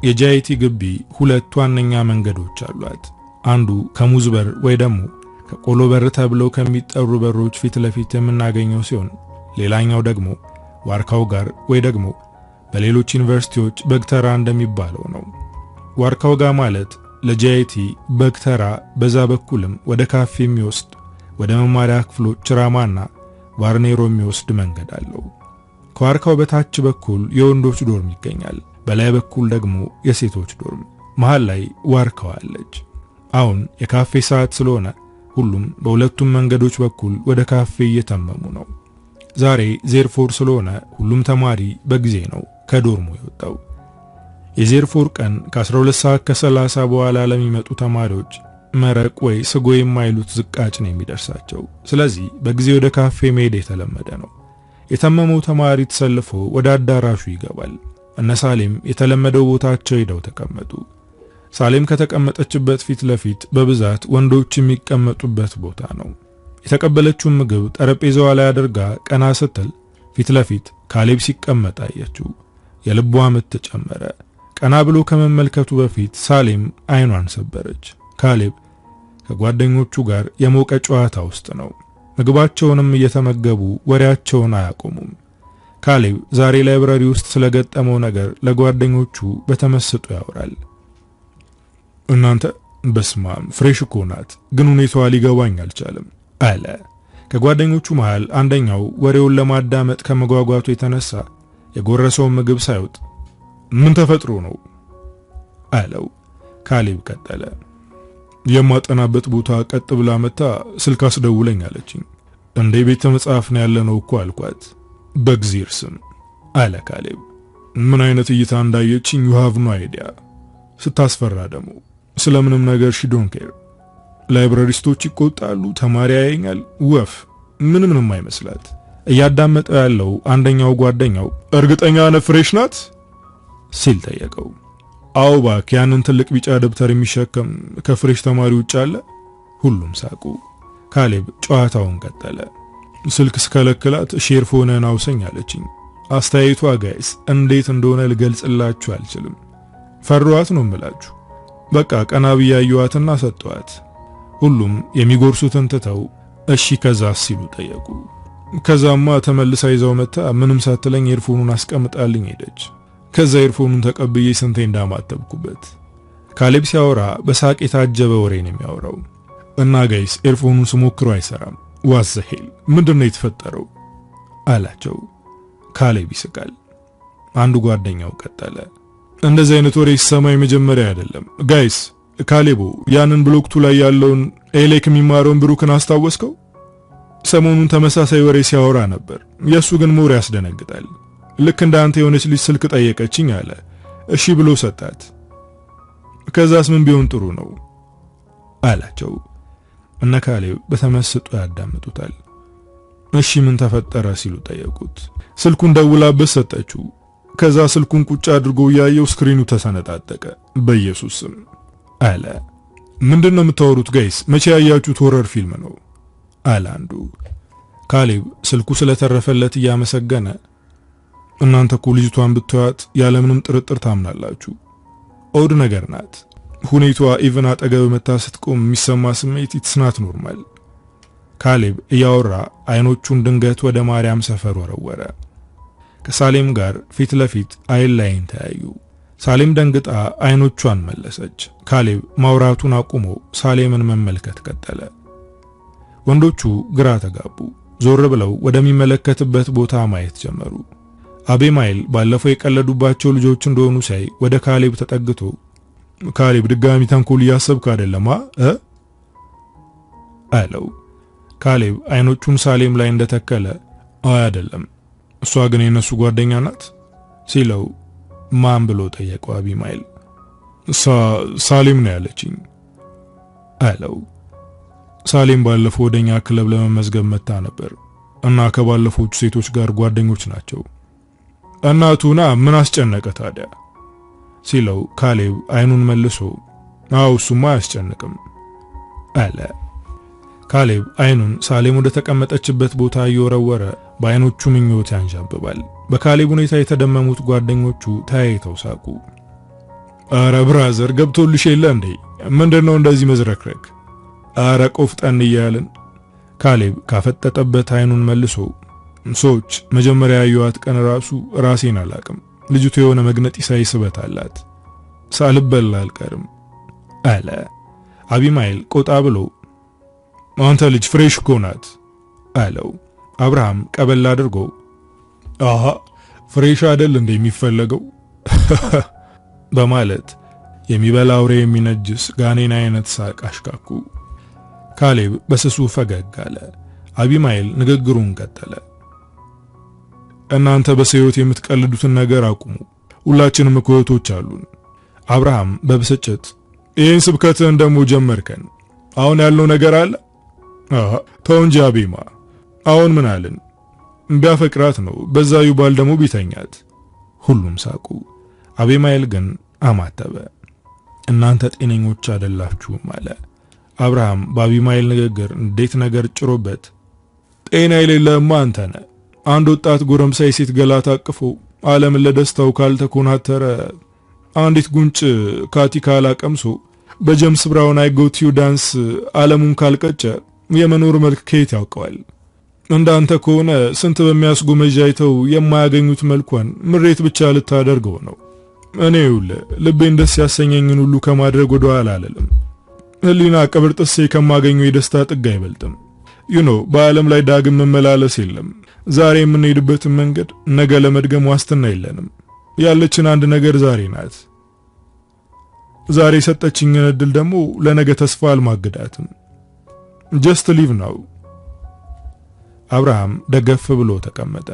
የጃይቲ ግቢ 2 ዋነኛ መንገዶች አሏት። አንዱ ከሙዝ በር ወይ ደግሞ ከቆሎ በር ተብለው ከሚጠሩ በሮች ፊት ለፊት የምናገኘው ሲሆን ሌላኛው ደግሞ ዋርካው ጋር ወይ ደግሞ በሌሎች ዩኒቨርሲቲዎች በግተራ እንደሚባለው ነው። ዋርካው ጋር ማለት ለጃይቲ በግተራ፣ በዛ በኩልም ወደ ካፌ የሚወስድ ወደ መማሪያ ክፍሎች ራማና ዋርኔሮ የሚወስድ መንገድ አለው። ከዋርካው በታች በኩል የወንዶች ዶርም ይገኛል። በላይ በኩል ደግሞ የሴቶች ዶርም። መሃል ላይ ዋርካው አለች። አሁን የካፌ ሰዓት ስለሆነ ሁሉም በሁለቱም መንገዶች በኩል ወደ ካፌ እየተመሙ ነው። ዛሬ ዜርፎር ስለሆነ ሁሉም ተማሪ በጊዜ ነው ከዶርሙ የወጣው። የዜርፎር ቀን ከ12 ሰዓት ከ30 በኋላ ለሚመጡ ተማሪዎች መረቅ ወይ ስጎ የማይሉት ዝቃጭ ነው የሚደርሳቸው። ስለዚህ በጊዜ ወደ ካፌ መሄድ የተለመደ ነው። የተመመው ተማሪ ተሰልፎ ወደ አዳራሹ ይገባል። እነ ሳሌም የተለመደው ቦታቸው ሄደው ተቀመጡ። ሳሌም ከተቀመጠችበት ፊት ለፊት በብዛት ወንዶች የሚቀመጡበት ቦታ ነው። የተቀበለችውን ምግብ ጠረጴዛዋ ላይ አድርጋ ቀና ስትል ፊት ለፊት ካሌብ ሲቀመጥ አየችው። የልቧ ምት ጨመረ። ቀና ብሎ ከመመልከቱ በፊት ሳሌም አይኗን ሰበረች። ካሌብ ከጓደኞቹ ጋር የሞቀ ጨዋታ ውስጥ ነው። ምግባቸውንም እየተመገቡ ወሬያቸውን አያቆሙም። ካሌብ ዛሬ ላይብራሪ ውስጥ ስለገጠመው ነገር ለጓደኞቹ በተመስጦ ያወራል። እናንተ በስማም ፍሬሽ እኮ ናት፣ ግን ሁኔታዋ ሊገባኝ አልቻለም አለ። ከጓደኞቹ መሃል አንደኛው ወሬውን ለማዳመጥ ከመጓጓቱ የተነሳ የጎረሰውን ምግብ ሳይውጥ ምን ተፈጥሮ ነው አለው። ካሌብ ቀጠለ። የማጠናበት ቦታ ቀጥ ብላ መታ ስልክ አስደውለኝ አለችኝ። እንደ ቤተ መጽሐፍ ነው ያለነው እኮ አልኳት። በግዚር ስም አለ ካሌብ። ምን አይነት እይታ እንዳየችኝ you have no idea። ስታስፈራ ደግሞ ስለምንም ነገር she don't care። ላይብራሪስቶች ይቆጣሉ፣ ተማሪ ያየኛል፣ ወፍ ምንም አይመስላት። እያዳመጠው ያለው አንደኛው ጓደኛው እርግጠኛ ነህ ፍሬሽ ናት ሲል ጠየቀው። አዎ እባክህ ያንን ትልቅ ቢጫ ደብተር የሚሸከም ከፍሬሽ ተማሪ ውጭ አለ። ሁሉም ሳቁ። ካሌብ ጨዋታውን ቀጠለ። ስልክ ስከለክላት ሼርፎንን አውሰኝ አለችኝ። አስተያየቷ ጋይስ እንዴት እንደሆነ ልገልጽላችሁ አልችልም። ፈሯት ነው የምላችሁ። በቃ ቀና ብያዩዋትና ሰጠዋት። ሁሉም የሚጎርሱትን ትተው እሺ ከዛስ ሲሉ ጠየቁ። ከዛማ ተመልሳ ይዛው መጣ። ምንም ሳትለኝ ኤርፎኑን አስቀምጣልኝ ሄደች። ከዛ ኤርፎኑን ተቀብዬ ስንቴ እንዳማተብኩበት። ካሌብ ሲያወራ በሳቅ የታጀበ ወሬ ነው የሚያወራው። እና ጋይስ ኤርፎኑን ስሞክረው አይሰራም። ዋዘሄል ምንድነው የተፈጠረው አላቸው። ካሌብ ይስቃል። አንዱ ጓደኛው ቀጠለ። እንደዚህ አይነት ወሬ ሲሰማ የመጀመሪያ አይደለም ጋይስ። ካሌቦ ያንን ብሎክቱ ላይ ያለውን ኤሌክ የሚማረውን ብሩክን አስታወስከው? ሰሞኑን ተመሳሳይ ወሬ ሲያወራ ነበር። የሱ ግን ሞር ያስደነግጣል። ልክ እንዳንተ የሆነች ልጅ ስልክ ጠየቀችኝ አለ። እሺ ብሎ ሰጣት። ከዛስ ምን ቢሆን ጥሩ ነው አላቸው። እነ ካሌብ በተመስጦ ያዳምጡታል። እሺ ምን ተፈጠረ ሲሉ ጠየቁት። ስልኩን ደውላበት ሰጠችው። ከዛ ስልኩን ቁጭ አድርጎ ያየው ስክሪኑ ተሰነጣጠቀ። በኢየሱስ ስም አለ። ምንድነው የምታወሩት ጋይስ? መቼ ያያችሁት ሆረር ፊልም ነው? አለ አንዱ። ካሌብ ስልኩ ስለተረፈለት እያመሰገነ እናንተ እኮ ልጅቷን ብታዩት ያለምንም ጥርጥር ታምናላችሁ። ኦድ ነገር ናት። ሁኔታዋ ኢቭን አጠገብ መታ ስትቆም የሚሰማ ስሜት ኢትስ ናት ኖርማል። ካሌብ እያወራ አይኖቹን ድንገት ወደ ማርያም ሰፈር ወረወረ። ከሳሌም ጋር ፊት ለፊት አይን ላይን ተያዩ። ሳሌም ደንግጣ አይኖቿን መለሰች። ካሌብ ማውራቱን አቁሞ ሳሌምን መመልከት ቀጠለ። ወንዶቹ ግራ ተጋቡ። ዞር ብለው ወደሚመለከትበት ቦታ ማየት ጀመሩ። አቤማይል ባለፈው የቀለዱባቸው ልጆች እንደሆኑ ሳይ ወደ ካሌብ ተጠግቶ ካሌብ ድጋሚ ተንኮል እያሰብክ አይደለም አለው። ካሌብ አይኖቹን ሳሌም ላይ እንደተከለ አይደለም፣ እሷ ግን የነሱ ጓደኛ ናት ሲለው ማን ብሎ ጠየቀው። አቤማይል ሳሌም ነው ያለችኝ አለው። ሳሌም ባለፈው ወደኛ ክለብ ለመመዝገብ መጣ ነበር እና ከባለፈዎቹ ሴቶች ጋር ጓደኞች ናቸው። እናቱና ምን አስጨነቀ ታዲያ ሲለው ካሌብ አይኑን መልሶ እሱማ አያስጨንቅም አለ። ካሌብ አይኑን ሳሌም ወደ ተቀመጠችበት ቦታ እየወረወረ በአይኖቹ ምኞት ያንዣብባል። በካሌብ ሁኔታ የተደመሙት ጓደኞቹ ተያይተው ሳቁ። አረ ብራዘር ገብቶልሽ የለ እንዴ? ምንድነው እንደዚህ መዝረክረክ? አረ ቆፍጠን እያልን ካሌብ ካፈጠጠበት አይኑን መልሶ ሰዎች መጀመሪያ ያዩዋት ቀን ራሴን አላቅም። ልጅቱ የሆነ መግነጢሳዊ ስበት አላት። ሳልበላ አልቀርም አለ። አቤማይል ቆጣ ብሎ አንተ ልጅ ፍሬሽ እኮ ናት አለው። አብርሃም ቀበል አድርጎ ፍሬሽ አይደል እንደ የሚፈለገው በማለት የሚበላ አውሬ የሚነጅስ ጋኔን አይነት ሳቅ አሽካኩ። ካሌብ በስሱ ፈገግ አለ። አቤማይል ንግግሩን ቀጠለ። እናንተ በሰዮት የምትቀልዱትን ነገር አቁሙ። ሁላችንም እኮ እህቶች አሉን። አብርሃም በብስጭት ይህን ስብከትን ደሞ ጀመርከን። አሁን ያለው ነገር አለ? ተው እንጂ አቤማ። አሁን ምን አለን? ቢያፈቅራት ነው፣ በዛ ይባል ደሞ ቢተኛት። ሁሉም ሳቁ። አቤማይል ግን አማተበ። እናንተ ጤነኞች አይደላችሁም አለ። አብርሃም በአቤማይል ንግግር እንዴት ነገር ጭሮበት ጤና የሌለህማ አንተ ነህ። አንድ ወጣት ጎረምሳ የሴት ገላ ታቅፎ ዓለምን ለደስታው ካልተኮናተረ አንዲት ጉንጭ ካቲካላ ቀምሶ በጀምስ ብራውን አይ ጎት ዩ ዳንስ ዓለሙን ካልቀጨ የመኖር መልክ ከየት ያውቀዋል? እንዳንተ ከሆነ ስንት በሚያስጎመጃይተው የማያገኙት መልኳን ምሬት ብቻ ልታደርገው ነው። እኔ ልቤን ደስ ያሰኘኝን ሁሉ ከማድረግ ወደ ኋላ አልልም። ህሊና ቀብር ጥሴ ከማገኘው የደስታ ጥግ አይበልጥም። በዓለም ላይ ዳግም መመላለስ የለም። ዛሬ የምንሄድበትን መንገድ ነገ ለመድገም ዋስትና የለንም። ያለችን አንድ ነገር ዛሬ ናት። ዛሬ የሰጠችኝን እድል ደግሞ ለነገ ተስፋ አልማግዳትም። ጀስት ሊቭ ናው። አብርሃም ደገፍ ብሎ ተቀመጠ።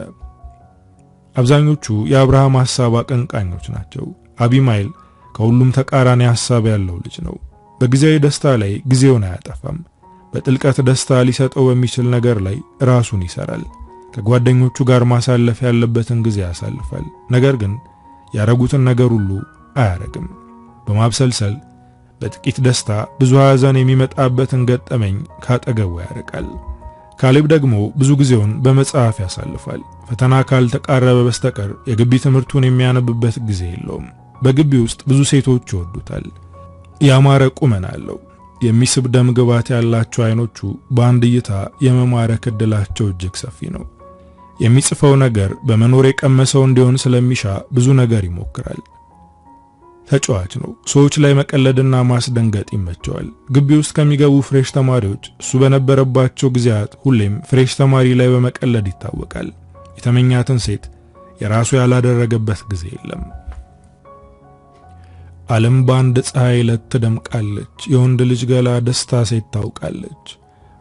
አብዛኞቹ የአብርሃም ሐሳብ አቀንቃኞች ናቸው። አቤማይል ከሁሉም ተቃራኒ ሐሳብ ያለው ልጅ ነው። በጊዜያዊ ደስታ ላይ ጊዜውን አያጠፋም። በጥልቀት ደስታ ሊሰጠው በሚችል ነገር ላይ ራሱን ይሰራል። ከጓደኞቹ ጋር ማሳለፍ ያለበትን ጊዜ ያሳልፋል። ነገር ግን ያረጉትን ነገር ሁሉ አያረግም። በማብሰልሰል በጥቂት ደስታ ብዙ ሐዘን የሚመጣበትን ገጠመኝ ካጠገቡ ያርቃል። ካሌብ ደግሞ ብዙ ጊዜውን በመጽሐፍ ያሳልፋል። ፈተና ካልተቃረበ በስተቀር የግቢ ትምህርቱን የሚያነብበት ጊዜ የለውም። በግቢ ውስጥ ብዙ ሴቶች ይወዱታል። ያማረ ቁመና አለው። የሚስብ ደም ግባት ያላቸው አይኖቹ በአንድ እይታ የመማረክ ዕድላቸው እጅግ ሰፊ ነው። የሚጽፈው ነገር በመኖር የቀመሰው እንዲሆን ስለሚሻ ብዙ ነገር ይሞክራል። ተጫዋች ነው። ሰዎች ላይ መቀለድና ማስደንገጥ ይመቸዋል። ግቢ ውስጥ ከሚገቡ ፍሬሽ ተማሪዎች እሱ በነበረባቸው ጊዜያት ሁሌም ፍሬሽ ተማሪ ላይ በመቀለድ ይታወቃል። የተመኛትን ሴት የራሱ ያላደረገበት ጊዜ የለም። ዓለም በአንድ ፀሐይ ዕለት ትደምቃለች። የወንድ ልጅ ገላ ደስታ ሴት ታውቃለች።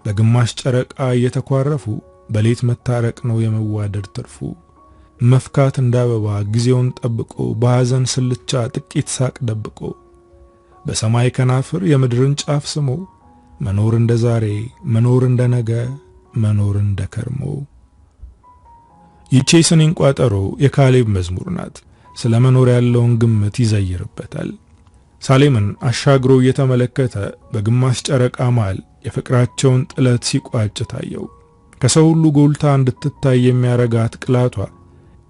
በግማሽ ጨረቃ እየተኳረፉ በሌት መታረቅ ነው የመዋደድ ትርፉ። መፍካት እንዳበባ ጊዜውን ጠብቆ በሐዘን ስልቻ ጥቂት ሳቅ ደብቆ በሰማይ ከናፍር የምድርን ጫፍ ስሞ መኖር እንደ ዛሬ መኖር እንደ ነገ መኖር እንደ ከርሞ ይህች የስንኝ ቋጠሮ የካሌብ መዝሙር ናት። ስለ መኖር ያለውን ግምት ይዘይርበታል። ሳሌምን አሻግሮ እየተመለከተ በግማሽ ጨረቃ መሃል የፍቅራቸውን ጥለት ሲቋጭ ታየው። ከሰው ሁሉ ጎልታ እንድትታይ የሚያረጋት ቅላቷ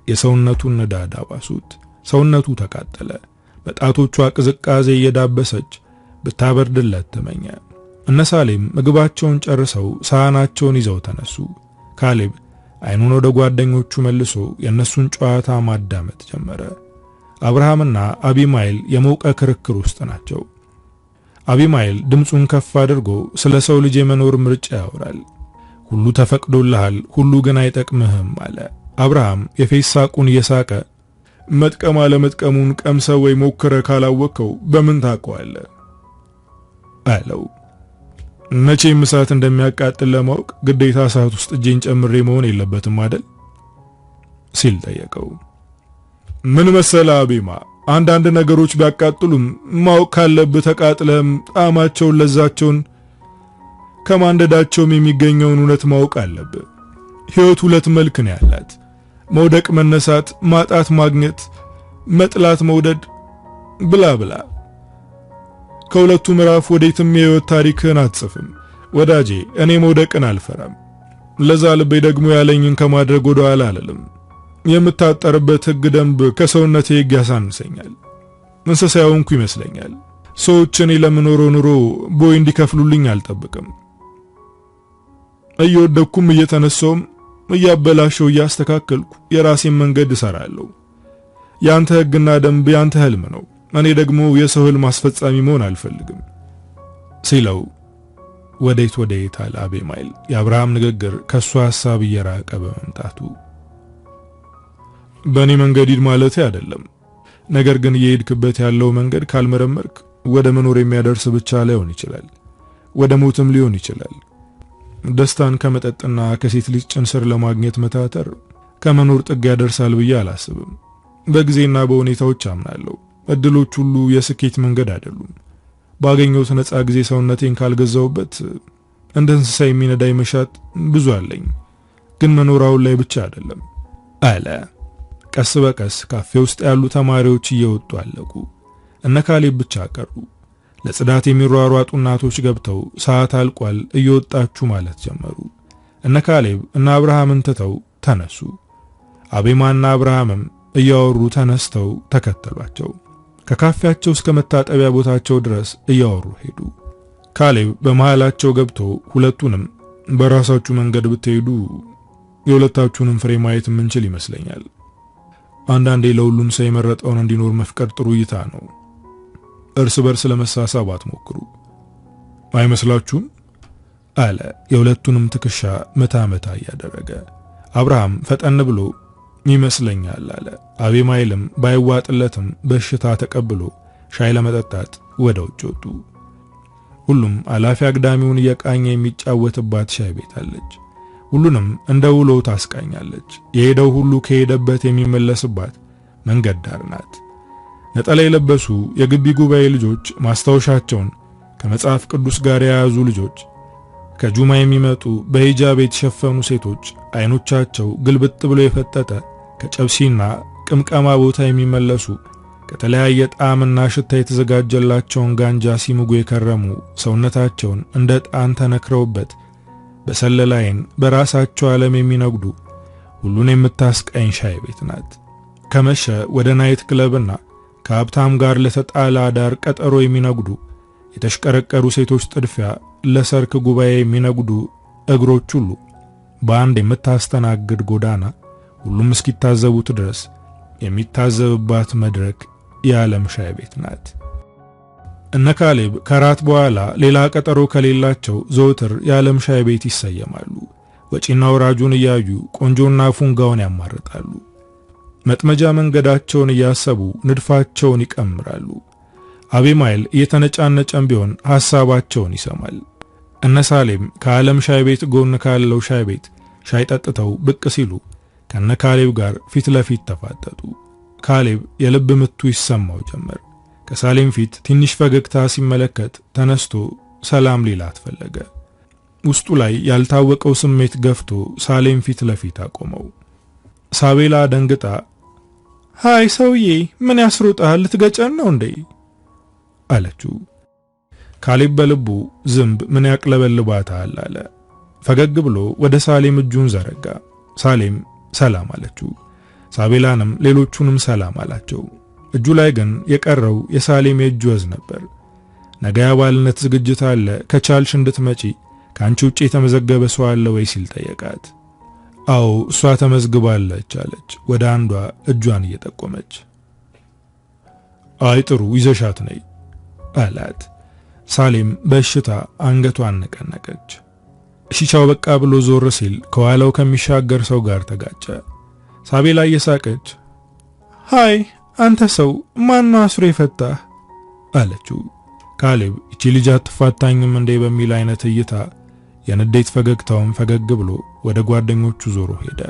የሰውነቱን ንዳድ አባሱት። ሰውነቱ ተቃጠለ። በጣቶቿ ቅዝቃዜ እየዳበሰች ብታበርድለት ተመኘ። እነ ሳሌም ምግባቸውን ጨርሰው ሳህናቸውን ይዘው ተነሱ። ካሌብ አይኑን ወደ ጓደኞቹ መልሶ የነሱን ጨዋታ ማዳመጥ ጀመረ። አብርሃምና አቢማኤል የሞቀ ክርክር ውስጥ ናቸው። አቢማኤል ድምጹን ከፍ አድርጎ ስለ ሰው ልጅ የመኖር ምርጫ ያወራል። ሁሉ ተፈቅዶልሃል፣ ሁሉ ግን አይጠቅምህም አለ። አብርሃም የፌስ ሳቁን እየሳቀ መጥቀም አለመጥቀሙን ቀምሰው ወይ ሞክረ ካላወቀው በምን ታውቀዋለህ አለው። መቼም እሳት እንደሚያቃጥል ለማወቅ ግዴታ እሳት ውስጥ እጄን ጨምሬ መሆን የለበትም አይደል ሲል ጠየቀው። ምን መሰለ አቤማ፣ አንዳንድ ነገሮች ቢያቃጥሉም ማወቅ ካለብህ ተቃጥለም ጣዕማቸውን ለዛቸውን ከማንደዳቸውም የሚገኘውን እውነት ማወቅ አለብህ። ሕይወት ሁለት መልክ ነው ያላት። መውደቅ፣ መነሳት፣ ማጣት፣ ማግኘት፣ መጥላት፣ መውደድ ብላ ብላ። ከሁለቱ ምዕራፍ ወዴትም የሕይወት ታሪክህን አትጽፍም ወዳጄ። እኔ መውደቅን አልፈራም። ለዛ ልቤ ደግሞ ያለኝን ከማድረግ ወደ ኋላ አልልም። የምታጠርበት ሕግ ደንብ ከሰውነቴ ሕግ ያሳንሰኛል። እንስሳ የሆንኩ ይመስለኛል። ሰዎች እኔ ለምኖረው ኑሮ ቦይ እንዲከፍሉልኝ አልጠብቅም። እየወደኩም እየተነሳውም እያበላሸው እያስተካከልኩ የራሴን መንገድ እሰራለሁ። ያንተ ሕግና ደንብ ያንተ ህልም ነው። እኔ ደግሞ የሰው ህልም አስፈጻሚ መሆን አልፈልግም ሲለው ወዴት አለ አቤማኤል። የአብርሃም ንግግር ከሱ ሐሳብ እየራቀ በመምጣቱ በእኔ መንገድ ሂድ ማለቴ አይደለም። ነገር ግን እየሄድክበት ያለው መንገድ ካልመረመርክ ወደ መኖር የሚያደርስ ብቻ ላይሆን ይችላል፣ ወደ ሞትም ሊሆን ይችላል። ደስታን ከመጠጥና ከሴት ልጅ ጭን ስር ለማግኘት መታተር ከመኖር ጥግ ያደርሳል ብዬ አላስብም። በጊዜና በሁኔታዎች አምናለሁ። እድሎች ሁሉ የስኬት መንገድ አይደሉም። ባገኘሁት ነፃ ጊዜ ሰውነቴን ካልገዛውበት እንደ እንስሳ የሚነዳኝ መሻት ብዙ አለኝ። ግን መኖራው ላይ ብቻ አይደለም አለ። ቀስ በቀስ ካፌ ውስጥ ያሉ ተማሪዎች እየወጡ አለቁ። እነ ካሌብ ብቻ ቀሩ። ለጽዳት የሚሯሯጡ እናቶች ገብተው ሰዓት አልቋል እየወጣችሁ ማለት ጀመሩ። እነ ካሌብ እና አብርሃምን ትተው ተነሱ። አቤማና አብርሃምም እያወሩ ተነስተው ተከተሏቸው። ከካፌያቸው እስከ መታጠቢያ ቦታቸው ድረስ እያወሩ ሄዱ። ካሌብ በመሃላቸው ገብቶ ሁለቱንም በራሳችሁ መንገድ ብትሄዱ የሁለታችሁንም ፍሬ ማየት የምንችል ይመስለኛል። አንዳንዴ ለሁሉም ሰው የመረጠውን እንዲኖር መፍቀድ ጥሩ እይታ ነው። እርስ በርስ ለመሳሳብ አትሞክሩ፣ አይመስላችሁም አለ የሁለቱንም ትከሻ መታ መታ እያደረገ። አብርሃም ፈጠን ብሎ ይመስለኛል አለ። አቤማኤልም ባይዋጥለትም በሽታ ተቀብሎ ሻይ ለመጠጣት ወደ ውጭ ወጡ። ሁሉም አላፊ አግዳሚውን እየቃኘ የሚጫወትባት ሻይ ቤት አለች። ሁሉንም እንደ ውሎ ታስቃኛለች። የሄደው ሁሉ ከሄደበት የሚመለስባት መንገድ ዳር ናት። ነጠላ የለበሱ የግቢ ጉባኤ ልጆች፣ ማስታወሻቸውን ከመጽሐፍ ቅዱስ ጋር የያዙ ልጆች፣ ከጁማ የሚመጡ በሂጃብ የተሸፈኑ ሴቶች፣ አይኖቻቸው ግልብጥ ብሎ የፈጠጠ ከጨብሲና ቅምቀማ ቦታ የሚመለሱ ከተለያየ ጣዕምና ሽታ የተዘጋጀላቸውን ጋንጃ ሲምጉ የከረሙ ሰውነታቸውን እንደ ጣን ተነክረውበት በሰለላይን በራሳቸው ዓለም የሚነግዱ ሁሉን የምታስቀኝ ሻይ ቤት ናት። ከመሸ ወደ ናይት ክለብና ከሀብታም ጋር ለተጣለ አዳር ቀጠሮ የሚነግዱ የተሽቀረቀሩ ሴቶች ጥድፊያ፣ ለሰርክ ጉባኤ የሚነግዱ እግሮች ሁሉ በአንድ የምታስተናግድ ጎዳና ሁሉም እስኪታዘቡት ድረስ የሚታዘብባት መድረክ የዓለም ሻይ ቤት ናት። እነ ካሌብ ከራት በኋላ ሌላ ቀጠሮ ከሌላቸው ዘወትር የዓለም ሻይ ቤት ይሰየማሉ። ወጪና ወራጁን እያዩ ቆንጆና ፉንጋውን ያማርጣሉ። መጥመጃ መንገዳቸውን እያሰቡ ንድፋቸውን ይቀምራሉ። አቤማኤል እየተነጫነጨም ቢሆን ሐሳባቸውን ይሰማል። እነ ሳሌም ከዓለም ሻይ ቤት ጎን ካለው ሻይ ቤት ሻይ ጠጥተው ብቅ ሲሉ ከነ ካሌብ ጋር ፊት ለፊት ተፋጠጡ። ካሌብ የልብ ምቱ ይሰማው ጀመር። ከሳሌም ፊት ትንሽ ፈገግታ ሲመለከት ተነስቶ ሰላም ሊላት ፈለገ። ውስጡ ላይ ያልታወቀው ስሜት ገፍቶ ሳሌም ፊት ለፊት አቆመው። ሳቤላ ደንግጣ ሃይ ሰውዬ ምን ያስሮጣል ልትገጨን ነው እንዴ አለችው። ካሌብ በልቡ ዝንብ ምን ያቅለበልባታል አለ። ፈገግ ብሎ ወደ ሳሌም እጁን ዘረጋ። ሳሌም ሰላም አለችው። ሳቤላንም ሌሎቹንም ሰላም አላቸው። እጁ ላይ ግን የቀረው የሳሌም የእጁ ወዝ ነበር። ነገ የአባልነት ዝግጅት አለ ከቻልሽ እንድትመጪ ካንቺ ውጪ የተመዘገበ ሰው አለ ወይ ሲል ጠየቃት። አዎ እሷ ተመዝግባለች አለች ወደ አንዷ እጇን እየጠቆመች። አይ ጥሩ ይዘሻት ነይ አላት። ሳሌም በእሽታ አንገቷን ነቀነቀች። እሺቻው በቃ ብሎ ዞር ሲል ከኋላው ከሚሻገር ሰው ጋር ተጋጨ። ሳቤላ እየሳቀች ሃይ አንተ ሰው ማን ነው አስሮ የፈታህ አለችው። ካሌብ እቺ ልጅ አትፋታኝም እንዴ በሚል አይነት እይታ የንዴት ፈገግታውን ፈገግ ብሎ ወደ ጓደኞቹ ዞሮ ሄደ።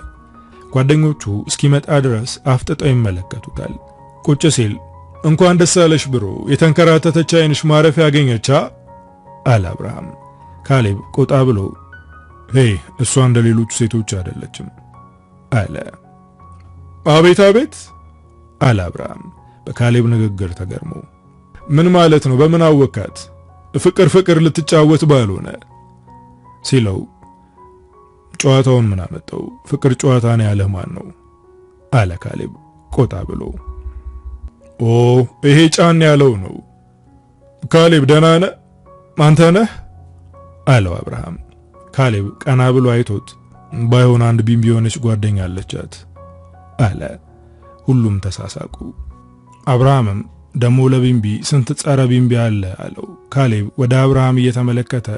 ጓደኞቹ እስኪመጣ ድረስ አፍጥጠው ይመለከቱታል። ቁጭ ሲል እንኳን ደስ አለሽ ብሮ የተንከራተተች አይንሽ ማረፊያ ያገኘቻ አለ አብርሃም። ካሌብ ቆጣ ብሎ ሄይ እሷ እንደ ሌሎቹ ሴቶች አይደለችም አለ። አቤት አቤት አለ አብርሃም በካሌብ ንግግር ተገርሞ። ምን ማለት ነው? በምን አወካት? ፍቅር ልትጫወት ባልሆነ ሲለው ጨዋታውን ምን አመጣው? ፍቅር ጨዋታ ነው ያለህ ማን ነው? አለ ካሌብ ቆጣ ብሎ። ኦ ይሄ ጫን ያለው ነው። ካሌብ ደህና ነህ? አንተ ነህ? አለው አብርሃም። ካሌብ ቀና ብሎ አይቶት ባይሆን አንድ ቢምቢ የሆነች ጓደኛ አለቻት አለ። ሁሉም ተሳሳቁ። አብርሃምም ደሞ ለቢምቢ ስንት ጸረ ቢምቢ አለ አለው። ካሌብ ወደ አብርሃም እየተመለከተ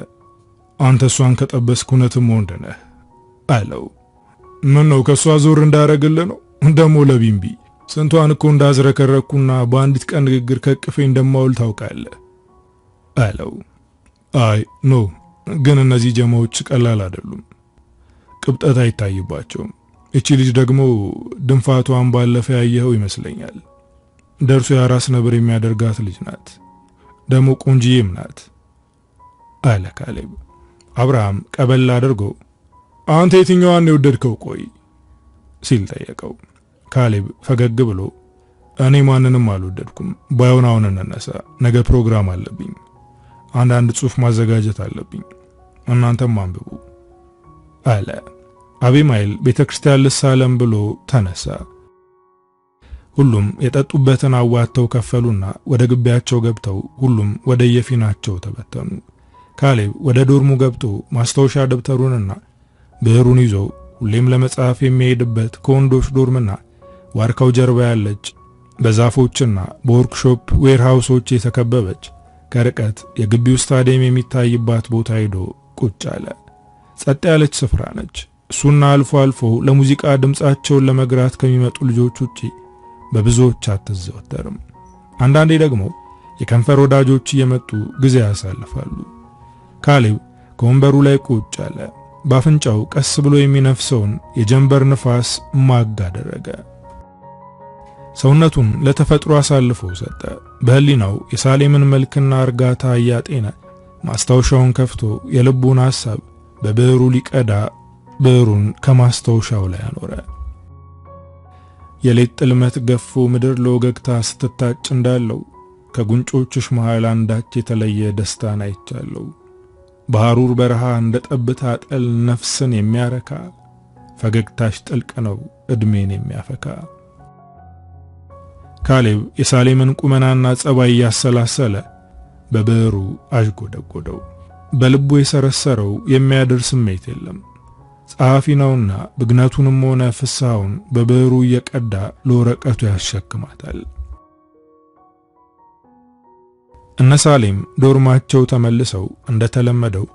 አንተ እሷን ከጠበስክ እውነትም ወንድ ነህ አለው። ምን ነው ከሷ ዞር እንዳረግልህ ነው? ደሞ ለቢምቢ ስንቷን እኮ እንዳዝረከረኩና በአንዲት ቀን ንግግር ከቅፌ እንደማውል ታውቃለህ አለው። አይ ኖ ግን እነዚህ ጀማዎች ቀላል አይደሉም፣ ቅብጠት አይታይባቸውም። እቺ ልጅ ደግሞ ድንፋቷን ባለፈ ያየኸው ይመስለኛል። ደርሶ ያራስ ነብር የሚያደርጋት ልጅ ናት፣ ደግሞ ቆንጂዬም ናት አለ ካሌብ። አብርሃም ቀበል አድርጎ አንተ የትኛዋን የወደድከው ቆይ ሲል ጠየቀው። ካሌብ ፈገግ ብሎ እኔ ማንንም አልወደድኩም፣ ባይሆን አሁን እንነሳ፣ ነገ ፕሮግራም አለብኝ፣ አንዳንድ ጽሑፍ ማዘጋጀት አለብኝ፣ እናንተም አንብቡ አለ። አቤማይል ቤተክርስቲያን ልሳለም ብሎ ተነሳ። ሁሉም የጠጡበትን አዋተው ከፈሉና ወደ ግቢያቸው ገብተው ሁሉም ወደ የፊናቸው ተበተኑ። ካሌብ ወደ ዶርሙ ገብቶ ማስታወሻ ደብተሩንና ብዕሩን ይዞ ሁሌም ለመጻፍ የሚሄድበት ከወንዶች ዶርምና ዋርካው ጀርባ ያለች በዛፎችና በወርክሾፕ ዌርሃውሶች የተከበበች ከርቀት የግቢው ስታዲየም የሚታይባት ቦታ ሄዶ ቁጭ አለ። ጸጥ ያለች ስፍራ ነች። እሱና አልፎ አልፎ ለሙዚቃ ድምጻቸውን ለመግራት ከሚመጡ ልጆች ውጪ በብዙዎች አትዘወተርም። አንዳንዴ ደግሞ የከንፈር ወዳጆች እየመጡ ጊዜ ያሳልፋሉ። ካሌብ ከወንበሩ ላይ ቁጭ አለ። ባፍንጫው ቀስ ብሎ የሚነፍሰውን የጀንበር ንፋስ ማግ አደረገ። ሰውነቱን ለተፈጥሮ አሳልፎ ሰጠ። በህሊናው የሳሌምን መልክና እርጋታ እያጤነ ማስታወሻውን ከፍቶ የልቡን ሐሳብ በብዕሩ ሊቀዳ ብዕሩን ከማስታወሻው ላይ አኖረ። የሌት ጥልመት ገፎ ምድር ለወገግታ ስትታጭ እንዳለው ከጉንጮችሽ መሃል አንዳች የተለየ ደስታን አይቻለሁ። በሐሩር በረሃ እንደ ጠብታ ጠል ነፍስን የሚያረካ ፈገግታሽ ጥልቅ ነው እድሜን የሚያፈካ። ካሌብ የሳሌምን ቁመናና ጸባይ ያሰላሰለ በብዕሩ አዥጎደጎደው። በልቡ የሰረሰረው የሚያድር ስሜት የለም። ጸሐፊ ነውና ብግነቱንም ሆነ ፍሳውን በብዕሩ እየቀዳ ለወረቀቱ ያሸክማታል። እነ ሳሌም ዶርማቸው ተመልሰው እንደተለመደው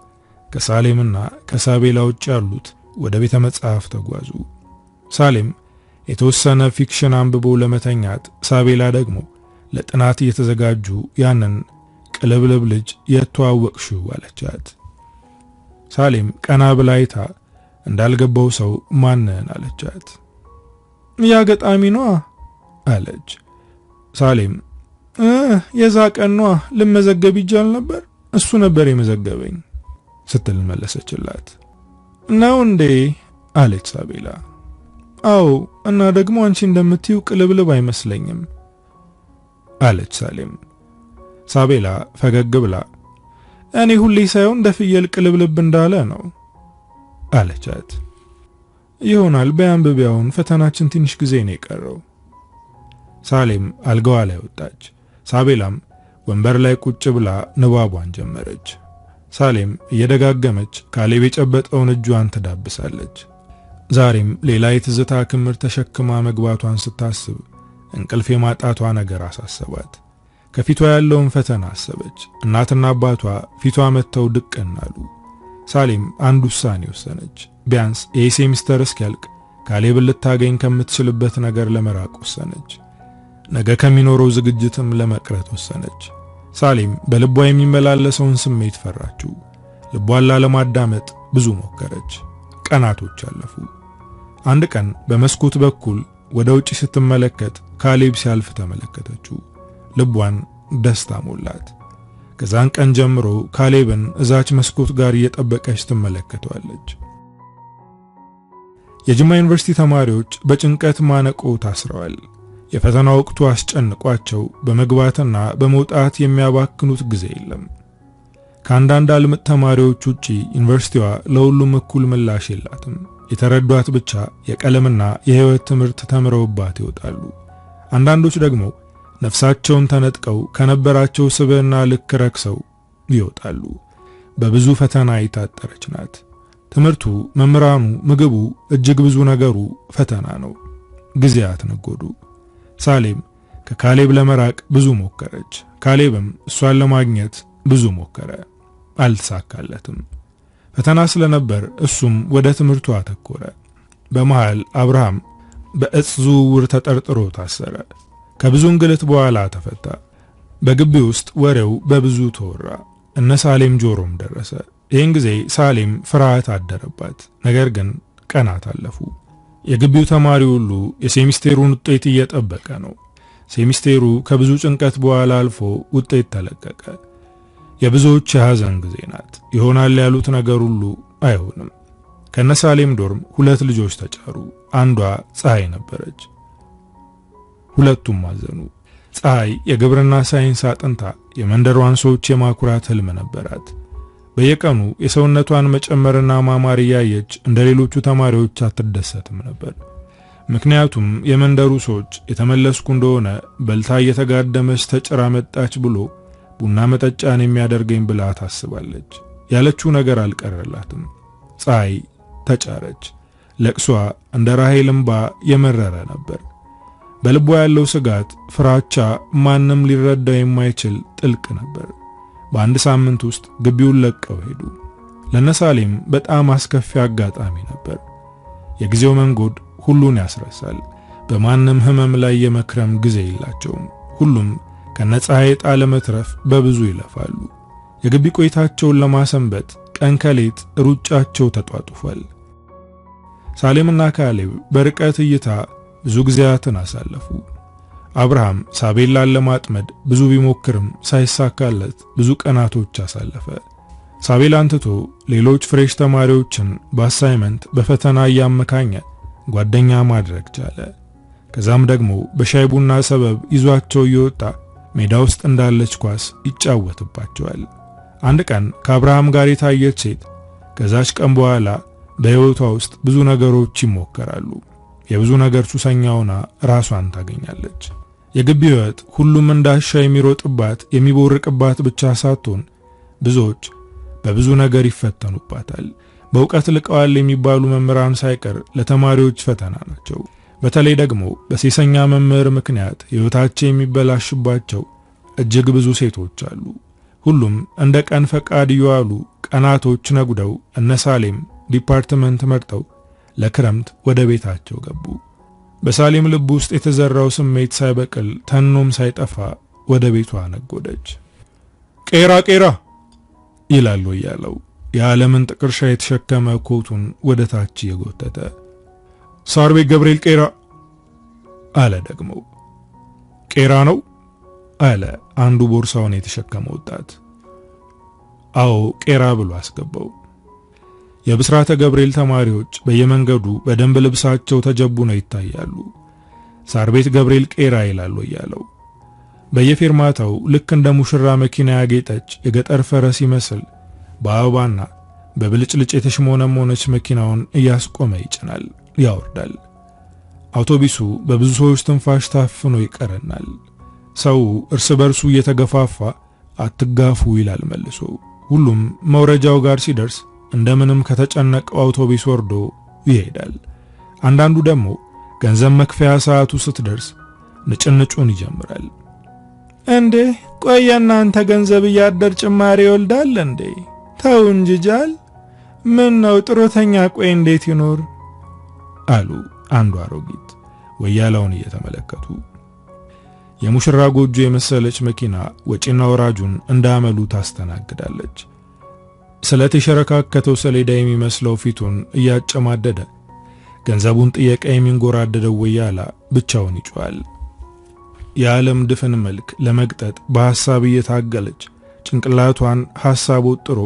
ከሳሌምና ከሳቤላ ውጭ ያሉት ወደ ቤተ መጽሐፍ ተጓዙ። ሳሌም የተወሰነ ፊክሽን አንብቦ ለመተኛት፣ ሳቤላ ደግሞ ለጥናት እየተዘጋጁ ያንን ቅልብልብ ልጅ የተዋወቅሽው አለቻት። ሳሌም ቀና ብላ አይታ እንዳልገባው ሰው ማንን አለቻት። ያ ገጣሚ ነዋ አለች። ሳሌም የዛ ቀን ነዋ ልመዘገብ ይጃል ነበር፣ እሱ ነበር የመዘገበኝ ስትል መለሰችላት። ነው እንዴ አለች ሳቤላ። አዎ እና ደግሞ አንቺ እንደምትዩ ቅልብልብ አይመስለኝም አለች ሳሌም። ሳቤላ ፈገግ ብላ እኔ ሁሌ ሳይሆን እንደ ፍየል ቅልብልብ እንዳለ ነው አለቻት። ይሆናል በአንብቢያውን ፈተናችን ትንሽ ጊዜ ነው የቀረው። ሳሌም አልጋዋ ላይ ወጣች። ሳቤላም ወንበር ላይ ቁጭ ብላ ንባቧን ጀመረች። ሳሌም እየደጋገመች ካሌብ የጨበጠውን እጇን ትዳብሳለች። ዛሬም ሌላ የትዝታ ክምር ተሸክማ መግባቷን ስታስብ እንቅልፍ የማጣቷ ነገር አሳሰባት። ከፊቷ ያለውን ፈተና አሰበች። እናትና አባቷ ፊቷ መተው ድቅን አሉ። ሳሌም አንድ ውሳኔ ወሰነች። ቢያንስ ይህ ሴሚስተር እስኪያልቅ ካሌብን ልታገኝ ከምትችልበት ነገር ለመራቅ ወሰነች። ነገ ከሚኖረው ዝግጅትም ለመቅረት ወሰነች። ሳሌም በልቧ የሚመላለሰውን ስሜት ፈራችው። ልቧን ላለማዳመጥ ብዙ ሞከረች። ቀናቶች አለፉ። አንድ ቀን በመስኮት በኩል ወደ ውጪ ስትመለከት ካሌብ ሲያልፍ ተመለከተችው። ልቧን ደስታ ሞላት። ከዛን ቀን ጀምሮ ካሌብን እዛች መስኮት ጋር እየጠበቀች ትመለከተዋለች። የጅማ ዩኒቨርሲቲ ተማሪዎች በጭንቀት ማነቆ ታስረዋል። የፈተና ወቅቱ አስጨንቋቸው በመግባትና በመውጣት የሚያባክኑት ጊዜ የለም። ከአንዳንድ አልምጥ ተማሪዎች ውጪ ዩኒቨርሲቲዋ ለሁሉም እኩል ምላሽ የላትም። የተረዷት ብቻ የቀለምና የህይወት ትምህርት ተምረውባት ይወጣሉ። አንዳንዶች ደግሞ ነፍሳቸውን ተነጥቀው ከነበራቸው ስብዕና ልክ ረክሰው ይወጣሉ። በብዙ ፈተና የታጠረች ናት ትምህርቱ፣ መምህራኑ፣ ምግቡ፣ እጅግ ብዙ ነገሩ ፈተና ነው። ጊዜያት ነጎዱ። ሳሌም ከካሌብ ለመራቅ ብዙ ሞከረች። ካሌብም እሷን ለማግኘት ብዙ ሞከረ። አልተሳካለትም። ፈተና ስለነበር እሱም ወደ ትምህርቱ አተኮረ። በመሃል አብርሃም በእጽ ዝውውር ተጠርጥሮ ታሰረ። ከብዙ እንግልት በኋላ ተፈታ። በግቢ ውስጥ ወሬው በብዙ ተወራ። እነ ሳሌም ጆሮም ደረሰ። ይህን ጊዜ ሳሌም ፍርሃት አደረባት። ነገር ግን ቀናት አለፉ። የግቢው ተማሪ ሁሉ የሴሚስቴሩን ውጤት እየጠበቀ ነው። ሴሚስቴሩ ከብዙ ጭንቀት በኋላ አልፎ ውጤት ተለቀቀ። የብዙዎች የሐዘን ጊዜ ናት። ይሆናል ያሉት ነገር ሁሉ አይሆንም። ከነሳሌም ዶርም 2 ልጆች ተጫሩ። አንዷ ፀሐይ ነበረች። ሁለቱም አዘኑ። ፀሐይ የግብርና ሳይንስ አጥንታ የመንደሯን ሰዎች የማኩራት ህልም ነበራት። በየቀኑ የሰውነቷን መጨመርና ማማር ያየች እንደሌሎቹ ተማሪዎች አትደሰትም ነበር። ምክንያቱም የመንደሩ ሰዎች የተመለስኩ እንደሆነ በልታ እየተጋደመች ተጭራ መጣች ብሎ ቡና መጠጫን የሚያደርገኝ ብላ ታስባለች። ያለችው ነገር አልቀረላትም። ፀሐይ ተጫረች። ለቅሷ እንደ ራሔል እንባ የመረረ ነበር። በልቧ ያለው ስጋት፣ ፍራቻ ማንም ሊረዳው የማይችል ጥልቅ ነበር። በአንድ ሳምንት ውስጥ ግቢውን ለቀው ሄዱ። ለነሳሌም በጣም አስከፊ አጋጣሚ ነበር። የጊዜው መንጎድ ሁሉን ያስረሳል። በማንም ህመም ላይ የመክረም ጊዜ የላቸውም። ሁሉም ከነፀሐይ ዕጣ ለመትረፍ በብዙ ይለፋሉ። የግቢ ቆይታቸውን ለማሰንበት ቀን ከሌት ሩጫቸው ተጧጡፏል። ሳሌምና ካሌብ በርቀት እይታ ብዙ ጊዜያትን አሳለፉ። አብርሃም ሳቤላን ለማጥመድ ብዙ ቢሞክርም ሳይሳካለት ብዙ ቀናቶች አሳለፈ። ሳቤላን ትቶ ሌሎች ፍሬሽ ተማሪዎችን በአሳይመንት በፈተና እያመካኘ ጓደኛ ማድረግ ቻለ። ከዛም ደግሞ በሻይ ቡና ሰበብ ይዟቸው እየወጣ ሜዳ ውስጥ እንዳለች ኳስ ይጫወትባቸዋል። አንድ ቀን ከአብርሃም ጋር የታየች ሴት ከዛች ቀን በኋላ በሕይወቷ ውስጥ ብዙ ነገሮች ይሞከራሉ። የብዙ ነገር ሱሰኛ ሆና ራሷን ታገኛለች። የግቢ ሕይወት ሁሉም እንዳሻ የሚሮጥባት የሚቦርቅባት ብቻ ሳትሆን ብዙዎች በብዙ ነገር ይፈተኑባታል። በእውቀት ልቀዋል የሚባሉ መምህራን ሳይቀር ለተማሪዎች ፈተና ናቸው። በተለይ ደግሞ በሴሰኛ መምህር ምክንያት ሕይወታቸው የሚበላሽባቸው እጅግ ብዙ ሴቶች አሉ። ሁሉም እንደ ቀን ፈቃድ ይዋሉ ቀናቶች ነጉደው እነ ሳሌም ዲፓርትመንት መርጠው ለክረምት ወደ ቤታቸው ገቡ። በሳሌም ልብ ውስጥ የተዘራው ስሜት ሳይበቅል ተኖም ሳይጠፋ ወደ ቤቷ ነጎደች። ቄራ ቄራ ይላል ያለው የዓለምን ጥቅርሻ የተሸከመ ኮቱን ወደ ታች የጎተተ ሳር ቤት ገብርኤል ቄራ አለ። ደግሞ ቄራ ነው አለ አንዱ ቦርሳውን የተሸከመ ወጣት። አዎ ቄራ ብሎ አስገባው። የብስራተ ገብርኤል ተማሪዎች በየመንገዱ በደንብ ልብሳቸው ተጀቡነው ይታያሉ። ሳር ቤት ገብርኤል ቄራ ይላል ወያለው። በየፌርማታው ልክ እንደ ሙሽራ መኪና ያጌጠች የገጠር ፈረስ ይመስል በአበባና በብልጭልጭ የተሽሞነሞነች መኪናውን እያስቆመ ይጭናል፣ ያወርዳል። አውቶቡሱ በብዙ ሰዎች ትንፋሽ ታፍኖ ይቀረናል። ሰው እርስ በርሱ እየተገፋፋ አትጋፉ ይላል መልሶ። ሁሉም መውረጃው ጋር ሲደርስ እንደምንም ከተጨነቀው አውቶቡስ ወርዶ ይሄዳል። አንዳንዱ ደግሞ ገንዘብ መክፈያ ሰዓቱ ስትደርስ ንጭንጩን ይጀምራል። እንዴ ቆይ እናንተ ገንዘብ እያደር ጭማሪ ይወልዳል እንዴ? ተው እንጂ ጃል፣ ምን ነው ጥሮተኛ ቆይ እንዴት ይኖር አሉ አንዱ አሮጊት ወያላውን እየተመለከቱ። የሙሽራ ጎጆ የመሰለች መኪና ወጪና ወራጁን እንዳመሉ ታስተናግዳለች። ስለት የሸረካከተው ሰሌዳ የሚመስለው ፊቱን እያጨማደደ ገንዘቡን ጥየቃ የሚንጎራደደው ወያላ ብቻውን ይጮሃል። የዓለም ድፍን መልክ ለመግጠጥ በሐሳብ እየታገለች ጭንቅላቷን ሐሳብ ወጥሮ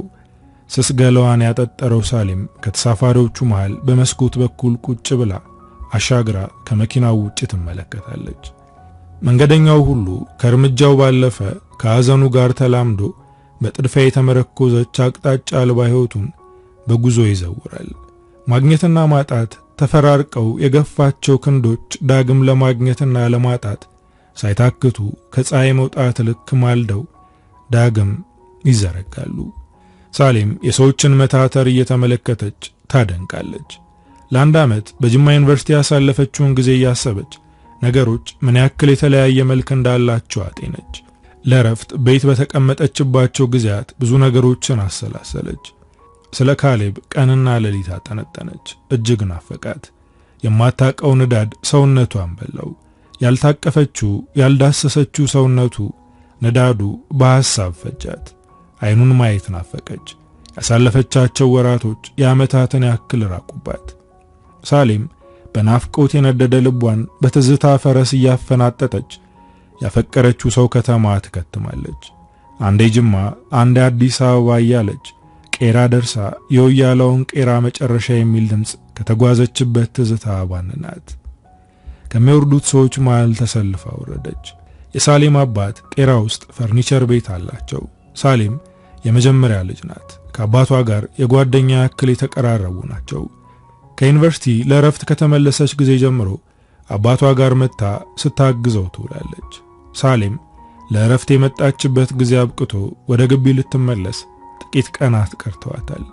ስስገላዋን ያጠጠረው ሳሌም ከተሳፋሪዎቹ መሃል በመስኮት በኩል ቁጭ ብላ አሻግራ ከመኪናው ውጭ ትመለከታለች። መንገደኛው ሁሉ ከእርምጃው ባለፈ ከሐዘኑ ጋር ተላምዶ በጥድፊያ የተመረኮዘች አቅጣጫ አልባ ሕይወቱን በጉዞ ይዘውራል። ማግኘትና ማጣት ተፈራርቀው የገፋቸው ክንዶች ዳግም ለማግኘትና ለማጣት ሳይታክቱ ከፀሐይ መውጣት ልክ ማልደው ዳግም ይዘረጋሉ። ሳሌም የሰዎችን መታተር እየተመለከተች ታደንቃለች። ለአንድ ዓመት በጅማ ዩኒቨርሲቲ ያሳለፈችውን ጊዜ እያሰበች ነገሮች ምን ያክል የተለያየ መልክ እንዳላቸው አጤነች። ለረፍት ቤት በተቀመጠችባቸው ጊዜያት ብዙ ነገሮችን አሰላሰለች። ስለ ካሌብ ቀንና ሌሊት አጠነጠነች። እጅግ ናፈቃት። የማታቀው ንዳድ ሰውነቷን በላው። ያልታቀፈችው ያልዳሰሰችው ሰውነቱ ንዳዱ በሐሳብ ፈጃት። አይኑን ማየት ናፈቀች። ያሳለፈቻቸው ወራቶች የዓመታትን ያክል ራቁባት። ሳሌም በናፍቆት የነደደ ልቧን በትዝታ ፈረስ እያፈናጠጠች ያፈቀረችው ሰው ከተማ ትከትማለች። አንዴ ጅማ፣ አንዴ አዲስ አበባ እያለች ቄራ ደርሳ የወያላውን ቄራ መጨረሻ የሚል ድምፅ ከተጓዘችበት ትዝታ ባንናት። ከሚወርዱት ሰዎች መሃል ተሰልፋ ወረደች። የሳሌም አባት ቄራ ውስጥ ፈርኒቸር ቤት አላቸው። ሳሌም የመጀመሪያ ልጅ ናት። ከአባቷ ጋር የጓደኛ ያክል የተቀራረቡ ናቸው። ከዩኒቨርሲቲ ለረፍት ከተመለሰች ጊዜ ጀምሮ አባቷ ጋር መታ ስታግዘው ትውላለች። ሳሌም ለረፍት የመጣችበት ጊዜ አብቅቶ ወደ ግቢ ልትመለስ ጥቂት ቀናት ቀርተዋታል።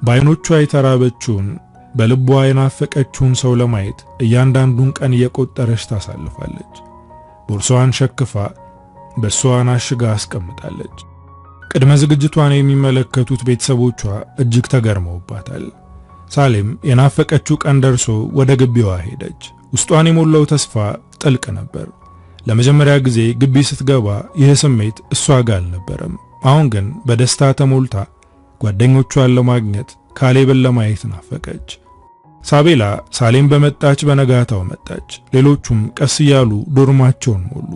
በአይኖቿ የተራበችውን በልቧ የናፈቀችውን ሰው ለማየት እያንዳንዱን ቀን እየቆጠረች ታሳልፋለች። ቦርሳዋን ሸክፋ በሷን አሽጋ አስቀምጣለች። ቅድመ ዝግጅቷን የሚመለከቱት ቤተሰቦቿ እጅግ ተገርመውባታል። ሳሌም የናፈቀችው ቀን ደርሶ ወደ ግቢዋ ሄደች። ውስጧን የሞላው ተስፋ ጥልቅ ነበር። ለመጀመሪያ ጊዜ ግቢ ስትገባ ይህ ስሜት እሷ ጋር አልነበረም። አሁን ግን በደስታ ተሞልታ ጓደኞቿን ለማግኘት ካሌብን ለማየት ናፈቀች። ሳቤላ ሳሌም በመጣች በነጋታው መጣች። ሌሎቹም ቀስ እያሉ ዶርማቸውን ሞሉ።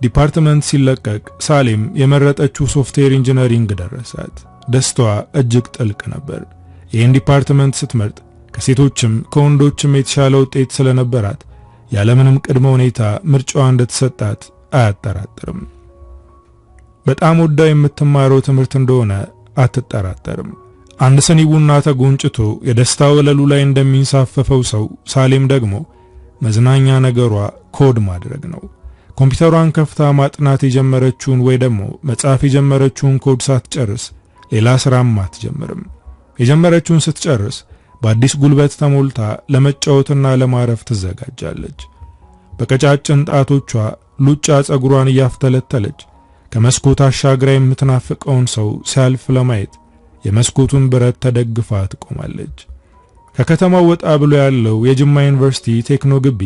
ዲፓርትመንት ሲለቀቅ ሳሌም የመረጠችው ሶፍትዌር ኢንጂነሪንግ ደረሳት። ደስታዋ እጅግ ጥልቅ ነበር። ይህን ዲፓርትመንት ስትመርጥ ከሴቶችም ከወንዶችም የተሻለ ውጤት ስለነበራት ያለምንም ቅድመ ሁኔታ ምርጫዋ እንደተሰጣት አያጠራጥርም። በጣም ወዳው የምትማረው ትምህርት እንደሆነ አትጠራጠርም። አንድ ስኒ ቡና ተጎንጭቶ የደስታ ወለሉ ላይ እንደሚንሳፈፈው ሰው ሳሌም ደግሞ መዝናኛ ነገሯ ኮድ ማድረግ ነው። ኮምፒውተሯን ከፍታ ማጥናት የጀመረችውን ወይ ደግሞ መጻፍ የጀመረችውን ኮድ ሳትጨርስ ሌላ ስራም አትጀምርም። የጀመረችውን ስትጨርስ በአዲስ ጉልበት ተሞልታ ለመጫወትና ለማረፍ ትዘጋጃለች። በቀጫጭን ጣቶቿ ሉጫ ጸጉሯን እያፍተለተለች ከመስኮት አሻግራ የምትናፍቀውን ሰው ሲያልፍ ለማየት የመስኮቱን ብረት ተደግፋ ትቆማለች። ከከተማው ወጣ ብሎ ያለው የጅማ ዩኒቨርሲቲ ቴክኖ ግቢ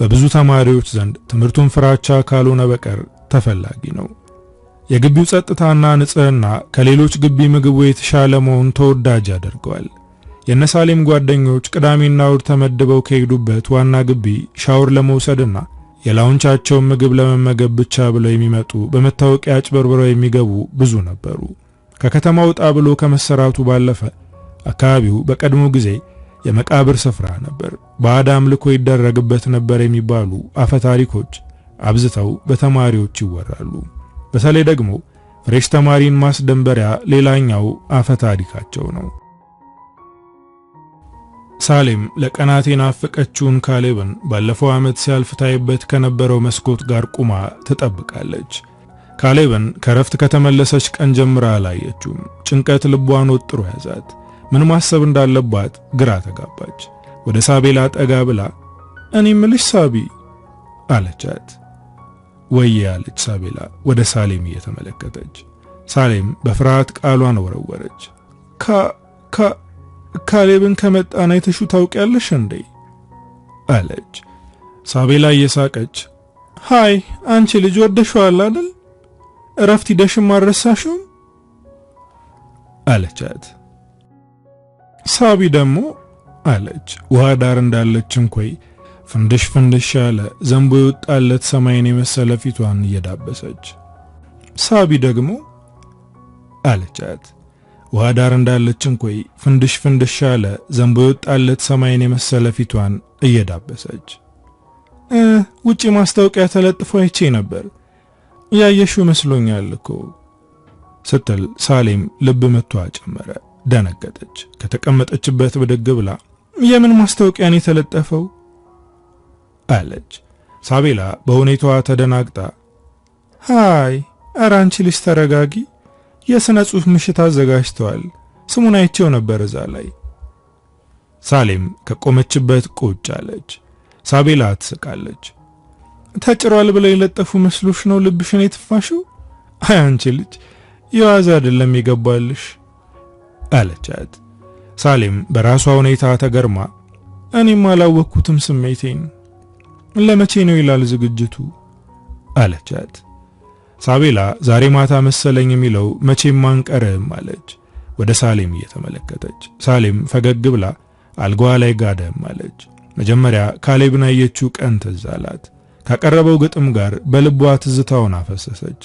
በብዙ ተማሪዎች ዘንድ ትምህርቱን ፍራቻ ካልሆነ በቀር ተፈላጊ ነው። የግቢው ጸጥታና ንጽህና ከሌሎች ግቢ ምግቡ የተሻለ መሆን ተወዳጅ ያደርገዋል። የነሳሌም ጓደኞች ቅዳሜና እሁድ ተመድበው ከሄዱበት ዋና ግቢ ሻወር ለመውሰድና የላውንቻቸውን ምግብ ለመመገብ ብቻ ብለው የሚመጡ በመታወቂያ አጭበርብረው የሚገቡ ብዙ ነበሩ። ከከተማው ወጣ ብሎ ከመሰራቱ ባለፈ አካባቢው በቀድሞ ጊዜ የመቃብር ስፍራ ነበር። ባዕድ አምልኮ ይደረግበት ነበር የሚባሉ አፈ ታሪኮች አብዝተው በተማሪዎች ይወራሉ። በተለይ ደግሞ ፍሬሽ ተማሪን ማስደንበሪያ ሌላኛው አፈ ታሪካቸው ነው። ሳሌም ለቀናት የናፈቀችውን ካሌብን ባለፈው ዓመት ሲያልፍ ታይበት ከነበረው መስኮት ጋር ቁማ ትጠብቃለች። ካሌብን ከረፍት ከተመለሰች ቀን ጀምራ አላየችውም። ጭንቀት ልቧን ወጥሮ ያዛት። ምን ማሰብ እንዳለባት ግራ ተጋባች። ወደ ሳቤላ ጠጋ ብላ እኔ ምልሽ ሳቢ አለቻት። ወዬ አለች ሳቤላ ወደ ሳሌም እየተመለከተች። ሳሌም በፍርሃት ቃሏን ወረወረች። ካሌብን ከመጣና የተሹ ታውቂያለሽ እንዴ አለች። ሳቤላ እየሳቀች ሃይ አንቺ ልጅ ወደሽዋል አይደል? እረፍት ሂደሽም አልረሳሽውም አለቻት። ሳቢ ደግሞ አለች ውሃ ዳር እንዳለች እንኮይ ፍንድሽ ያለ ዘንቦ የወጣለት ሰማይን የመሰለ ፊቷን እየዳበሰች። ሳቢ ደግሞ አለቻት ውሃ ዳር እንዳለች እንኮይ ፍንድሽ ያለ ዘንቦ የወጣለት ሰማይን የመሰለ ፊቷን እየዳበሰች። ውጪ ማስታወቂያ ተለጥፎ አይቼ ነበር ያየሽው መስሎኛል እኮ ስትል ሳሌም ልብ ምቷ ጨመረ። ደነገጠች። ከተቀመጠችበት ብድግ ብላ የምን ማስታወቂያ ነው የተለጠፈው አለች። ሳቤላ በሁኔታዋ ተደናግጣ ሃይ ኧረ አንቺ ልጅ ተረጋጊ፣ የሥነ ጽሑፍ ምሽት አዘጋጅተዋል፣ ስሙን አይቼው ነበር እዛ ላይ። ሳሌም ከቆመችበት ቁጭ አለች። ሳቤላ ትስቃለች። ተጭሯል ብለው የለጠፉ መስሎሽ ነው ልብሽን የትፋሽው? አይ አንቺ ልጅ የዋዛ አይደለም ይገባልሽ አለቻት። ሳሌም በራሷ ሁኔታ ተገርማ እኔም አላወቅኩትም ስሜቴን፣ ለመቼ ነው ይላል ዝግጅቱ አለቻት። ሳቤላ ዛሬ ማታ መሰለኝ የሚለው መቼም አንቀርም አለች ወደ ሳሌም እየተመለከተች። ሳሌም ፈገግ ብላ አልጋዋ ላይ ጋደም አለች። መጀመሪያ ካሌብን ያየችው ቀን ትዝ አላት። ካቀረበው ግጥም ጋር በልቧ ትዝታውን አፈሰሰች።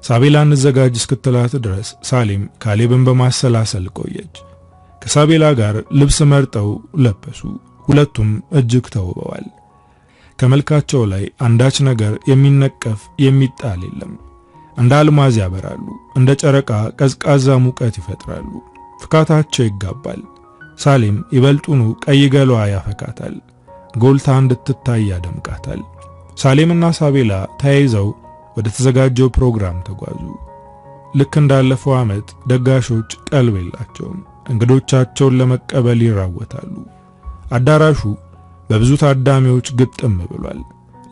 ሳቤላ እንዘጋጅ እስክትላት ድረስ ሳሌም ካሌብን በማሰላሰል ቆየች። ከሳቤላ ጋር ልብስ መርጠው ለበሱ። ሁለቱም እጅግ ተውበዋል። ከመልካቸው ላይ አንዳች ነገር የሚነቀፍ የሚጣል የለም። እንደ አልማዝ ያበራሉ፣ እንደ ጨረቃ ቀዝቃዛ ሙቀት ይፈጥራሉ። ፍካታቸው ይጋባል። ሳሌም ይበልጡኑ ቀይ ገሏ ያፈካታል፣ ጎልታ እንድትታይ ያደምቃታል። ሳሌምና ሳቤላ ተያይዘው ወደ ተዘጋጀው ፕሮግራም ተጓዙ። ልክ እንዳለፈው ዓመት ደጋሾች ቀልብ የላቸውም። እንግዶቻቸውን ለመቀበል ይራወታሉ። አዳራሹ በብዙ ታዳሚዎች ግጥም ብሏል።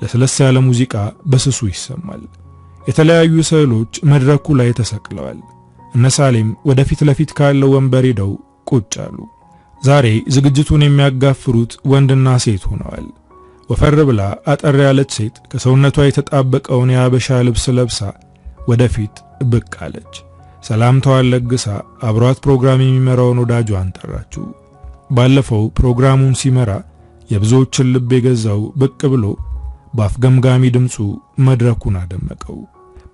ለስለስ ያለ ሙዚቃ በስሱ ይሰማል። የተለያዩ ስዕሎች መድረኩ ላይ ተሰቅለዋል። እነ ሳሌም ወደፊት ለፊት ካለው ወንበር ሄደው ቁጭ አሉ። ዛሬ ዝግጅቱን የሚያጋፍሩት ወንድና ሴት ሆነዋል። ወፈር ብላ አጠር ያለች ሴት ከሰውነቷ የተጣበቀውን የአበሻ ልብስ ለብሳ ወደፊት ብቅ አለች። ሰላምታዋን ለግሳ አብሯት ፕሮግራም የሚመራውን ወዳጇን ጠራችው። ባለፈው ፕሮግራሙን ሲመራ የብዙዎችን ልብ የገዛው ብቅ ብሎ በአፍገምጋሚ ድምፁ መድረኩን አደመቀው።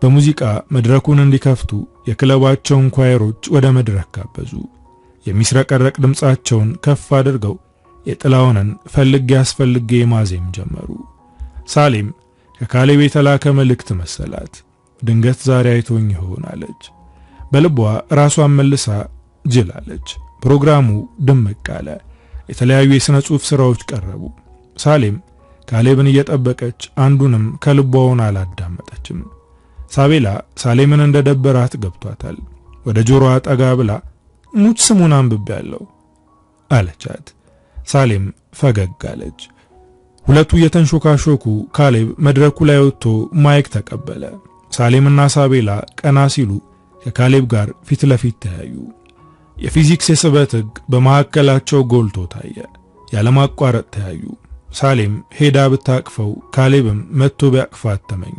በሙዚቃ መድረኩን እንዲከፍቱ የክለባቸውን ኳየሮች ወደ መድረክ ጋበዙ። የሚስረቀረቅ ድምፃቸውን ከፍ አድርገው የጥላውንን ፈልጌ አስፈልጌ ማዜም ጀመሩ። ሳሌም ከካሌብ የተላከ መልእክት መሰላት። ድንገት ዛሬ አይቶኝ ይሆናለች። በልቧ ራሷን መልሳ ጅላለች። ፕሮግራሙ ድምቅ አለ። የተለያዩ የሥነ ጽሑፍ ሥራዎች ቀረቡ። ሳሌም ካሌብን እየጠበቀች አንዱንም ከልቧውን አላዳመጠችም። ሳቤላ ሳሌምን እንደደበራት ገብቷታል። ወደ ጆሮዋ ጠጋ ብላ ሙች ስሙን አንብቤያለሁ አለቻት። ሳሌም ፈገግ አለች። ሁለቱ እየተንሾካሾኩ ካሌብ መድረኩ ላይ ወጥቶ ማይክ ተቀበለ። ሳሌምና ሳቤላ ቀና ሲሉ ከካሌብ ጋር ፊት ለፊት ተያዩ። የፊዚክስ የስበት ሕግ በመካከላቸው ጎልቶ ታየ። ያለማቋረጥ ተያዩ። ሳሌም ሄዳ ብታቅፈው ካሌብም መጥቶ ቢያቅፋት ተመኙ።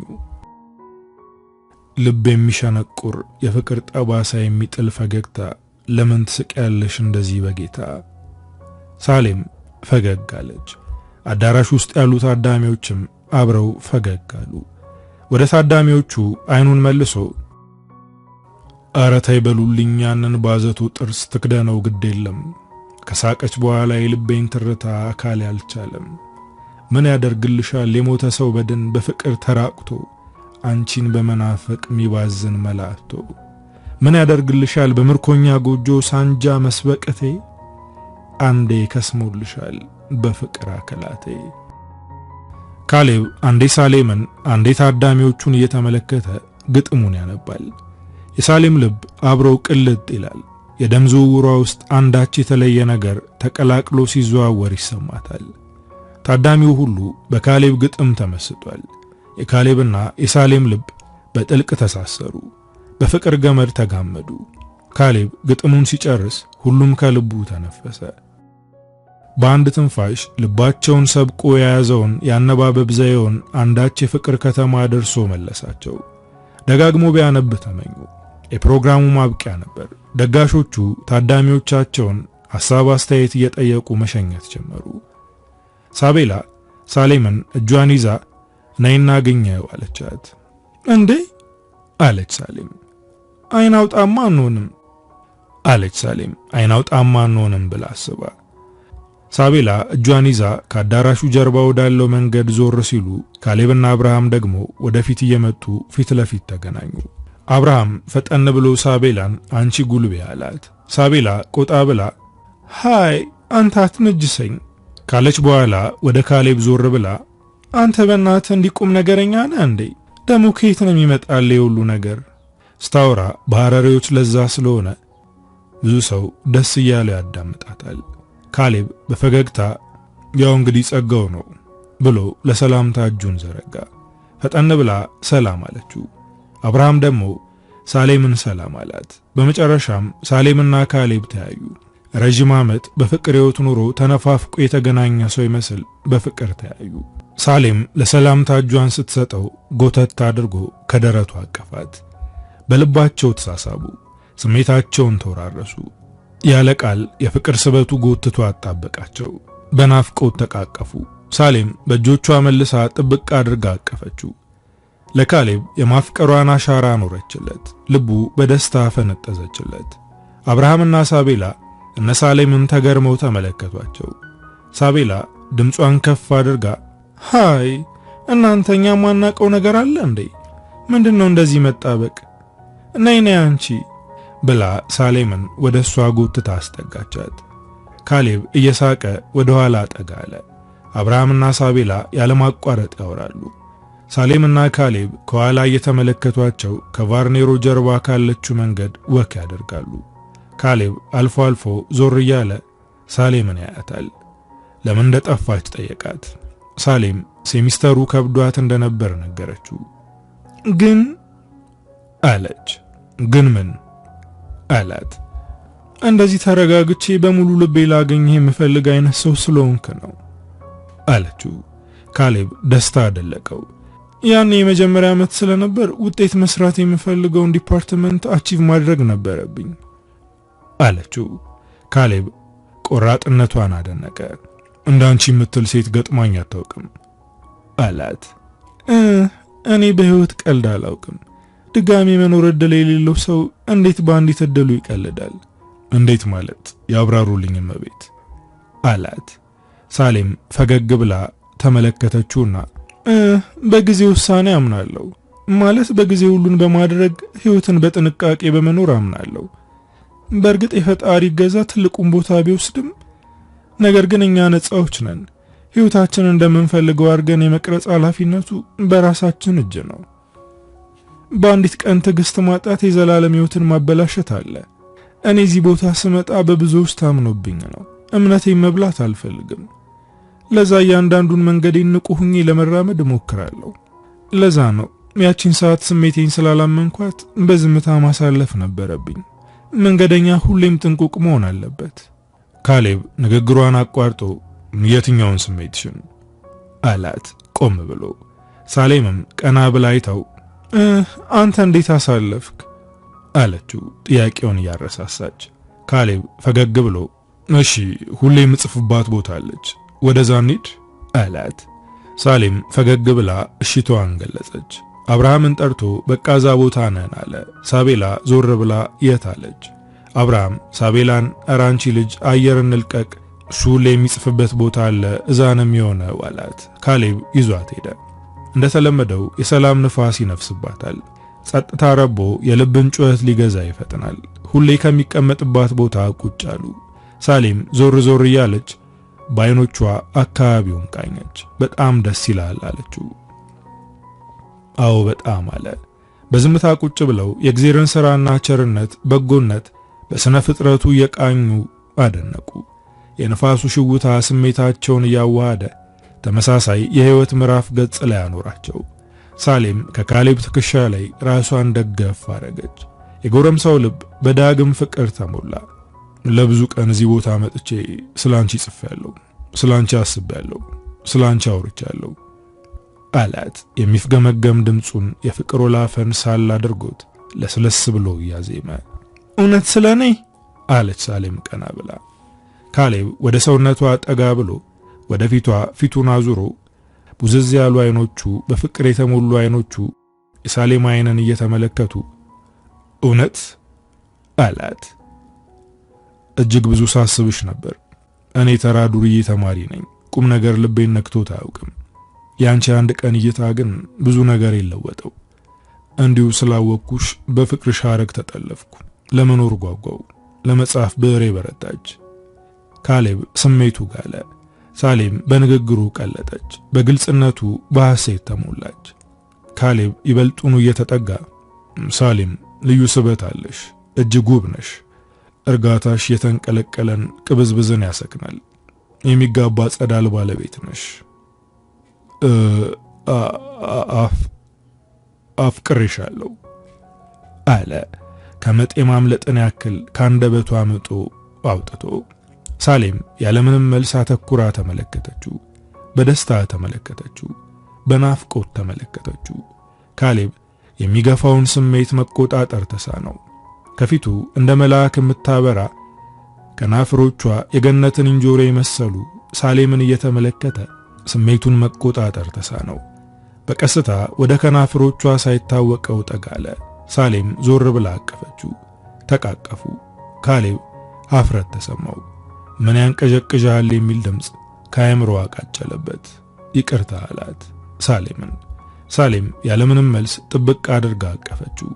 ልብ የሚሸነቁር የፍቅር ጠባሳ የሚጥል ፈገግታ ለምን ትስቂያለሽ እንደዚህ በጌታ? ሳሌም ፈገግ አለች። አዳራሽ ውስጥ ያሉ ታዳሚዎችም አብረው ፈገግ አሉ። ወደ ታዳሚዎቹ አይኑን መልሶ አረታይ በሉልኝ ያንን ባዘቱ ጥርስ ትክደነው ግድ የለም ከሳቀች በኋላ የልቤን ትርታ አካል ያልቻለም ምን ያደርግልሻል የሞተ ሰው በድን በፍቅር ተራቅቶ አንቺን በመናፈቅ ሚባዝን መላእክቶ ምን ያደርግልሻል በምርኮኛ ጎጆ ሳንጃ መስበቀቴ አንዴ ከስሞልሻል በፍቅር አከላቴ። ካሌብ አንዴ ሳሌምን አንዴ ታዳሚዎቹን እየተመለከተ ግጥሙን ያነባል። የሳሌም ልብ አብረው ቅልጥ ይላል። የደም ዝውውሯ ውስጥ አንዳች የተለየ ነገር ተቀላቅሎ ሲዘዋወር ይሰማታል። ታዳሚው ሁሉ በካሌብ ግጥም ተመስጧል። የካሌብና የሳሌም ልብ በጥልቅ ተሳሰሩ፣ በፍቅር ገመድ ተጋመዱ። ካሌብ ግጥሙን ሲጨርስ ሁሉም ከልቡ ተነፈሰ። በአንድ ትንፋሽ ልባቸውን ሰብቆ የያዘውን ያነባበብ ዘዬውን አንዳች የፍቅር ከተማ ደርሶ መለሳቸው። ደጋግሞ ቢያነብ ተመኙ። የፕሮግራሙ ማብቂያ ነበር። ደጋሾቹ ታዳሚዎቻቸውን ሐሳብ አስተያየት እየጠየቁ መሸኘት ጀመሩ። ሳቤላ ሳሌምን እጇን ይዛ ነይና አገኘው አለቻት። እንዴ አለች ሳሌም። አይናውጣማ አንሆንም አለች ሳሌም አይናውጣማ አንሆንም ብላ አስባ። ሳቤላ እጇን ይዛ ከአዳራሹ ጀርባ ወዳለው መንገድ ዞር ሲሉ ካሌብና አብርሃም ደግሞ ወደፊት እየመጡ ፊት ለፊት ተገናኙ። አብርሃም ፈጠን ብሎ ሳቤላን አንቺ ጉልቤ አላት። ሳቤላ ቆጣ ብላ ሃይ አንተ አትነጅሰኝ ካለች በኋላ ወደ ካሌብ ዞር ብላ አንተ በእናትህ እንዲቁም ነገረኛ ነህ እንዴ? ደሞ ከየት ነው የሚመጣል የሁሉ ነገር? ስታወራ በሐረሪዎች ለዛ ስለሆነ ብዙ ሰው ደስ እያለ ያዳምጣታል። ካሌብ በፈገግታ ያው እንግዲህ ጸጋው ነው ብሎ ለሰላምታ እጁን ዘረጋ። ፈጠን ብላ ሰላም አለችው። አብርሃም ደግሞ ሳሌምን ሰላም አላት። በመጨረሻም ሳሌምና ካሌብ ተያዩ። ረጅም ዓመት በፍቅር ሕይወት ኑሮ ተነፋፍቆ የተገናኘ ሰው ይመስል በፍቅር ተያዩ። ሳሌም ለሰላምታ እጇን ስትሰጠው ጎተት አድርጎ ከደረቱ አቀፋት። በልባቸው ተሳሳቡ፣ ስሜታቸውን ተወራረሱ። ያለ ቃል የፍቅር ስበቱ ጎትቶ አጣበቃቸው። በናፍቆት ተቃቀፉ። ሳሌም በእጆቿ መልሳ ጥብቅ አድርጋ አቀፈችው። ለካሌብ የማፍቀሯን አሻራ ኖረችለት። ልቡ በደስታ ፈነጠዘችለት። አብርሃምና ሳቤላ እነ ሳሌምን ተገርመው ተመለከቷቸው። ሳቤላ ድምጿን ከፍ አድርጋ ሃይ እናንተኛ ማናቀው ነገር አለ እንዴ? ምንድነው እንደዚህ መጣበቅ? ነይ ነይ አንቺ ብላ ሳሌምን ወደ እሷ ጎትታ አስጠጋቻት። ካሌብ እየሳቀ ወደ ኋላ ጠጋ አለ። አብርሃምና ሳቤላ ያለማቋረጥ ያወራሉ። ሳሌምና ካሌብ ከኋላ እየተመለከቷቸው ከቫርኔሮ ጀርባ ካለችው መንገድ ወክ ያደርጋሉ። ካሌብ አልፎ አልፎ ዞር እያለ ሳሌምን ያያታል። ለምን እንደጠፋች ጠየቃት። ሳሌም ሴሚስተሩ ከብዷት እንደነበር ነገረችው። ግን አለች። ግን ምን አላት። እንደዚህ ተረጋግቼ በሙሉ ልቤ ላገኝህ የምፈልግ አይነት ሰው ስለሆንክ ነው አለችው። ካሌብ ደስታ አደለቀው። ያኔ የመጀመሪያ ዓመት ስለነበር ውጤት መስራት የምፈልገውን ዲፓርትመንት አቺቭ ማድረግ ነበረብኝ አለችው። ካሌብ ቆራጥነቷን አደነቀ። እንዳንቺ የምትል ሴት ገጥማኝ አታውቅም አላት። እኔ በህይወት ቀልድ አላውቅም። ድጋሚ መኖር እድል የሌለው ሰው እንዴት በአንዲት እድሉ ይቀልዳል? እንዴት ማለት ያብራሩልኝ እመቤት አላት። ሳሌም ፈገግ ብላ ተመለከተችውና በጊዜ ውሳኔ አምናለሁ። ማለት በጊዜ ሁሉን በማድረግ ህይወትን በጥንቃቄ በመኖር አምናለሁ። በእርግጥ የፈጣሪ ገዛ ትልቁን ቦታ ቢወስድም ነገር ግን እኛ ነፃዎች ነን። ህይወታችንን እንደምንፈልገው አድርገን የመቅረጽ ኃላፊነቱ በራሳችን እጅ ነው። በአንዲት ቀን ትዕግስት ማጣት የዘላለም ህይወትን ማበላሸት አለ። እኔ እዚህ ቦታ ስመጣ በብዙዎች ታምኖብኝ ነው። እምነቴን መብላት አልፈልግም። ለዛ እያንዳንዱን መንገዴን ንቁ ሁኜ ለመራመድ እሞክራለሁ። ለዛ ነው ያቺን ሰዓት ስሜቴን ስላላመንኳት በዝምታ ማሳለፍ ነበረብኝ። መንገደኛ ሁሌም ጥንቁቅ መሆን አለበት። ካሌብ ንግግሯን አቋርጦ የትኛውን ስሜትሽን አላት ቆም ብሎ። ሳሌምም ቀና ብላ አይታው አንተ እንዴት አሳለፍክ አለችው ጥያቄውን እያረሳሳች። ካሌብ ፈገግ ብሎ እሺ ሁሌ የምጽፍባት ቦታ አለች ወደዛ እንሂድ አላት። ሳሌም ፈገግ ብላ እሺቷን ገለጸች። አብርሃምን ጠርቶ በቃ እዛ ቦታ ነን አለ። ሳቤላ ዞር ብላ የት አለች። አብርሃም ሳቤላን ኧረ አንቺ ልጅ አየር እንልቀቅ፣ እሱ የሚጽፍበት ቦታ አለ እዛ ነው የሚሆነው አላት። ካሌብ ይዟት ሄደ። እንደተለመደው የሰላም ንፋስ ይነፍስባታል። ጸጥታ ረቦ የልብን ጩኸት ሊገዛ ይፈጥናል። ሁሌ ከሚቀመጥባት ቦታ ቁጭ አሉ። ሳሌም ዞር ዞር እያለች በዓይኖቿ አካባቢውን ቃኘች። በጣም ደስ ይላል አለችው። አዎ በጣም አለ። በዝምታ ቁጭ ብለው የእግዚአብሔርን ሥራና ቸርነት፣ በጎነት በስነ ፍጥረቱ የቃኙ አደነቁ። የነፋሱ ሽውታ ስሜታቸውን እያዋሃደ ተመሳሳይ የሕይወት ምዕራፍ ገጽ ላይ አኖራቸው። ሳሌም ከካሌብ ትከሻ ላይ ራሷን ደገፍ አረገች። የጎረምሳው ልብ በዳግም ፍቅር ተሞላ። ለብዙ ቀን እዚህ ቦታ መጥቼ ስላንቺ ጽፌያለሁ፣ ስላንቺ አስቤያለሁ፣ ስላንቺ አውርቻለሁ አላት። የሚፍገመገም ድምጹን የፍቅር ወላፈን ሳል አድርጎት ለስለስ ብሎ ያዜመ። እውነት ስለኔ አለች ሳሌም ቀና ብላ። ካሌብ ወደ ሰውነቷ ጠጋ ብሎ ወደ ፊቱን አዙሮ ቡዝዝ ያሉ አይኖቹ፣ በፍቅር የተሞሉ አይኖቹ የሳሌም አይንን እየተመለከቱ እውነት አላት። እጅግ ብዙ ሳስብሽ ነበር። እኔ ተራ ዱርዬ ተማሪ ነኝ። ቁም ነገር ልቤን ነክቶት አያውቅም። ያንቺ አንድ ቀን እይታ ግን ብዙ ነገር የለወጠው። እንዲሁ ስላወቅኩሽ በፍቅርሽ ሐረግ ተጠለፍኩ። ለመኖር ጓጓው። ለመጻፍ ብዕሬ በረታች። ካሌብ ስሜቱ ጋለ። ሳሌም በንግግሩ ቀለጠች። በግልጽነቱ በሐሴት ተሞላች። ካሌብ ይበልጡኑ እየተጠጋ ሳሌም ልዩ ስበት አለሽ፣ እጅግ ውብ ነሽ። እርጋታሽ የተንቀለቀለን ቅብዝብዝን ያሰክናል። የሚጋባ ጸዳል ባለቤት ነሽ። አፍቅሬሻለሁ አለ ከመጤ ማምለጥን ያክል ካንደበቱ አምጦ አውጥቶ። ሳሌም ያለምንም መልስ አተኩራ ተመለከተችው። በደስታ ተመለከተችው። በናፍቆት ተመለከተችው። ካሌብ የሚገፋውን ስሜት መቆጣጠር ተሳነው። ከፊቱ እንደ መልአክ የምታበራ ከናፍሮቿ የገነትን እንጆሪ የመሰሉ ሳሌምን እየተመለከተ ስሜቱን መቆጣጠር ተሳነው። በቀስታ ወደ ከናፍሮቿ ሳይታወቀው ጠጋለ። ሳሌም ዞር ብላ አቀፈችው። ተቃቀፉ። ካሌብ ሀፍረት ተሰማው። ምን ያንቀዠቅዣል የሚል ድምፅ ከአእምሮ አቃጨለበት። ይቅርታ አላት ሳሌምን። ሳሌም ያለምንም መልስ ጥብቅ አድርጋ አቀፈችው።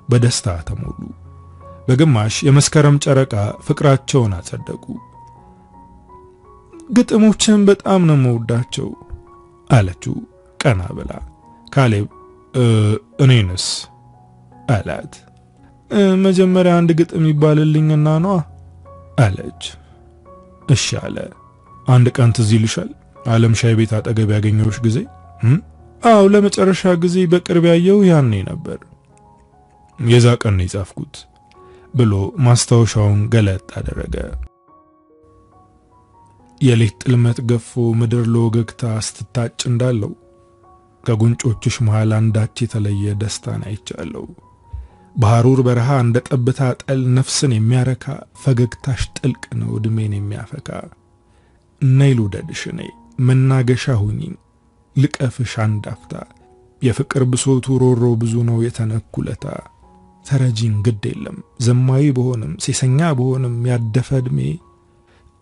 በደስታ ተሞሉ። በግማሽ የመስከረም ጨረቃ ፍቅራቸውን አጸደቁ። ግጥሞችን በጣም ነው የምወዳቸው አለችው ቀና ብላ። ካሌብ እኔንስ አላት። መጀመሪያ አንድ ግጥም ይባልልኝና ነዋ አለች። እሺ አለ። አንድ ቀን ትዝ ይልሻል ዓለም ሻይ ቤት አጠገብ ያገኘሁሽ ጊዜ? አዎ ለመጨረሻ ጊዜ በቅርብ ያየው ያኔ ነበር። የዛ ቀን ነው የጻፍኩት ብሎ ማስታወሻውን ገለጥ አደረገ። የሌት ጥልመት ገፎ ምድር ለወገግታ ስትታጭ እንዳለው ከጉንጮችሽ መሃል አንዳች የተለየ ደስታን አይቻለሁ። በሐሩር በረሃ እንደ ጠብታ ጠል ነፍስን የሚያረካ ፈገግታሽ ጥልቅ ነው ዕድሜን የሚያፈካ። ነይ ልውደድሽ እኔ መናገሻ ሁኚኝ ልቀፍሽ አንድ አፍታ። የፍቅር ብሶቱ ሮሮ ብዙ ነው የተነኩለታ። ተረጂን ግድ የለም ዘማዊ በሆንም ሴሰኛ በሆንም ያደፈ ዕድሜ።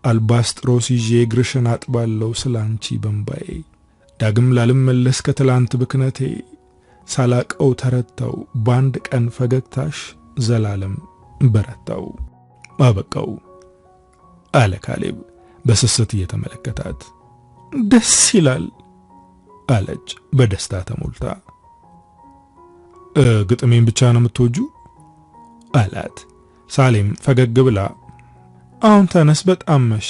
አልባስጥሮስ ይዤ እግርሽን አጥባለሁ ስላንቺ በንባዬ። ዳግም ላልመለስ ከትላንት ብክነቴ። ሳላቀው ተረታው በአንድ ቀን ፈገግታሽ ዘላለም በረታው። አበቃው አለ ካሌብ በስስት እየተመለከታት። ደስ ይላል አለች በደስታ ተሞልታ። ግጥሜን ብቻ ነው የምትወጁ አላት። ሳሌም ፈገግ ብላ አሁን ተነስ በጣም መሸ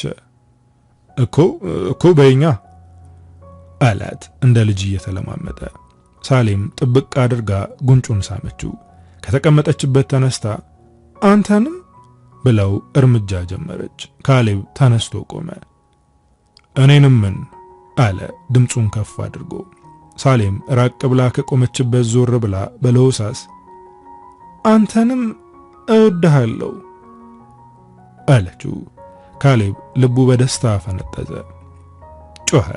እኮ በእኛ አላት እንደ ልጅ እየተለማመጠ። ሳሌም ጥብቅ አድርጋ ጉንጩን ሳመችው። ከተቀመጠችበት ተነስታ አንተንም ብለው እርምጃ ጀመረች። ካሌብ ተነስቶ ቆመ። እኔንም ምን አለ ድምጹን ከፍ አድርጎ። ሳሌም ራቅ ብላ ከቆመችበት ዞር ብላ በለውሳስ አንተንም እወድሃለሁ አለችው። ካሌብ ልቡ በደስታ ፈነጠዘ። ጮኸ።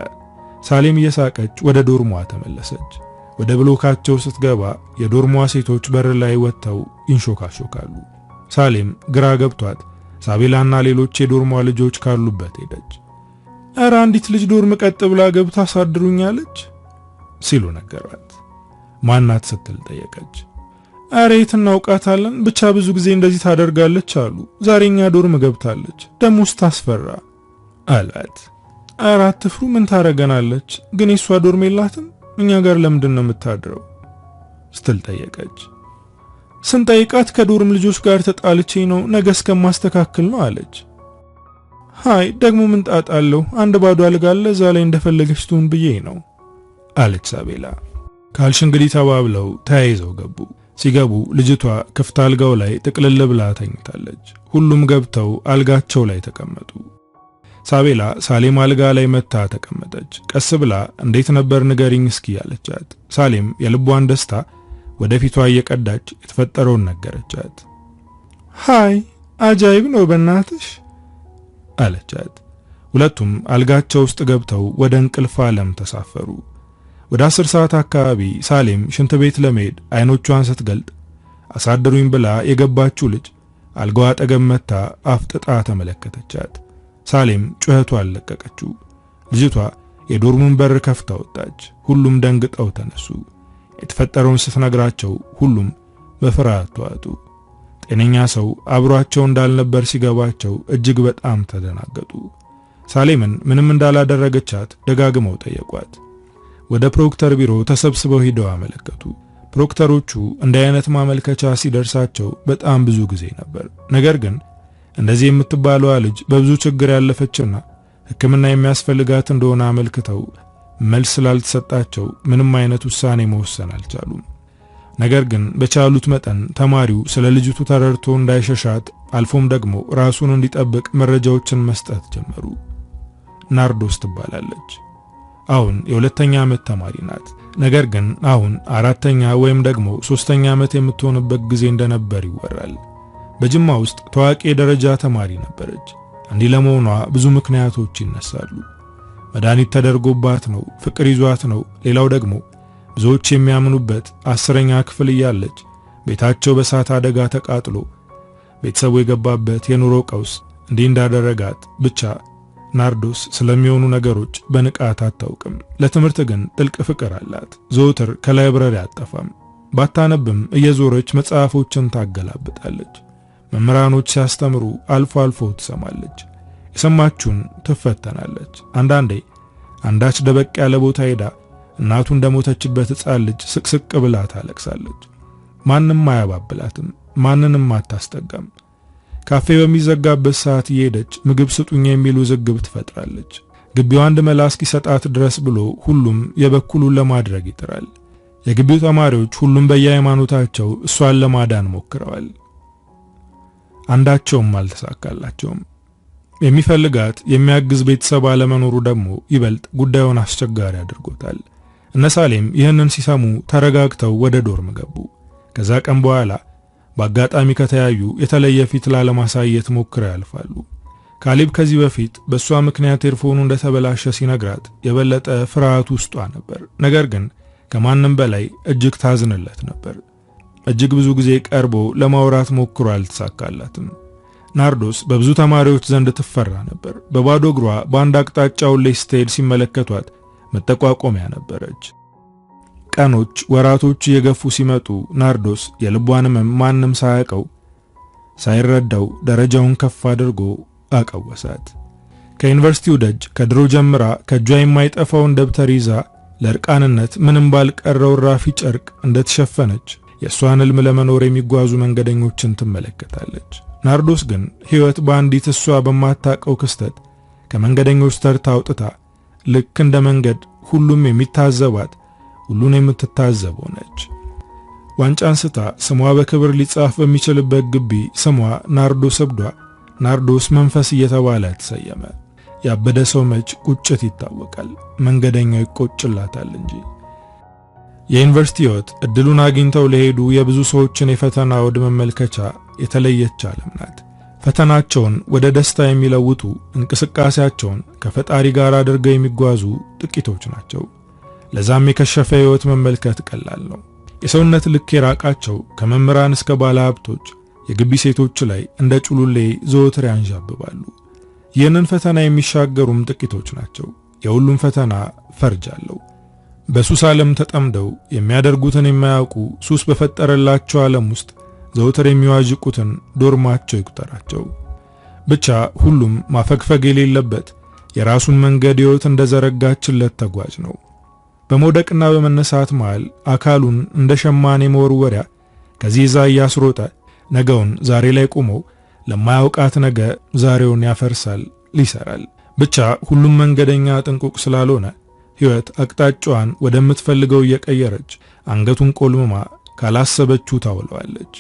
ሳሌም እየሳቀች ወደ ዶርሟ ተመለሰች። ወደ ብሎካቸው ስትገባ የዶርሟ ሴቶች በር ላይ ወጥተው ይንሾካሾካሉ። ሳሌም ግራ ገብቷት ሳቤላና ሌሎች የዶርሟ ልጆች ካሉበት ሄደች። ኧረ አንዲት ልጅ ዶርም ቀጥ ብላ ገብታ አሳድሩኛለች ሲሉ ነገሯት። ማናት ስትል ጠየቀች። ኧረ የት እናውቃታለን፣ ብቻ ብዙ ጊዜ እንደዚህ ታደርጋለች አሉ። ዛሬኛ ዶርም ገብታለች፣ ደሞስ ታስፈራ አላት። ኧረ አትፍሩ፣ ምን ታረገናለች? ግን የሷ ዶርም የላትም? እኛ ጋር ለምንድን ነው የምታድረው ስትል ጠየቀች። ስንጠይቃት ከዶርም ልጆች ጋር ተጣልቼ ነው ነገ እስከማስተካከል ነው አለች። ሃይ ደግሞ ምን ጣጣ አለው? አንድ ባዶ አልጋ አለ፣ እዛ ላይ እንደፈለገች ትሁን ብዬ ነው አለች ሳቤላ። ካልሽ እንግዲህ ተባብለው ተያይዘው ገቡ። ሲገቡ ልጅቷ ክፍት አልጋው ላይ ጥቅልል ብላ ተኝታለች። ሁሉም ገብተው አልጋቸው ላይ ተቀመጡ። ሳቤላ ሳሌም አልጋ ላይ መታ ተቀመጠች። ቀስ ብላ እንዴት ነበር ንገሪኝ እስኪ አለቻት። ሳሌም የልቧን ደስታ ወደፊቷ እየቀዳች የተፈጠረውን ነገረቻት። ሃይ አጃይብ ነው በእናትሽ አለቻት። ሁለቱም አልጋቸው ውስጥ ገብተው ወደ እንቅልፍ ዓለም ተሳፈሩ። ወደ 10 ሰዓት አካባቢ ሳሌም ሽንት ቤት ለመሄድ አይኖቿን ስትገልጥ አሳድሩኝ ብላ የገባችው ልጅ አልጋዋ አጠገብ መታ አፍጥጣ ተመለከተቻት። ሳሌም ጩኸቷን ለቀቀችው። ልጅቷ የዶርሙን በር ከፍታ ወጣች። ሁሉም ደንግጠው ተነሱ። የተፈጠረውን ስትነግራቸው ሁሉም በፍርሃት ተዋጡ። ጤነኛ ሰው አብሯቸው እንዳልነበር ሲገባቸው እጅግ በጣም ተደናገጡ። ሳሌምን ምንም እንዳላደረገቻት ደጋግመው ጠየቋት። ወደ ፕሮክተር ቢሮ ተሰብስበው ሄደው አመለከቱ። ፕሮክተሮቹ እንዲህ አይነት ማመልከቻ ሲደርሳቸው በጣም ብዙ ጊዜ ነበር። ነገር ግን እንደዚህ የምትባለዋ ልጅ በብዙ ችግር ያለፈችና ሕክምና የሚያስፈልጋት እንደሆነ አመልክተው መልስ ስላልተሰጣቸው ምንም አይነት ውሳኔ መወሰን አልቻሉም። ነገር ግን በቻሉት መጠን ተማሪው ስለ ልጅቱ ተረድቶ እንዳይሸሻት አልፎም ደግሞ ራሱን እንዲጠብቅ መረጃዎችን መስጠት ጀመሩ። ናርዶስ ትባላለች። አሁን የ2ኛ ዓመት ተማሪ ናት። ነገር ግን አሁን 4ኛ ወይም ደግሞ 3ኛ ዓመት የምትሆንበት ጊዜ እንደነበር ይወራል። በጅማ ውስጥ ታዋቂ የደረጃ ተማሪ ነበረች። እንዲህ ለመሆኗ ብዙ ምክንያቶች ይነሳሉ። መድኃኒት ተደርጎባት ነው፣ ፍቅር ይዟት ነው። ሌላው ደግሞ ብዙዎች የሚያምኑበት 10ኛ ክፍል እያለች ቤታቸው በእሳት አደጋ ተቃጥሎ ቤተሰቡ የገባበት የኑሮ ቀውስ እንዲህ እንዳደረጋት ብቻ ናርዶስ ስለሚሆኑ ነገሮች በንቃት አታውቅም። ለትምህርት ግን ጥልቅ ፍቅር አላት። ዘወትር ከላይብረሪ አጠፋም። ባታነብም እየዞረች መጽሐፎችን ታገላብጣለች። መምህራኖች ሲያስተምሩ አልፎ አልፎ ትሰማለች። የሰማችውን ትፈተናለች። አንዳንዴ አንዳች ደበቅ ያለ ቦታ ሄዳ እናቱ እንደሞተችበት ሕፃን ልጅ ስቅስቅ ብላ ታለቅሳለች። ማንም አያባብላትም፣ ማንንም አታስጠጋም። ካፌ በሚዘጋበት ሰዓት እየሄደች ምግብ ስጡኝ የሚሉ ዝግብ ትፈጥራለች። ግቢው አንድ መላ እስኪሰጣት ድረስ ብሎ ሁሉም የበኩሉን ለማድረግ ይጥራል። የግቢው ተማሪዎች ሁሉም በየሃይማኖታቸው እሷን ለማዳን ሞክረዋል። አንዳቸውም አልተሳካላቸውም። የሚፈልጋት የሚያግዝ ቤተሰብ አለመኖሩ ደግሞ ይበልጥ ጉዳዩን አስቸጋሪ አድርጎታል። እነ ሳሌም ይህንን ሲሰሙ ተረጋግተው ወደ ዶርም ገቡ። ከዛ ቀን በኋላ በአጋጣሚ ከተያዩ የተለየ ፊት ላለማሳየት ሞክረው ያልፋሉ። ካሌብ ከዚህ በፊት በሷ ምክንያት ኤርፎኑ እንደተበላሸ ሲነግራት የበለጠ ፍርሃት ውስጧ ነበር። ነገር ግን ከማንም በላይ እጅግ ታዝንለት ነበር። እጅግ ብዙ ጊዜ ቀርቦ ለማውራት ሞክሮ አልተሳካላትም። ናርዶስ በብዙ ተማሪዎች ዘንድ ትፈራ ነበር። በባዶ እግሯ በአንድ አቅጣጫው ላይ ስትሄድ ሲመለከቷት መጠቋቆሚያ ነበረች። ቀኖች፣ ወራቶች እየገፉ ሲመጡ ናርዶስ የልቧንም ማንም ሳያውቀው ሳይረዳው ደረጃውን ከፍ አድርጎ አቀወሳት። ከዩኒቨርሲቲው ደጅ ከድሮ ጀምራ ከጇ የማይጠፋውን ደብተር ይዛ ለርቃንነት ምንም ባልቀረው ራፊ ጨርቅ እንደተሸፈነች የሷን ህልም ለመኖር የሚጓዙ መንገደኞችን ትመለከታለች። ናርዶስ ግን ህይወት በአንዲት እሷ በማታቀው ክስተት ከመንገደኞች ተርታ አውጥታ ልክ እንደ መንገድ ሁሉም የሚታዘባት ሁሉን የምትታዘበው ነች። ዋንጫ አንስታ ስሟ በክብር ሊጻፍ በሚችልበት ግቢ ስሟ ናርዶስ እብዷ ናርዶስ መንፈስ እየተባለ ተሰየመ። ያበደ ሰው መች ቁጭት ይታወቃል፣ መንገደኛው ይቆጭላታል እንጂ። የዩኒቨርሲቲ ህይወት እድሉን አግኝተው ለሄዱ የብዙ ሰዎችን የፈተና ወደ መመልከቻ የተለየች ዓለም ናት። ፈተናቸውን ወደ ደስታ የሚለውጡ እንቅስቃሴያቸውን ከፈጣሪ ጋር አድርገው የሚጓዙ ጥቂቶች ናቸው። ለዛም የከሸፈ ህይወት መመልከት ቀላል ነው። የሰውነት ልክ የራቃቸው ከመምህራን እስከ ባለሀብቶች የግቢ ሴቶች ላይ እንደ ጩሉሌ ዘወትር ያንዣብባሉ። ይህንን ፈተና የሚሻገሩም ጥቂቶች ናቸው። የሁሉም ፈተና ፈርጅ አለው። በሱስ ዓለም ተጠምደው የሚያደርጉትን የማያውቁ ሱስ በፈጠረላቸው ዓለም ውስጥ ዘወትር የሚዋዥቁትን ዶርማቸው ይቁጠራቸው። ብቻ ሁሉም ማፈግፈግ የሌለበት የራሱን መንገድ ህይወት እንደዘረጋችለት ተጓዥ ነው። በመውደቅና በመነሳት መሃል አካሉን እንደ ሸማኔ መወርወሪያ ከዚህ ዛ እያስሮጠ ነገውን ዛሬ ላይ ቆሞ ለማያውቃት ነገ ዛሬውን ያፈርሳል፣ ይሰራል። ብቻ ሁሉም መንገደኛ ጥንቁቅ ስላልሆነ ህይወት አቅጣጫዋን ወደምትፈልገው እየቀየረች አንገቱን ቆልምማ ካላሰበችው ታውለዋለች።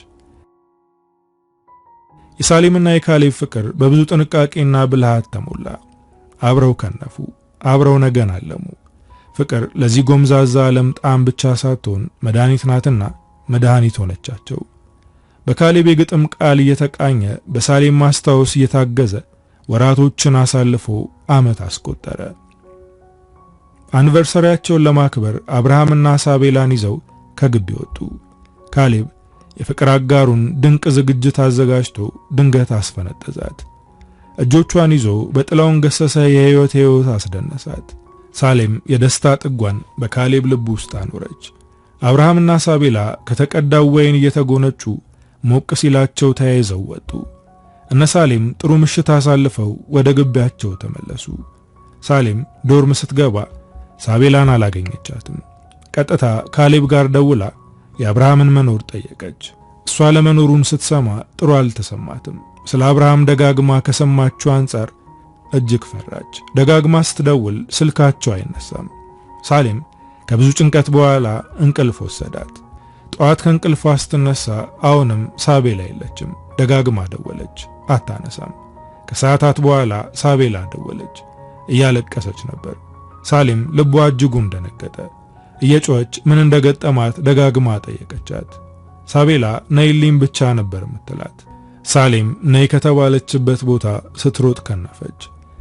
የሳሌምና የካሌብ ፍቅር በብዙ ጥንቃቄና ብልሃት ተሞላ። አብረው ከነፉ፣ አብረው ነገን አለሙ። ፍቅር ለዚህ ጎምዛዛ ዓለም ጣም ብቻ ሳትሆን መድኃኒት ናትና መድኃኒት ሆነቻቸው። በካሌብ የግጥም ቃል እየተቃኘ በሳሌም ማስታወስ እየታገዘ ወራቶችን አሳልፎ ዓመት አስቆጠረ። አንቨርሰሪያቸውን ለማክበር አብርሃምና ሳቤላን ይዘው ከግቢ ወጡ። ካሌብ የፍቅር አጋሩን ድንቅ ዝግጅት አዘጋጅቶ ድንገት አስፈነጠዛት። እጆቿን ይዞ በጥላውን ገሰሰ የህይወት አስደነሳት። ሳሌም የደስታ ጥጓን በካሌብ ልብ ውስጥ አኖረች። አብርሃምና ሳቤላ ከተቀዳው ወይን እየተጎነጩ ሞቅ ሲላቸው ተያይዘው ወጡ። እነ ሳሌም ጥሩ ምሽት አሳልፈው ወደ ግቢያቸው ተመለሱ። ሳሌም ዶርም ስትገባ ሳቤላን አላገኘቻትም። ቀጥታ ካሌብ ጋር ደውላ የአብርሃምን መኖር ጠየቀች። እሷ ለመኖሩን ስትሰማ ጥሩ አልተሰማትም። ስለ አብርሃም ደጋግማ ከሰማችው አንጻር እጅግ ፈራች። ደጋግማ ስትደውል ስልካቸው አይነሳም። ሳሌም ከብዙ ጭንቀት በኋላ እንቅልፍ ወሰዳት። ጠዋት ከእንቅልፏ ስትነሳ አሁንም ሳቤላ የለችም። ደጋግማ ደወለች፣ አታነሳም። ከሰዓታት በኋላ ሳቤላ ደወለች፣ እያለቀሰች ነበር። ሳሌም ልቧ እጅጉን ደነገጠ። እየጮኸች ምን እንደገጠማት ደጋግማ ጠየቀቻት። ሳቤላ ነይልኝ ብቻ ነበር የምትላት። ሳሌም ነይ ከተባለችበት ቦታ ስትሮጥ ከነፈች።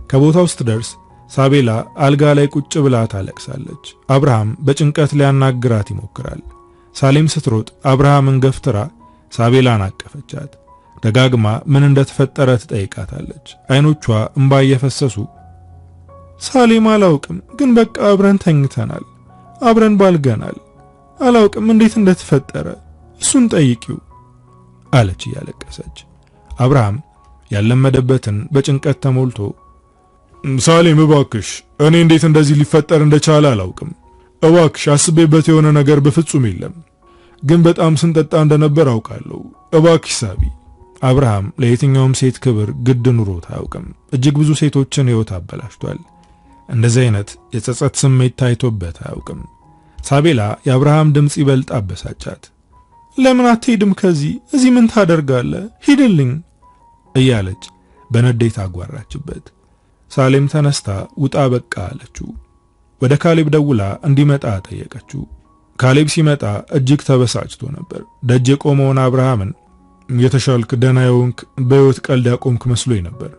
ከቦታው ስትደርስ ሳቤላ አልጋ ላይ ቁጭ ብላ ታለቅሳለች። አብርሃም በጭንቀት ሊያናግራት ይሞክራል። ሳሌም ስትሮጥ አብርሃምን ገፍትራ ሳቤላን አቀፈቻት። ደጋግማ ምን እንደተፈጠረ ትጠይቃታለች። አይኖቿ እንባ እየፈሰሱ ሳሌም አላውቅም፣ ግን በቃ አብረን ተኝተናል፣ አብረን ባልገናል፣ አላውቅም እንዴት እንደተፈጠረ እሱን ጠይቂው አለች እያለቀሰች። አብርሃም ያለመደበትን በጭንቀት ተሞልቶ ሳሌም እባክሽ፣ እኔ እንዴት እንደዚህ ሊፈጠር እንደቻለ አላውቅም፣ እባክሽ አስቤበት የሆነ ነገር በፍጹም የለም፣ ግን በጣም ስንጠጣ እንደነበር አውቃለሁ፣ እባክሽ ሳቢ። አብርሃም ለየትኛውም ሴት ክብር ግድ ኑሮት አያውቅም። እጅግ ብዙ ሴቶችን ሕይወት አበላሽቷል። እንደዚህ አይነት የጸጸት ስሜት ታይቶበት አያውቅም። ሳቤላ የአብርሃም ድምጽ ይበልጥ አበሳጫት። ለምን አትሄድም ከዚህ? እዚህ ምን ታደርጋለህ? ሂድልኝ እያለች በንዴት አጓራችበት። ሳሌም ተነስታ ውጣ በቃ አለችው። ወደ ካሌብ ደውላ እንዲመጣ ጠየቀችው። ካሌብ ሲመጣ እጅግ ተበሳጭቶ ነበር። ደጅ የቆመውን አብርሃምን የተሻልክ ደህና የሆንክ በሕይወት ቀልድ ያቆምክ መስሎኝ ነበር።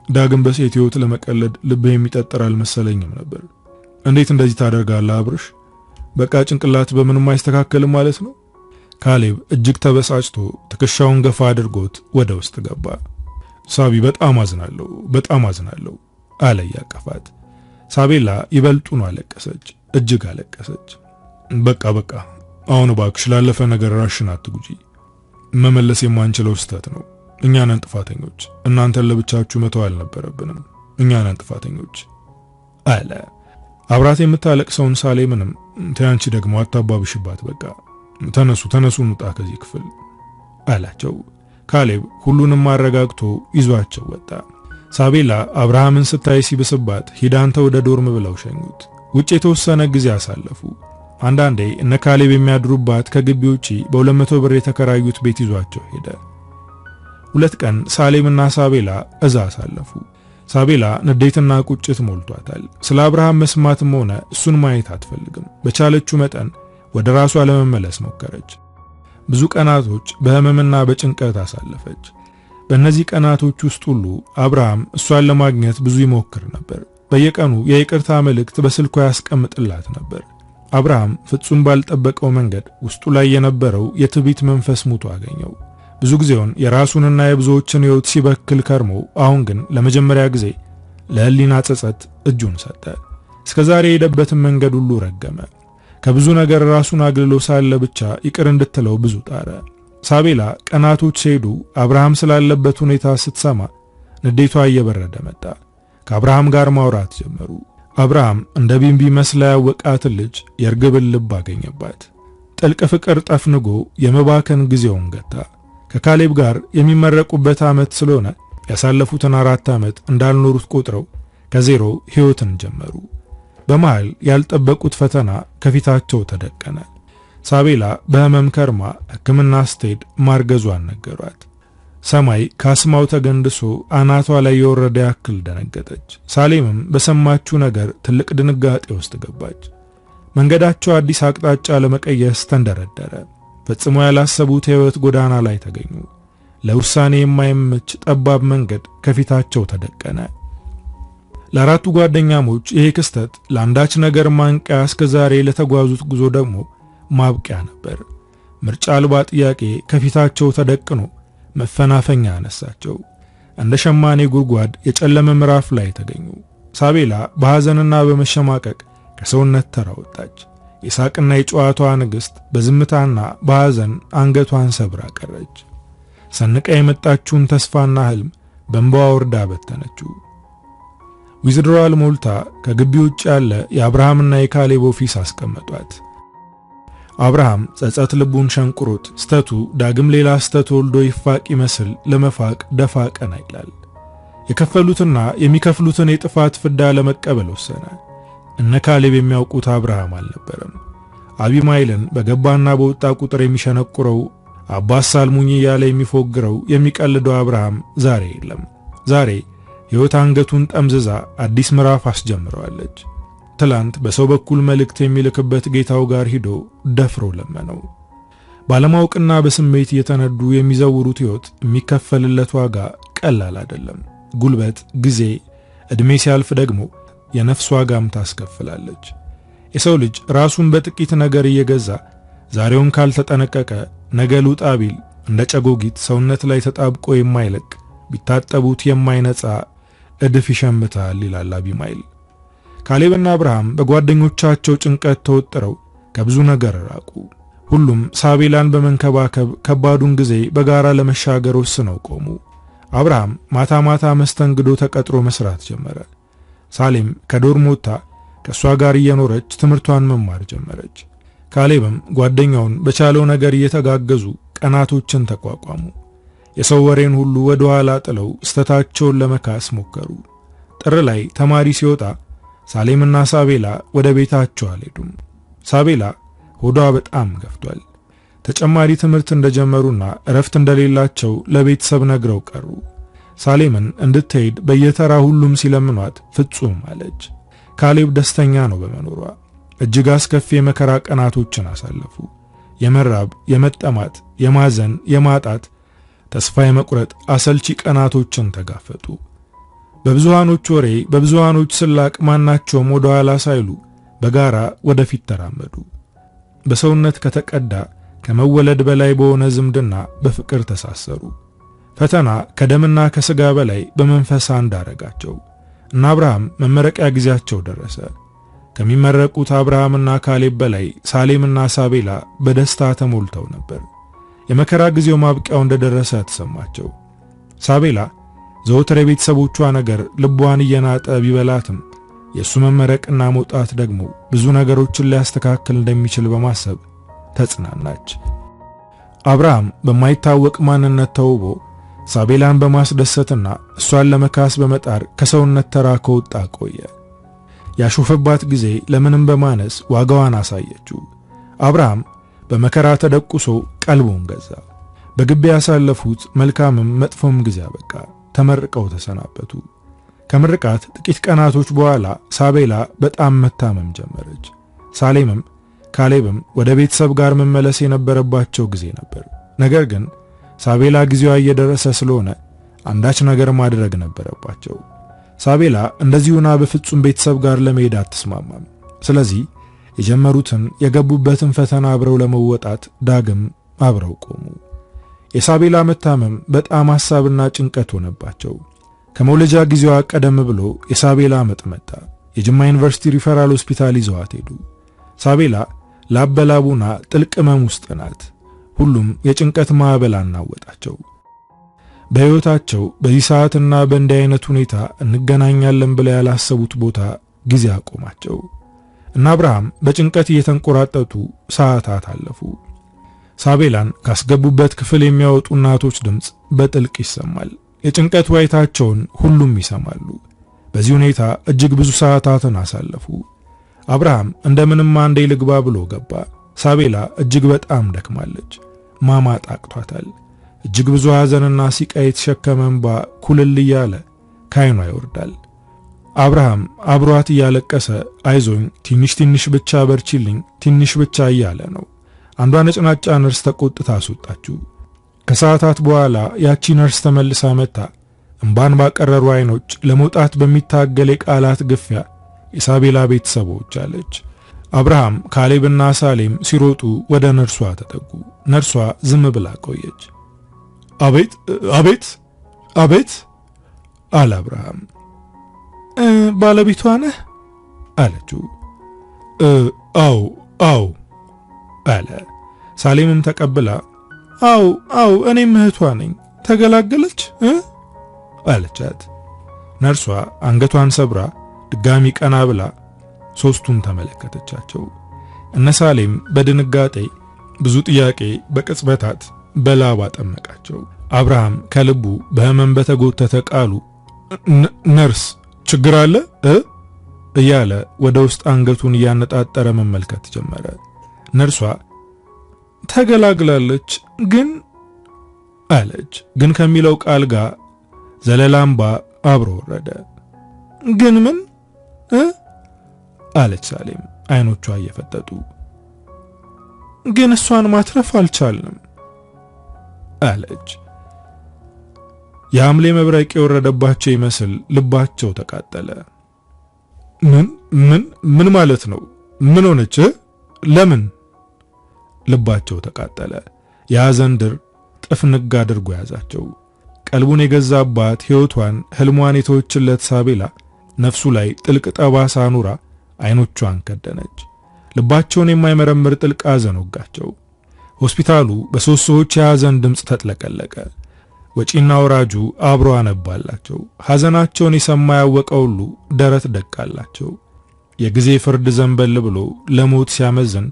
ዳግም በሴት ሕይወት ለመቀለድ ልብህ የሚጠጠር አልመሰለኝም ነበር። እንዴት እንደዚህ ታደርጋለህ አብርሽ? በቃ ጭንቅላት በምንም አይስተካከልም ማለት ነው። ካሌብ እጅግ ተበሳጭቶ ትከሻውን ገፋ አድርጎት ወደ ውስጥ ገባ። ሳቢ በጣም አዝናለሁ አለ ያቀፋት። ሳቤላ ይበልጡን አለቀሰች፣ እጅግ አለቀሰች። በቃ አሁን እባክሽ ላለፈ ነገር ራሽን አትጉጂ። መመለስ የማንችለው ስህተት ነው። እኛ ነን ጥፋተኞች። እናንተን ለብቻችሁ መተው አልነበረብንም። እኛ ነን ጥፋተኞች አለ። አብራት የምታለቅሰውን ሳሌምንም ተያንቺ ደግሞ አታባብሽባት፣ በቃ ተነሱ እንውጣ ከዚህ ክፍል አላቸው። ካሌብ ሁሉንም አረጋግቶ ይዟቸው ወጣ። ሳቤላ አብርሃምን ስታይ ሲብስባት ሂዳንተ ወደ ዶርም ብለው ሸኙት። ውጭ የተወሰነ ጊዜ አሳለፉ። አንዳንዴ እነ ካሌብ የሚያድሩባት ከግቢ ውጪ በ200 ብር የተከራዩት ቤት ይዟቸው ሄደ። 2 ቀን ሳሌምና ሳቤላ እዛ አሳለፉ። ሳቤላ ንዴትና ቁጭት ሞልቷታል። ስለ አብርሃም መስማትም ሆነ እሱን ማየት አትፈልግም። በቻለችው መጠን ወደ ራሷ ለመመለስ ሞከረች። ብዙ ቀናቶች በህመምና በጭንቀት አሳለፈች። በእነዚህ ቀናቶች ውስጥ ሁሉ አብርሃም እሷን ለማግኘት ብዙ ይሞክር ነበር። በየቀኑ የይቅርታ መልእክት በስልኳ ያስቀምጥላት ነበር። አብርሃም ፍጹም ባልጠበቀው መንገድ ውስጡ ላይ የነበረው የትዕቢት መንፈስ ሙቶ አገኘው። ብዙ ጊዜውን የራሱንና የብዙዎችን ሕይወት ሲበክል ከርሞ አሁን ግን ለመጀመሪያ ጊዜ ለሕሊና ጸጸት እጁን ሰጠ። እስከዛሬ የሄደበትን መንገድ ሁሉ ረገመ። ከብዙ ነገር ራሱን አግልሎ ሳለ ብቻ ይቅር እንድትለው ብዙ ጣረ። ሳቤላ ቀናቶች ሲሄዱ አብርሃም ስላለበት ሁኔታ ስትሰማ ንዴቷ እየበረደ መጣ። ከአብርሃም ጋር ማውራት ጀመሩ። አብርሃም እንደ ቢንቢ መስላ ያወቃትን ልጅ የርግብን ልብ አገኘባት። ጥልቅ ፍቅር ጠፍንጎ የመባከን ጊዜውን ገታ። ከካሌብ ጋር የሚመረቁበት ዓመት ስለሆነ ያሳለፉትን 4 ዓመት እንዳልኖሩት ቆጥረው ከዜሮ ሕይወትን ጀመሩ። በመሃል ያልጠበቁት ፈተና ከፊታቸው ተደቀነ። ሳቤላ በህመም ከርማ ሕክምና ስትሄድ ማርገዟን ነገሯት። ሰማይ ካስማው ተገንድሶ አናቷ ላይ የወረደ ያክል ደነገጠች። ሳሌምም በሰማችው ነገር ትልቅ ድንጋጤ ውስጥ ገባች። መንገዳቸው አዲስ አቅጣጫ ለመቀየስ ተንደረደረ። ፈጽሞ ያላሰቡት የሕይወት ጎዳና ላይ ተገኙ። ለውሳኔ የማይመች ጠባብ መንገድ ከፊታቸው ተደቀነ። ለአራቱ ጓደኛሞች ይሄ ክስተት ለአንዳች ነገር ማንቂያ፣ እስከ ዛሬ ለተጓዙት ጉዞ ደግሞ ማብቂያ ነበር። ምርጫ አልባ ጥያቄ ከፊታቸው ተደቅኖ መፈናፈኛ አነሳቸው። እንደ ሸማኔ ጉድጓድ የጨለመ ምዕራፍ ላይ ተገኙ። ሳቤላ በሐዘንና በመሸማቀቅ ከሰውነት ተራ ወጣች። የሳቅና የጨዋታዋ ንግሥት በዝምታና በሐዘን አንገቷን ሰብራ ቀረች። ሰንቃ የመጣችውን ተስፋና ህልም በእንባዋ ወርዳ በተነችው። ዊዝድሮዋል ሞልታ ከግቢ ውጭ ያለ የአብርሃምና የካሌብ ኦፊስ አስቀመጧት። አብርሃም ጸጸት ልቡን ሸንቁሮት ስተቱ ዳግም ሌላ ስተት ወልዶ ይፋቅ ይመስል ለመፋቅ ደፋ ቀና ይላል። የከፈሉትና የሚከፍሉትን የጥፋት ፍዳ ለመቀበል ወሰነ። እነ ካሌብ የሚያውቁት አብርሃም አልነበረም። አቢማይልን በገባና በወጣ ቁጥር የሚሸነቁረው አባስ ሳልሙኝ እያለ የሚፎግረው የሚቀልደው አብርሃም ዛሬ የለም። ዛሬ ሕይወት አንገቱን ጠምዝዛ አዲስ ምዕራፍ አስጀምረዋለች። ትላንት በሰው በኩል መልእክት የሚልክበት ጌታው ጋር ሂዶ ደፍሮ ለመነው። ባለማወቅና በስሜት እየተነዱ የሚዘውሩት ሕይወት የሚከፈልለት ዋጋ ቀላል አይደለም። ጉልበት፣ ጊዜ፣ ዕድሜ ሲያልፍ ደግሞ የነፍስ ዋጋም ታስከፍላለች። የሰው ልጅ ራሱን በጥቂት ነገር እየገዛ ዛሬውን ካልተጠነቀቀ ነገ ልውጣ ቢል እንደ ጨጎጊት ሰውነት ላይ ተጣብቆ የማይለቅ ቢታጠቡት የማይነጻ እድፍ ይሸምታል ይላል አቢማይል። ካሌብና አብርሃም በጓደኞቻቸው ጭንቀት ተወጥረው ከብዙ ነገር ራቁ። ሁሉም ሳቤላን በመንከባከብ ከባዱን ጊዜ በጋራ ለመሻገር ወስነው ቆሙ። አብርሃም ማታ ማታ መስተንግዶ ተቀጥሮ መስራት ጀመረ። ሳሌም ከዶርም ወጥታ ከእሷ ጋር እየኖረች ትምህርቷን መማር ጀመረች። ካሌብም ጓደኛውን በቻለው ነገር እየተጋገዙ ቀናቶችን ተቋቋሙ። የሰው ወሬን ሁሉ ወደ ኋላ ጥለው ስተታቸውን ለመካስ ሞከሩ። ጥር ላይ ተማሪ ሲወጣ ሳሌምና ሳቤላ ወደ ቤታቸው አልሄዱም። ሳቤላ ሆዷ በጣም ገፍቷል። ተጨማሪ ትምህርት እንደጀመሩና እረፍት እንደሌላቸው ለቤተሰብ ነግረው ቀሩ። ሳሌምን እንድትሄድ በየተራ ሁሉም ሲለምኗት ፍጹም አለች። ካሌብ ደስተኛ ነው በመኖሯ። እጅግ አስከፊ የመከራ ቀናቶችን አሳለፉ። የመራብ፣ የመጠማት፣ የማዘን፣ የማጣት፣ ተስፋ የመቁረጥ አሰልቺ ቀናቶችን ተጋፈጡ። በብዙሃኖች ወሬ፣ በብዙሃኖች ስላቅ ማናቸውም ወደ ኋላ ሳይሉ በጋራ ወደፊት ተራመዱ። በሰውነት ከተቀዳ ከመወለድ በላይ በሆነ ዝምድና በፍቅር ተሳሰሩ። ፈተና ከደምና ከሥጋ በላይ በመንፈስ አንድ አረጋቸው እና አብርሃም መመረቂያ ጊዜያቸው ደረሰ። ከሚመረቁት አብርሃምና ካሌብ በላይ ሳሌምና ሳቤላ በደስታ ተሞልተው ነበር። የመከራ ጊዜው ማብቂያው እንደደረሰ ተሰማቸው። ሳቤላ ዘወትር የቤተሰቦቿ ነገር ልቧን እየናጠ ቢበላትም የእሱ መመረቅና መውጣት ደግሞ ብዙ ነገሮችን ሊያስተካክል እንደሚችል በማሰብ ተጽናናች። አብርሃም በማይታወቅ ማንነት ተውቦ ሳቤላን በማስደሰትና እሷን ለመካስ በመጣር ከሰውነት ተራ ከወጣ ቆየ። ያሾፈባት ጊዜ ለምንም በማነስ ዋጋዋን አሳየችው። አብርሃም በመከራ ተደቁሶ ቀልቡን ገዛ። በግቢ ያሳለፉት መልካምም መጥፎም ጊዜ አበቃ። ተመርቀው ተሰናበቱ። ከምርቃት ጥቂት ቀናቶች በኋላ ሳቤላ በጣም መታመም ጀመረች። ሳሌምም ካሌብም ወደ ቤተሰብ ጋር መመለስ የነበረባቸው ጊዜ ነበር። ነገር ግን ሳቤላ ጊዜዋ እየደረሰ ስለሆነ አንዳች ነገር ማድረግ ነበረባቸው። ሳቤላ እንደዚሁና በፍጹም ቤተሰብ ጋር ለመሄድ አትስማማም። ስለዚህ የጀመሩትን የገቡበትን ፈተና አብረው ለመወጣት ዳግም አብረው ቆሙ። የሳቤላ መታመም በጣም ሐሳብና ጭንቀት ሆነባቸው። ከመውለጃ ጊዜዋ ቀደም ብሎ የሳቤላ ምጥ መጣ። የጅማ ዩኒቨርሲቲ ሪፈራል ሆስፒታል ይዘዋት ሄዱ። ሳቤላ ላበላቡና ጥልቅ ህመም ውስጥ ናት። ሁሉም የጭንቀት ማዕበል አናወጣቸው። በሕይወታቸው በዚህ ሰዓትና በእንዲህ አይነት ሁኔታ እንገናኛለን ብለው ያላሰቡት ቦታ ጊዜ አቆማቸው። እና አብርሃም በጭንቀት እየተንቆራጠጡ ሰዓታት አለፉ። ሳቤላን ካስገቡበት ክፍል የሚያወጡ እናቶች ድምፅ በጥልቅ ይሰማል። የጭንቀት ዋይታቸውን ሁሉም ይሰማሉ። በዚህ ሁኔታ እጅግ ብዙ ሰዓታትን አሳለፉ። አብርሃም እንደምንም አንዴ ልግባ ብሎ ገባ። ሳቤላ እጅግ በጣም ደክማለች። ማማጥ አቅቷታል። እጅግ ብዙ ሐዘንና ሲቃይ የተሸከመ እንባ ኩልል እያለ ካይኗ ይወርዳል። አብርሃም አብሯት እያለቀሰ አይዞኝ፣ ትንሽ ብቻ በርቺልኝ፣ ትንሽ ብቻ እያለ ነው። አንዷ ነጭናጫ ነርስ ተቆጥታ አስወጣችው። ከሰዓታት በኋላ ያቺ ነርስ ተመልሳ መጣ። እንባን ባቀረሩ አይኖች ለመውጣት በሚታገል የቃላት ግፊያ የሳቤላ ቤተሰቦች አለች። አብርሃም ካሌብና ሳሌም ሲሮጡ ወደ ነርሷ ተጠጉ። ነርሷ ዝም ብላ ቆየች። አቤት አቤት አቤት አለ አብርሃም። ባለቤቷ ነህ አለችው። አው አለ። ሳሌምም ተቀብላ አው እኔም እህቷ ነኝ፣ ተገላገለች አለቻት። ነርሷ አንገቷን ሰብራ ድጋሚ ቀና ብላ ሶስቱን ተመለከተቻቸው። እነ ሳሌም በድንጋጤ ብዙ ጥያቄ በቅጽበታት በላባ ጠመቃቸው። አብርሃም ከልቡ በህመም በተጎተተ ቃሉ ነርስ ችግር አለ እያለ ወደ ውስጥ አንገቱን እያነጣጠረ መመልከት ጀመረ። ነርሷ ተገላግላለች ግን አለች። ግን ከሚለው ቃል ጋር ዘለላምባ አብሮ ወረደ። ግን ምን አለች ሳሌም አይኖቿ እየፈጠጡ። ግን እሷን ማትረፍ አልቻልንም አለች። የሐምሌ መብረቅ የወረደባቸው ይመስል ልባቸው ተቃጠለ። ምን ማለት ነው? ምን ሆነች? ለምን? ልባቸው ተቃጠለ። የሐዘን ድር ጥፍንግ አድርጎ ያዛቸው። ቀልቡን የገዛባት ሕይወቷን ህልሟን የተወችለት ሳቤላ ነፍሱ ላይ ጥልቅ ጠባሳ ኑራ አይኖቿን ከደነች። ልባቸውን የማይመረምር ጥልቅ ሐዘን ወጋቸው። ሆስፒታሉ በሶስት ሰዎች የሐዘን ድምፅ ተጥለቀለቀ። ወጪና ወራጁ አብሮ አነባላቸው። ሐዘናቸውን የሰማ ያወቀ ሁሉ ደረት ደቃላቸው። የጊዜ ፍርድ ዘንበል ብሎ ለሞት ሲያመዝን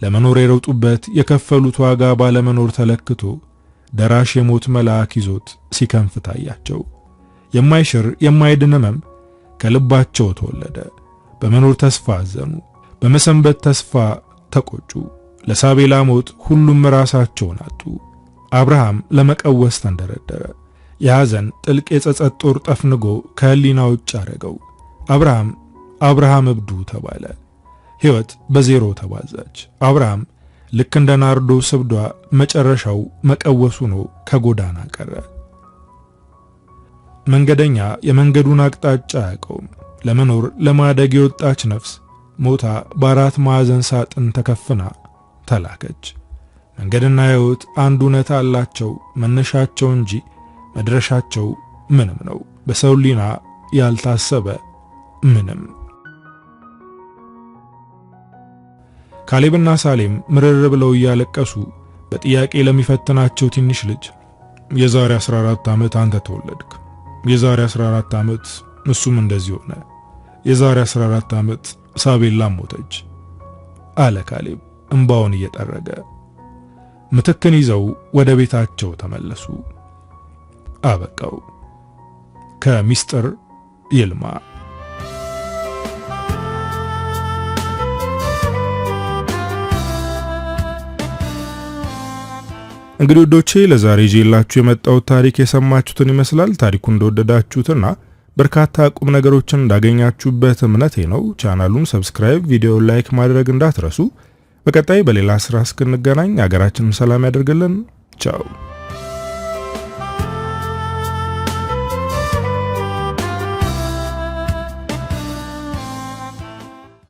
ለመኖር የሮጡበት የከፈሉት ዋጋ ባለመኖር ተለክቶ ደራሽ የሞት መልአክ ይዞት ሲከንፍ ታያቸው። የማይሽር የማይድን ህመም ከልባቸው ተወለደ። በመኖር ተስፋ አዘኑ፣ በመሰንበት ተስፋ ተቆጩ። ለሳቤላ ሞት ሁሉም ራሳቸውን አጡ። አብርሃም ለመቀወስ ተንደረደረ። የሐዘን ጥልቅ የጸጸት ጦር ጠፍንጎ ከህሊና ውጭ አረገው። አብርሃም እብዱ ተባለ። ሕይወት በዜሮ ተባዛች። አብርሃም ልክ እንደ ናርዶስ እብዷ መጨረሻው መቀወሱ ነው፣ ከጎዳና ቀረ። መንገደኛ የመንገዱን አቅጣጫ አያውቀውም። ለመኖር ለማደግ የወጣች ነፍስ ሞታ በአራት ማዕዘን ሳጥን ተከፍና ተላከች። መንገድና ሕይወት አንድ እውነት አላቸው፣ መነሻቸው እንጂ መድረሻቸው ምንም ነው። በሰው ሊና ያልታሰበ ምንም። ካሌብና ሳሌም ምርር ብለው እያለቀሱ በጥያቄ ለሚፈትናቸው ትንሽ ልጅ የዛሬ 14 ዓመት አንተ ተወለድክ፣ የዛሬ 14 ዓመት እሱም እንደዚህ ሆነ፣ የዛሬ 14 ዓመት ሳቤላ ሞተች አለ ካሌብ እንባውን እየጠረገ። ምትክን ይዘው ወደ ቤታቸው ተመለሱ። አበቃው። ከምስጢር ይልማ። እንግዲህ ወዶቼ ለዛሬ ይዤላችሁ የመጣው ታሪክ የሰማችሁትን ይመስላል። ታሪኩን እንደወደዳችሁትና በርካታ ቁም ነገሮችን እንዳገኛችሁበት እምነቴ ነው። ቻናሉን ሰብስክራይብ፣ ቪዲዮውን ላይክ ማድረግ እንዳትረሱ። በቀጣይ በሌላ ስራ እስክንገናኝ ሀገራችንን ሰላም ያደርግልን። ቻው።